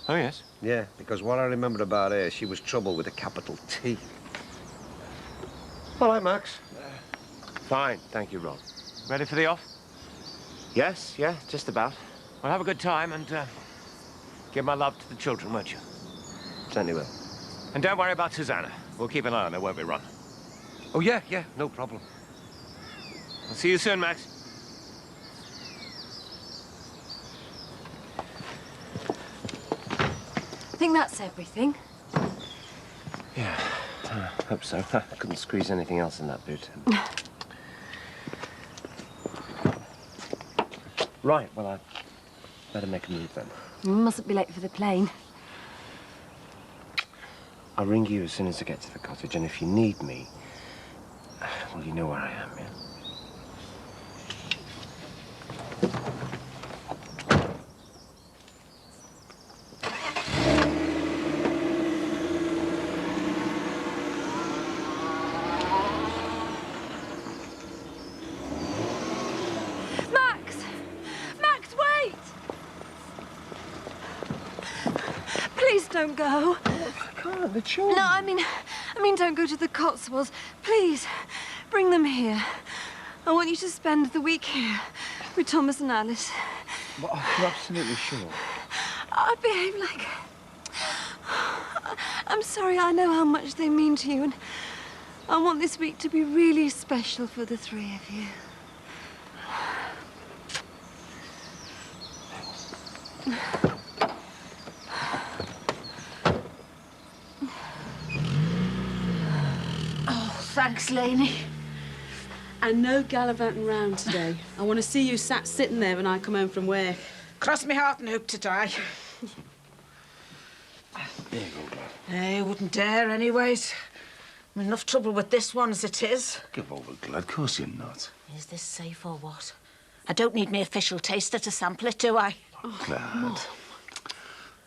[SPEAKER 2] Oh, yes?
[SPEAKER 17] Yeah, because what I remember about her, she was trouble with a capital T. All right, Max.
[SPEAKER 2] Fine, thank you, Ron. Ready for the off? Yes, yeah, just about. Well, have a good time and, give my love to the children, won't you?
[SPEAKER 17] Certainly will.
[SPEAKER 2] And don't worry about Susanna. We'll keep an eye on her, won't we, Ron?
[SPEAKER 17] Oh, yeah, no problem.
[SPEAKER 2] I'll see you soon, Max.
[SPEAKER 4] think that's everything.
[SPEAKER 6] Yeah, I hope so. I couldn't squeeze anything else in that boot. Right, well, I'd better make a move then.
[SPEAKER 4] You mustn't be late for the plane.
[SPEAKER 6] I'll ring you as soon as I get to the cottage, and if you need me, well, you know where I am, yeah?
[SPEAKER 4] Max! Max, wait! Please don't go.
[SPEAKER 6] I can't, the children.
[SPEAKER 4] No, I mean, don't go to the Cotswolds. Please, bring them here. I want you to spend the week here with Thomas and Alice.
[SPEAKER 6] Well, I'm absolutely sure.
[SPEAKER 4] I'd behave like... I'm sorry, I know how much they mean to you, and I want this week to be really special for the three of you.
[SPEAKER 19] Oh, thanks, Lainey. And no gallivanting round today. I want to see you sitting there when I come home from work.
[SPEAKER 8] Cross me heart and hope to die.
[SPEAKER 6] There you go, lad.
[SPEAKER 8] I wouldn't dare, anyways. I'm in enough trouble with this one as it is.
[SPEAKER 11] Give over, Glad. Of course you're not.
[SPEAKER 8] Is this safe or what? I don't need my official taster to sample it, do I?
[SPEAKER 11] Glad.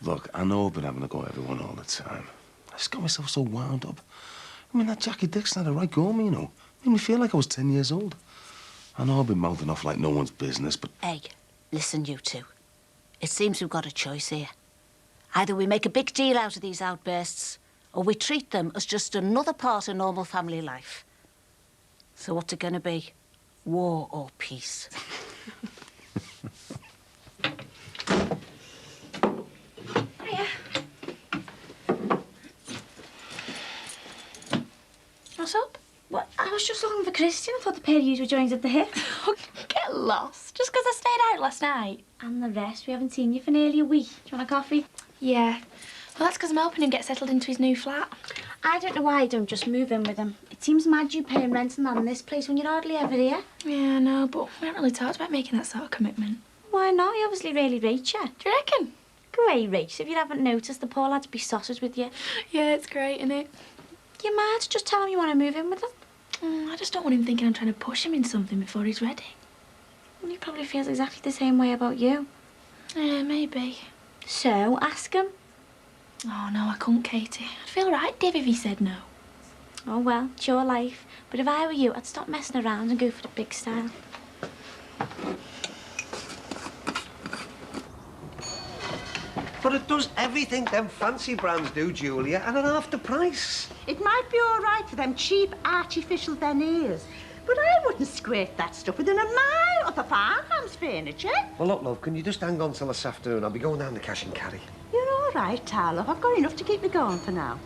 [SPEAKER 11] Look, I know I've been having to go at everyone all the time. I just got myself so wound up. I mean, that Jackie Dixon had a right go at me, you know. Made me feel like I was 10 years old. I know I've been mouthing off like no one's business, but...
[SPEAKER 8] Hey, listen, you two. It seems we've got a choice here. Either we make a big deal out of these outbursts, or we treat them as just another part of normal family life. So what's it gonna be? War or peace?
[SPEAKER 5] What's up? What? I was just looking for Christian. I thought the pair of you were joined at the hip. Get lost. Just 'cause I stayed out last night. And the rest, we haven't seen you for nearly a week. Do you want a coffee?
[SPEAKER 13] Yeah. Well, that's 'cause I'm helping him get settled into his new flat.
[SPEAKER 5] I don't know why I don't just move in with him. It seems mad you paying rent and that in this place when you're hardly ever here.
[SPEAKER 13] Yeah, I know, but we haven't really talked about making that sort of commitment.
[SPEAKER 5] Why not? He obviously really rates you.
[SPEAKER 13] Do you reckon?
[SPEAKER 5] Great rates. If you haven't noticed, the poor lad's besotted with you.
[SPEAKER 13] Yeah, it's great, isn't it?
[SPEAKER 5] You mad? Just tell him you want to move in with him.
[SPEAKER 13] I just don't want him thinking I'm trying to push him in something before he's ready.
[SPEAKER 5] Well, he probably feels exactly the same way about you.
[SPEAKER 13] Yeah, maybe.
[SPEAKER 5] So, ask him.
[SPEAKER 13] Oh, no, I couldn't, Katie. I'd feel right, Div, if he said no.
[SPEAKER 5] Oh, well, it's your life. But if I were you, I'd stop messing around and go for the big style.
[SPEAKER 17] But it does everything them fancy brands do, Julia, and at half the price.
[SPEAKER 1] It might be all right for them cheap artificial veneers, but I wouldn't scrape that stuff within a mile of the farmhouse furniture.
[SPEAKER 17] Well, look, love, can you just hang on till this afternoon? I'll be going down to cash and carry.
[SPEAKER 1] You're all right, Tal, love. I've got enough to keep me going for now.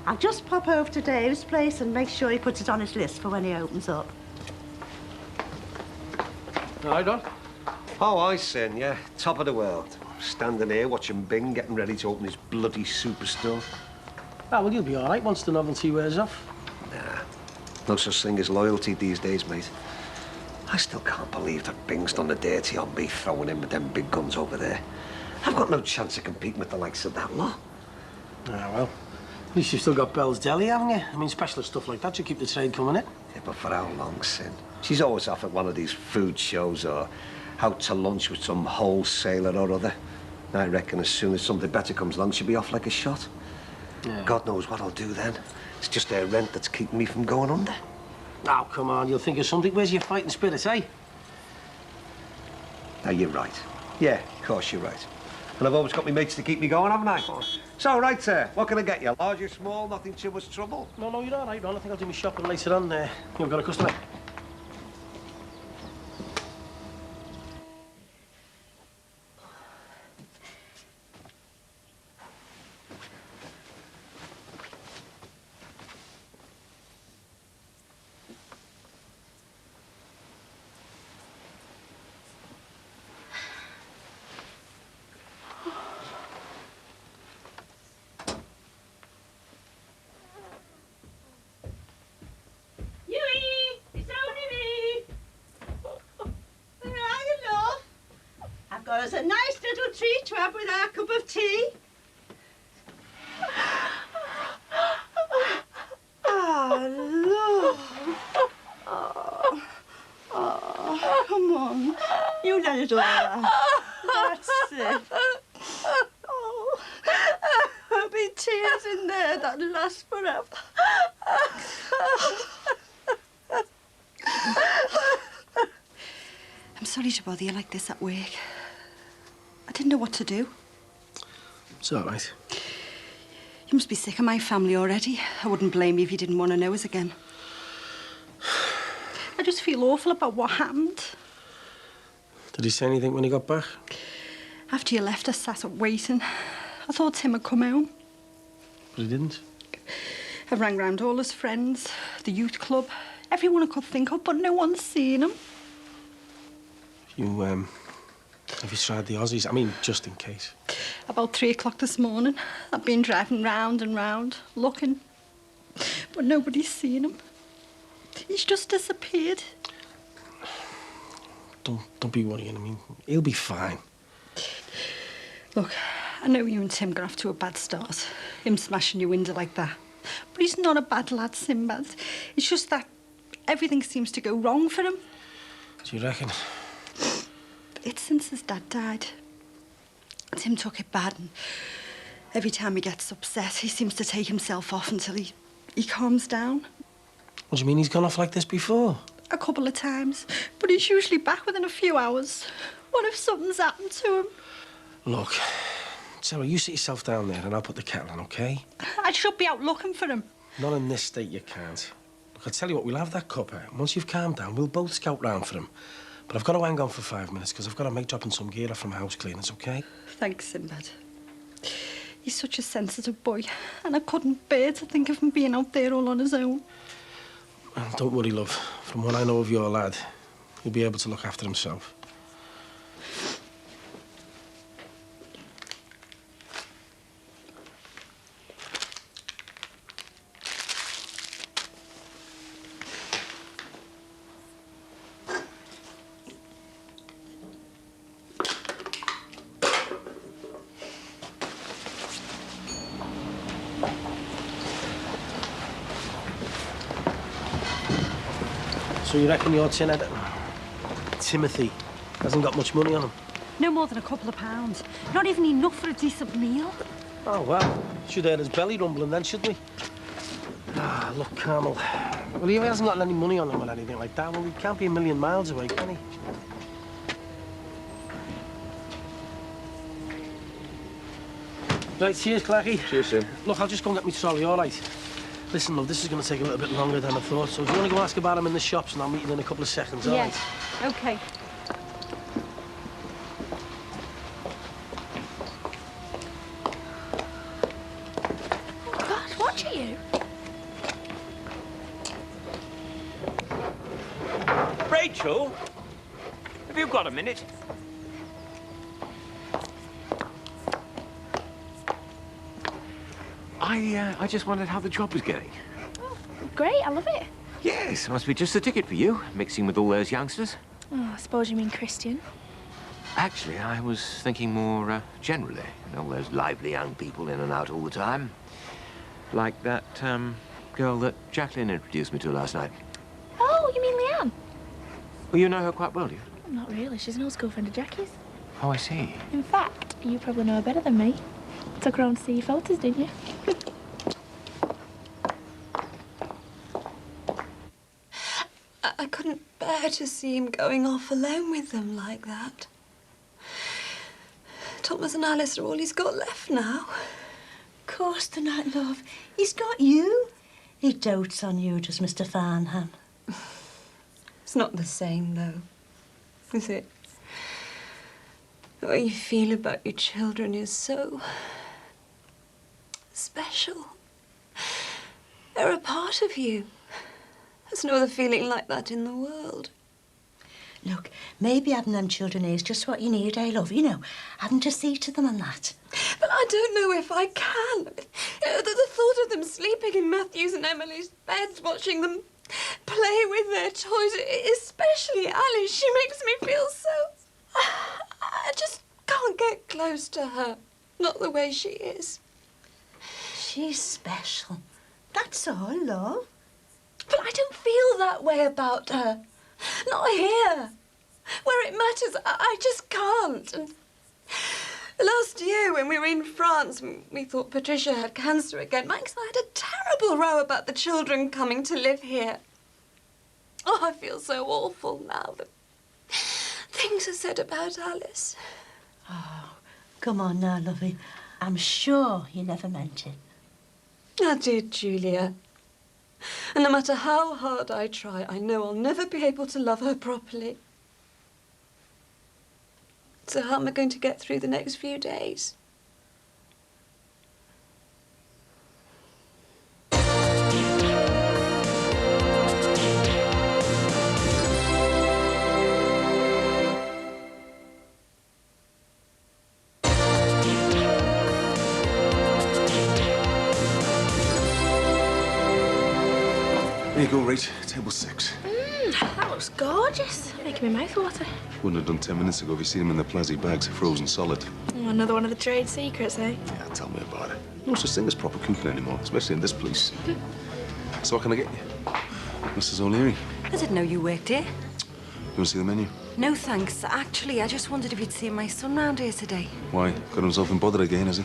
[SPEAKER 1] I'll just pop over to Dave's place and make sure he puts it on his list for when he opens up.
[SPEAKER 7] Hi, Don.
[SPEAKER 17] Oh, I sin, yeah. Top of the world. Standing here watching Bing getting ready to open his bloody superstore.
[SPEAKER 7] Ah, well, you'll be all right once the novelty wears off.
[SPEAKER 17] Nah, no such thing as loyalty these days, mate. I still can't believe that Bing's done the dirty on me throwing in with them big guns over there. I've got no chance of competing with the likes of that lot.
[SPEAKER 7] Ah, well, at least you've still got Belle's Deli, haven't you? I mean, specialist stuff like that should keep the trade coming in.
[SPEAKER 17] Yeah, but for how long, Sin? She's always off at one of these food shows or out to lunch with some wholesaler or other. I reckon as soon as something better comes along, she'll be off like a shot.
[SPEAKER 7] Yeah.
[SPEAKER 17] God knows what I'll do then. It's just her rent that's keeping me from going under.
[SPEAKER 7] Oh, come on, you'll think of something. Where's your fighting spirit, eh?
[SPEAKER 17] Now, you're right. Yeah, of course you're right. And I've always got me mates to keep me going, haven't I? So, right, sir, what can I get you? Large or small, nothing too much trouble?
[SPEAKER 7] No, you're all right, Ron. I think I'll do my shopping later on. You've got a customer.
[SPEAKER 1] got us a nice little treat to have with our cup of tea. Oh, love. Oh, come on. You let it all out. That's it. Oh, there'll be tears in there that last forever.
[SPEAKER 12] I'm sorry to bother you like this at work. I didn't know what to do.
[SPEAKER 7] It's all right.
[SPEAKER 12] You must be sick of my family already. I wouldn't blame you if you didn't want to know us again. I just feel awful about what happened.
[SPEAKER 7] Did he say anything when he got back?
[SPEAKER 12] After you left, I sat up waiting. I thought Tim had come home.
[SPEAKER 7] But he didn't.
[SPEAKER 12] I rang round all his friends, the youth club, everyone I could think of, but no one's seen him.
[SPEAKER 7] Have you tried the Aussies? I mean, just in case.
[SPEAKER 12] About 3 o'clock this morning, I've been driving round and round, looking, but nobody's seen him. He's just disappeared.
[SPEAKER 7] Don't be worrying. I mean, he'll be fine.
[SPEAKER 12] Look, I know you and Tim got off to a bad start, him smashing your window like that. But he's not a bad lad, Sinbad. It's just that everything seems to go wrong for him.
[SPEAKER 7] Do you reckon?
[SPEAKER 12] It's since his dad died. Tim took it bad, and every time he gets upset, he seems to take himself off until he calms down.
[SPEAKER 7] What do you mean he's gone off like this before?
[SPEAKER 12] A couple of times, but he's usually back within a few hours. What if something's happened to him?
[SPEAKER 7] Look, Sarah, you sit yourself down there and I'll put the kettle on, OK?
[SPEAKER 12] I should be out looking for him.
[SPEAKER 7] Not in this state, you can't. Look, I tell you what, we'll have that cuppa, and once you've calmed down, we'll both scout round for him. But I've got to hang on for 5 minutes, because I've got to make dropping some gear off from house cleaners, OK?
[SPEAKER 12] Thanks, Sinbad. He's such a sensitive boy, and I couldn't bear to think of him being out there all on his own.
[SPEAKER 7] Well, don't worry, love. From what I know of your lad, he'll be able to look after himself. So you reckon your tinhead, Timothy, hasn't got much money on him?
[SPEAKER 12] No more than a couple of pounds. Not even enough for a decent meal.
[SPEAKER 7] Oh, well, should hear his belly rumbling then, shouldn't we? Ah, look, Carmel. Well, he hasn't got any money on him or anything like that. Well, he can't be a million miles away, can he? Right, cheers, Clarky.
[SPEAKER 6] Cheers, Sim.
[SPEAKER 7] Look, I'll just go and get my trolley, all right? Listen, love, this is going to take a little bit longer than I thought, so if you want to go ask about him in the shops, and I'll meet you in a couple of seconds, all right?
[SPEAKER 12] OK.
[SPEAKER 13] God, watch you.
[SPEAKER 2] Rachel, have you got a minute? I just wondered how the job was going.
[SPEAKER 18] Great, I love it.
[SPEAKER 2] Yes, must be just the ticket for you, mixing with all those youngsters.
[SPEAKER 18] Oh, I suppose you mean Christian.
[SPEAKER 2] Actually, I was thinking more generally. You know, all those lively young people in and out all the time. Like that girl that Jacqueline introduced me to last night.
[SPEAKER 18] Oh, you mean Leanne?
[SPEAKER 2] Well, you know her quite well, do you?
[SPEAKER 18] Not really. She's an old school friend of Jackie's.
[SPEAKER 2] Oh, I see.
[SPEAKER 18] In fact, you probably know her better than me. Took her on to see your photos, didn't you?
[SPEAKER 20] I couldn't bear to see him going off alone with them like that. Thomas and Alice are all he's got left now.
[SPEAKER 1] Of course they're not, love. He's got you. He dotes on you, does Mr. Farnham.
[SPEAKER 20] It's not the same, though, is it? The way you feel about your children is so special. They're a part of you. There's no other feeling like that in the world.
[SPEAKER 1] Look, maybe having them children is just what you need, eh, love? You know, having to see to them and that.
[SPEAKER 20] But I don't know if I can. The thought of them sleeping in Matthew's and Emily's beds, watching them play with their toys, especially Alice, she makes me feel so... I just can't get close to her. Not the way she is.
[SPEAKER 1] She's special. That's all, love.
[SPEAKER 20] But I don't feel that way about her. Not here. Where it matters, I just can't. And last year, when we were in France, we thought Patricia had cancer again. Max and I had a terrible row about the children coming to live here. Oh, I feel so awful now that things are said about Alice.
[SPEAKER 1] Oh, come on now, lovey. I'm sure you never meant it.
[SPEAKER 20] I did, Julia. And no matter how hard I try, I know I'll never be able to love her properly. So how am I going to get through the next few days?
[SPEAKER 11] There you go, Rach. Table 6.
[SPEAKER 18] That looks gorgeous. Making my mouth water.
[SPEAKER 11] Wouldn't have done 10 minutes ago if you seen them in the plastic bags, frozen solid.
[SPEAKER 18] Oh, another one of the trade secrets, eh?
[SPEAKER 11] Yeah, tell me about it. No such thing as proper cooking anymore, especially in this place. So what can I get you? Mrs. O'Leary.
[SPEAKER 3] I didn't know you worked here.
[SPEAKER 11] You want to see the menu?
[SPEAKER 3] No, thanks. Actually, I just wondered if you'd seen my son round here today.
[SPEAKER 11] Why? Got himself in bother again, has he?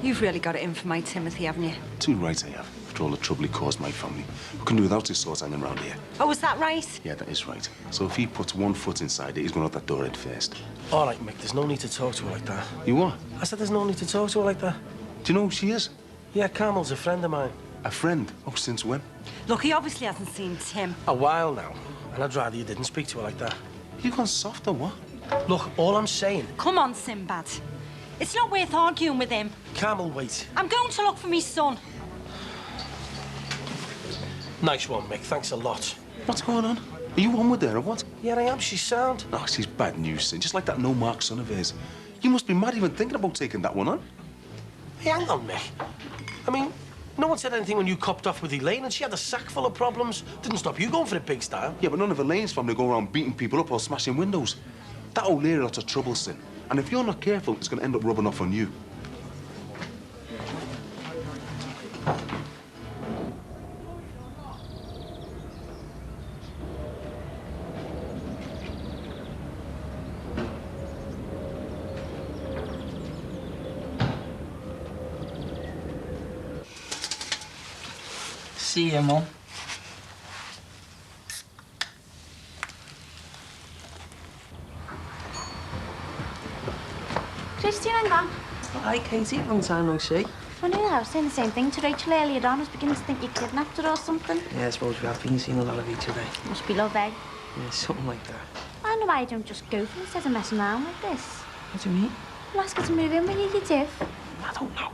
[SPEAKER 3] You've really got it in for my Timothy, haven't you?
[SPEAKER 11] Too right I have. After all the trouble he caused my family. We couldn't do without his swords hanging around here.
[SPEAKER 3] Oh, is that right?
[SPEAKER 11] Yeah, that is right. So if he puts one foot inside it, he's going out that door head first.
[SPEAKER 7] All right, Mick, there's no need to talk to her like that.
[SPEAKER 11] You what?
[SPEAKER 7] I said there's no need to talk to her like that.
[SPEAKER 11] Do you know who she is?
[SPEAKER 7] Yeah, Carmel's a friend of mine.
[SPEAKER 11] A friend? Oh, since when?
[SPEAKER 3] Look, he obviously hasn't seen Tim.
[SPEAKER 7] A while now. And I'd rather you didn't speak to her like that.
[SPEAKER 11] You gone soft or what?
[SPEAKER 7] Look, all I'm saying...
[SPEAKER 3] Come on, Sinbad. It's not worth arguing with him.
[SPEAKER 7] Carmel, wait.
[SPEAKER 3] I'm going to look for me son.
[SPEAKER 7] Nice one, Mick. Thanks a lot.
[SPEAKER 11] What's going on? Are you on with her or what?
[SPEAKER 7] Yeah, I am. She's sound.
[SPEAKER 11] Oh, she's bad news, Sin. Just like that no-mark son of his. You must be mad even thinking about taking that one on.
[SPEAKER 7] Hey, hang on, Mick. I mean, no one said anything when you copped off with Elaine and she had a sack full of problems. Didn't stop you going for the big style.
[SPEAKER 11] Yeah, but none of Elaine's family go around beating people up or smashing windows. That O'Leary lots of trouble, Sin. And if you're not careful, it's going to end up rubbing off on you.
[SPEAKER 9] See you, Mum.
[SPEAKER 21] Christine, hang on.
[SPEAKER 9] Hi, Katie. Long time no see.
[SPEAKER 21] Funny that I was saying the same thing to Rachel earlier on. I was beginning to think you kidnapped her or something.
[SPEAKER 9] Yeah, I suppose we have been seeing a lot of each other.
[SPEAKER 21] Must be love, eh?
[SPEAKER 9] Yeah, something like that.
[SPEAKER 21] I know why you don't just go for it instead of messing around like this.
[SPEAKER 9] What do you mean?
[SPEAKER 21] Well, ask her to move in with you, you do.
[SPEAKER 9] I don't know.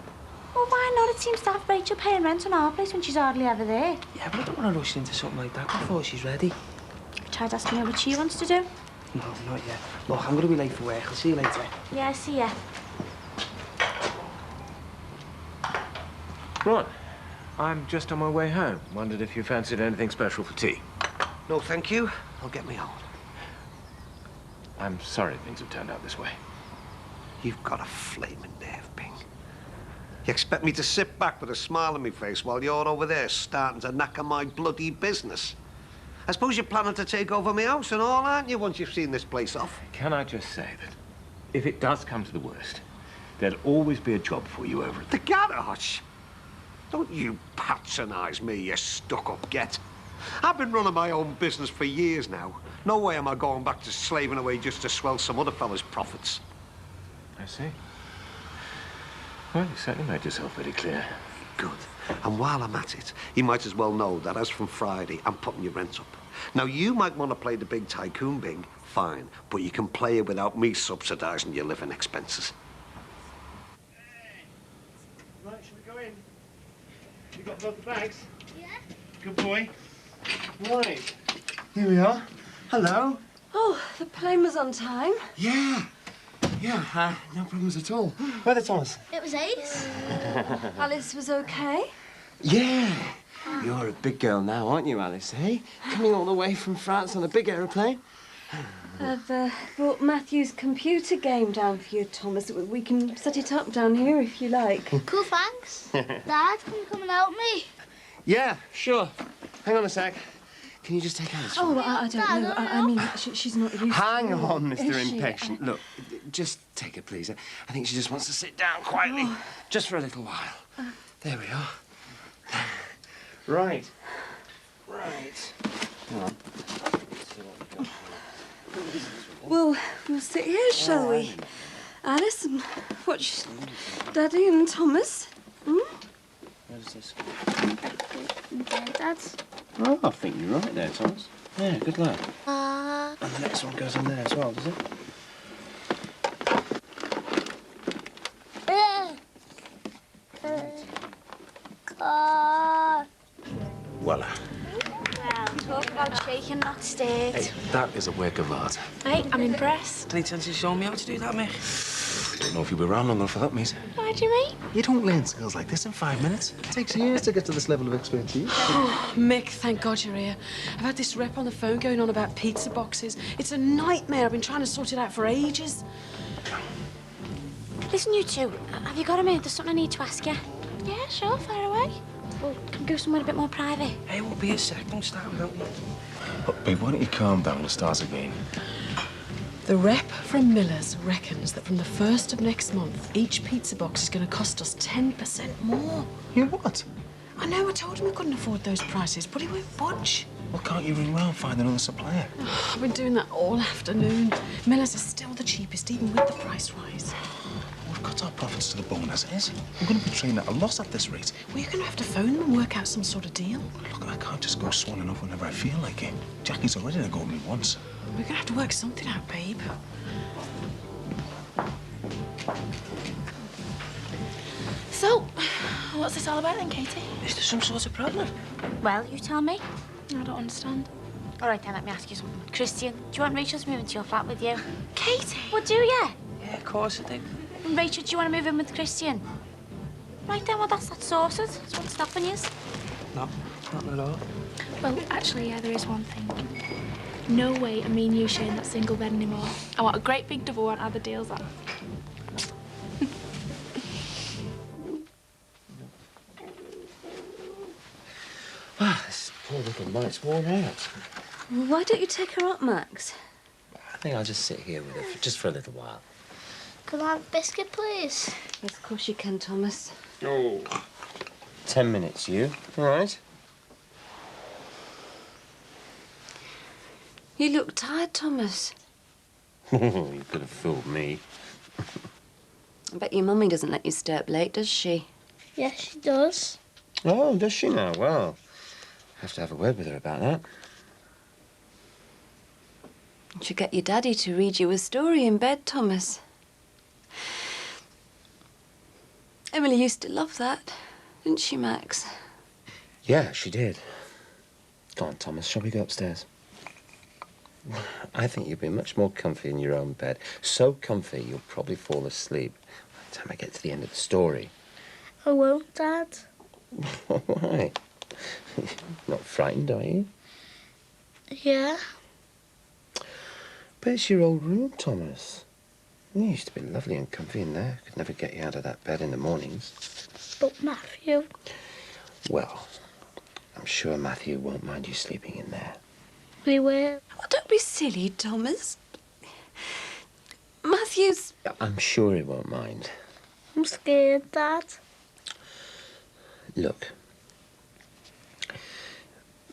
[SPEAKER 21] Well, why not? It seems to have Rachel paying rent on our place when she's hardly ever there.
[SPEAKER 9] Yeah, but I don't want to rush into something like that before she's ready.
[SPEAKER 21] I tried asking her what she wants to do.
[SPEAKER 9] No, not yet. Look, I'm going to be late for work. I'll see you later.
[SPEAKER 21] Yeah, see ya.
[SPEAKER 6] Right. I'm just on my way home. Wondered if you fancied anything special for tea.
[SPEAKER 17] No, thank you. I'll get me own.
[SPEAKER 6] I'm sorry things have turned out this way.
[SPEAKER 17] You've got a flaming nerve, Bing. You expect me to sit back with a smile on my face while you're over there starting to knacker my bloody business? I suppose you're planning to take over my house and all, aren't you, once you've seen this place off?
[SPEAKER 6] Can I just say that if it does come to the worst, there'll always be a job for you over at
[SPEAKER 17] the garage. Don't you patronise me, you stuck-up get. I've been running my own business for years now. No way am I going back to slaving away just to swell some other fella's profits.
[SPEAKER 6] I see. Well, you certainly made yourself very clear.
[SPEAKER 17] Good. And while I'm at it, you might as well know that as from Friday, I'm putting your rent up. Now, you might want to play the big tycoon, Bing, fine, but you can play it without me subsidising your living expenses.
[SPEAKER 23] Right, shall we go in? You got both the bags? Yeah. Good boy. Right. Here we are. Hello.
[SPEAKER 20] Oh, the plane was on time.
[SPEAKER 23] Yeah. Yeah, no problems at all. Where are the Thomas?
[SPEAKER 21] It was ace.
[SPEAKER 20] Alice was okay?
[SPEAKER 23] Yeah.
[SPEAKER 9] You're a big girl now, aren't you, Alice, eh? Coming all the way from France on a big aeroplane.
[SPEAKER 4] I've brought Matthew's computer game down for you, Thomas. We can set it up down here if you like.
[SPEAKER 10] Cool, thanks. Dad, can you come and help me?
[SPEAKER 6] Yeah, sure. Hang on a sec. Can you just take Alice?
[SPEAKER 4] Oh, I don't know. I mean, she's not used
[SPEAKER 6] Hang
[SPEAKER 4] to it.
[SPEAKER 6] on, Mr.
[SPEAKER 4] Is she?
[SPEAKER 6] Impatient. Look, just take her, please. I think she just wants to sit down quietly, just for a little while. There we are. Right. Right. Hang on.
[SPEAKER 4] Well, we'll sit here, shall we? Alice, and watch Daddy and Thomas. Hmm?
[SPEAKER 6] Where does this
[SPEAKER 10] Dad.
[SPEAKER 6] Oh, I think you're right there, Thomas. Yeah, good lad.
[SPEAKER 10] Uh,
[SPEAKER 6] And the next one goes in there as well, does it? Voila.
[SPEAKER 21] Well, talk about shaking, not stirred.
[SPEAKER 6] Hey, that is a work of art.
[SPEAKER 21] Hey, I'm impressed.
[SPEAKER 9] Any chance you show me how to do that, mate?
[SPEAKER 11] Don't know if you'll be around long enough for that, mate.
[SPEAKER 21] Why do you mean?
[SPEAKER 11] You don't learn skills like this in 5 minutes. It takes years to get to this level of expertise.
[SPEAKER 19] Oh, Mick, thank God you're here. I've had this rep on the phone going on about pizza boxes. It's a nightmare. I've been trying to sort it out for ages.
[SPEAKER 21] Listen, you two, have you got a minute? There's something I need to ask you. Yeah, sure, fire away. Well, can we go somewhere a bit more private?
[SPEAKER 9] Hey, we'll be a sec. Don't start without me.
[SPEAKER 11] Look, babe, why don't you calm down and start again?
[SPEAKER 19] The rep from Miller's reckons that from the 1st of next month, each pizza box is going to cost us 10% more.
[SPEAKER 11] You what?
[SPEAKER 19] I know, I told him we couldn't afford those prices, but he won't budge.
[SPEAKER 11] Well, can't you ring round and find another supplier?
[SPEAKER 19] Oh, I've been doing that all afternoon. Miller's is still the cheapest, even with the price rise.
[SPEAKER 11] We've cut our profits to the bone as it is. We're going to be trading at a loss at this rate.
[SPEAKER 19] Well, you're going to have to phone them and work out some sort of deal.
[SPEAKER 11] Look, I can't just go swanning off whenever I feel like it. Jackie's already let go of me once.
[SPEAKER 19] We're going to have to work something out, babe.
[SPEAKER 18] So, what's this all about then, Katie?
[SPEAKER 9] Is there some sort of problem?
[SPEAKER 21] Well, you tell me.
[SPEAKER 18] I don't understand.
[SPEAKER 21] All right, then, let me ask you something. Christian, do you want Rachel's moving to your flat with you?
[SPEAKER 18] Katie!
[SPEAKER 21] Well, do you?
[SPEAKER 9] Yeah, of course I do.
[SPEAKER 21] And Rachel, do you want to move in with Christian? Right then, well, that's sorted. That's what's stopping you.
[SPEAKER 9] No, not at all.
[SPEAKER 18] Well, actually, yeah, there is one thing. No way are me and you sharing that single bed anymore. I want a great big double one, how the deal's on.
[SPEAKER 6] Ah, this poor little mite's worn out.
[SPEAKER 4] Well, why don't you take her up, Max?
[SPEAKER 6] I think I'll just sit here with her just for a little while.
[SPEAKER 10] Can I have a biscuit, please?
[SPEAKER 4] Yes, of course you can, Thomas.
[SPEAKER 6] Oh. 10 minutes, you. All right.
[SPEAKER 4] You look tired, Thomas.
[SPEAKER 6] You could have fooled me.
[SPEAKER 4] I bet your mummy doesn't let you stay up late, does she?
[SPEAKER 10] Yes, she does.
[SPEAKER 6] Oh, does she now? Well, I have to have a word with her about that.
[SPEAKER 4] You should get your daddy to read you a story in bed, Thomas. Emily used to love that, didn't she, Max?
[SPEAKER 6] Yeah, she did. Go on, Thomas, shall we go upstairs? I think you'll be much more comfy in your own bed. So comfy, you'll probably fall asleep by the time I get to the end of the story.
[SPEAKER 10] I won't, Dad.
[SPEAKER 6] Why? Not frightened, are you?
[SPEAKER 10] Yeah.
[SPEAKER 6] But it's your old room, Thomas. You used to be lovely and comfy in there. Could never get you out of that bed in the mornings.
[SPEAKER 10] But Matthew...
[SPEAKER 6] Well, I'm sure Matthew won't mind you sleeping in there.
[SPEAKER 10] We will.
[SPEAKER 4] Oh, don't be silly, Thomas. Matthew's...
[SPEAKER 6] I'm sure he won't mind.
[SPEAKER 10] I'm scared, Dad.
[SPEAKER 6] Look,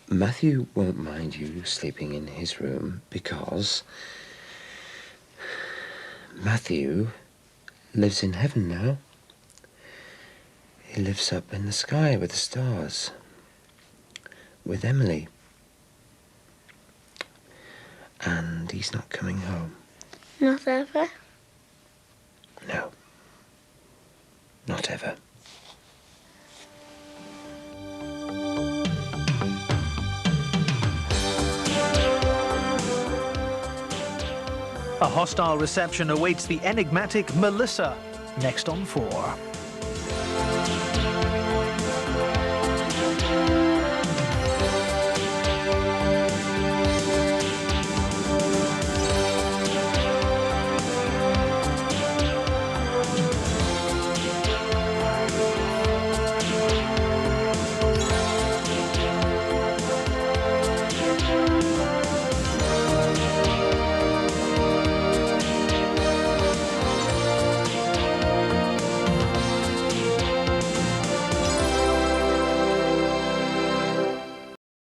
[SPEAKER 6] Matthew won't mind you sleeping in his room because Matthew lives in heaven now. He lives up in the sky with the stars, with Emily. And he's not coming home.
[SPEAKER 10] Not ever.
[SPEAKER 6] No. Not ever.
[SPEAKER 14] A hostile reception awaits the enigmatic Melissa, next on 4.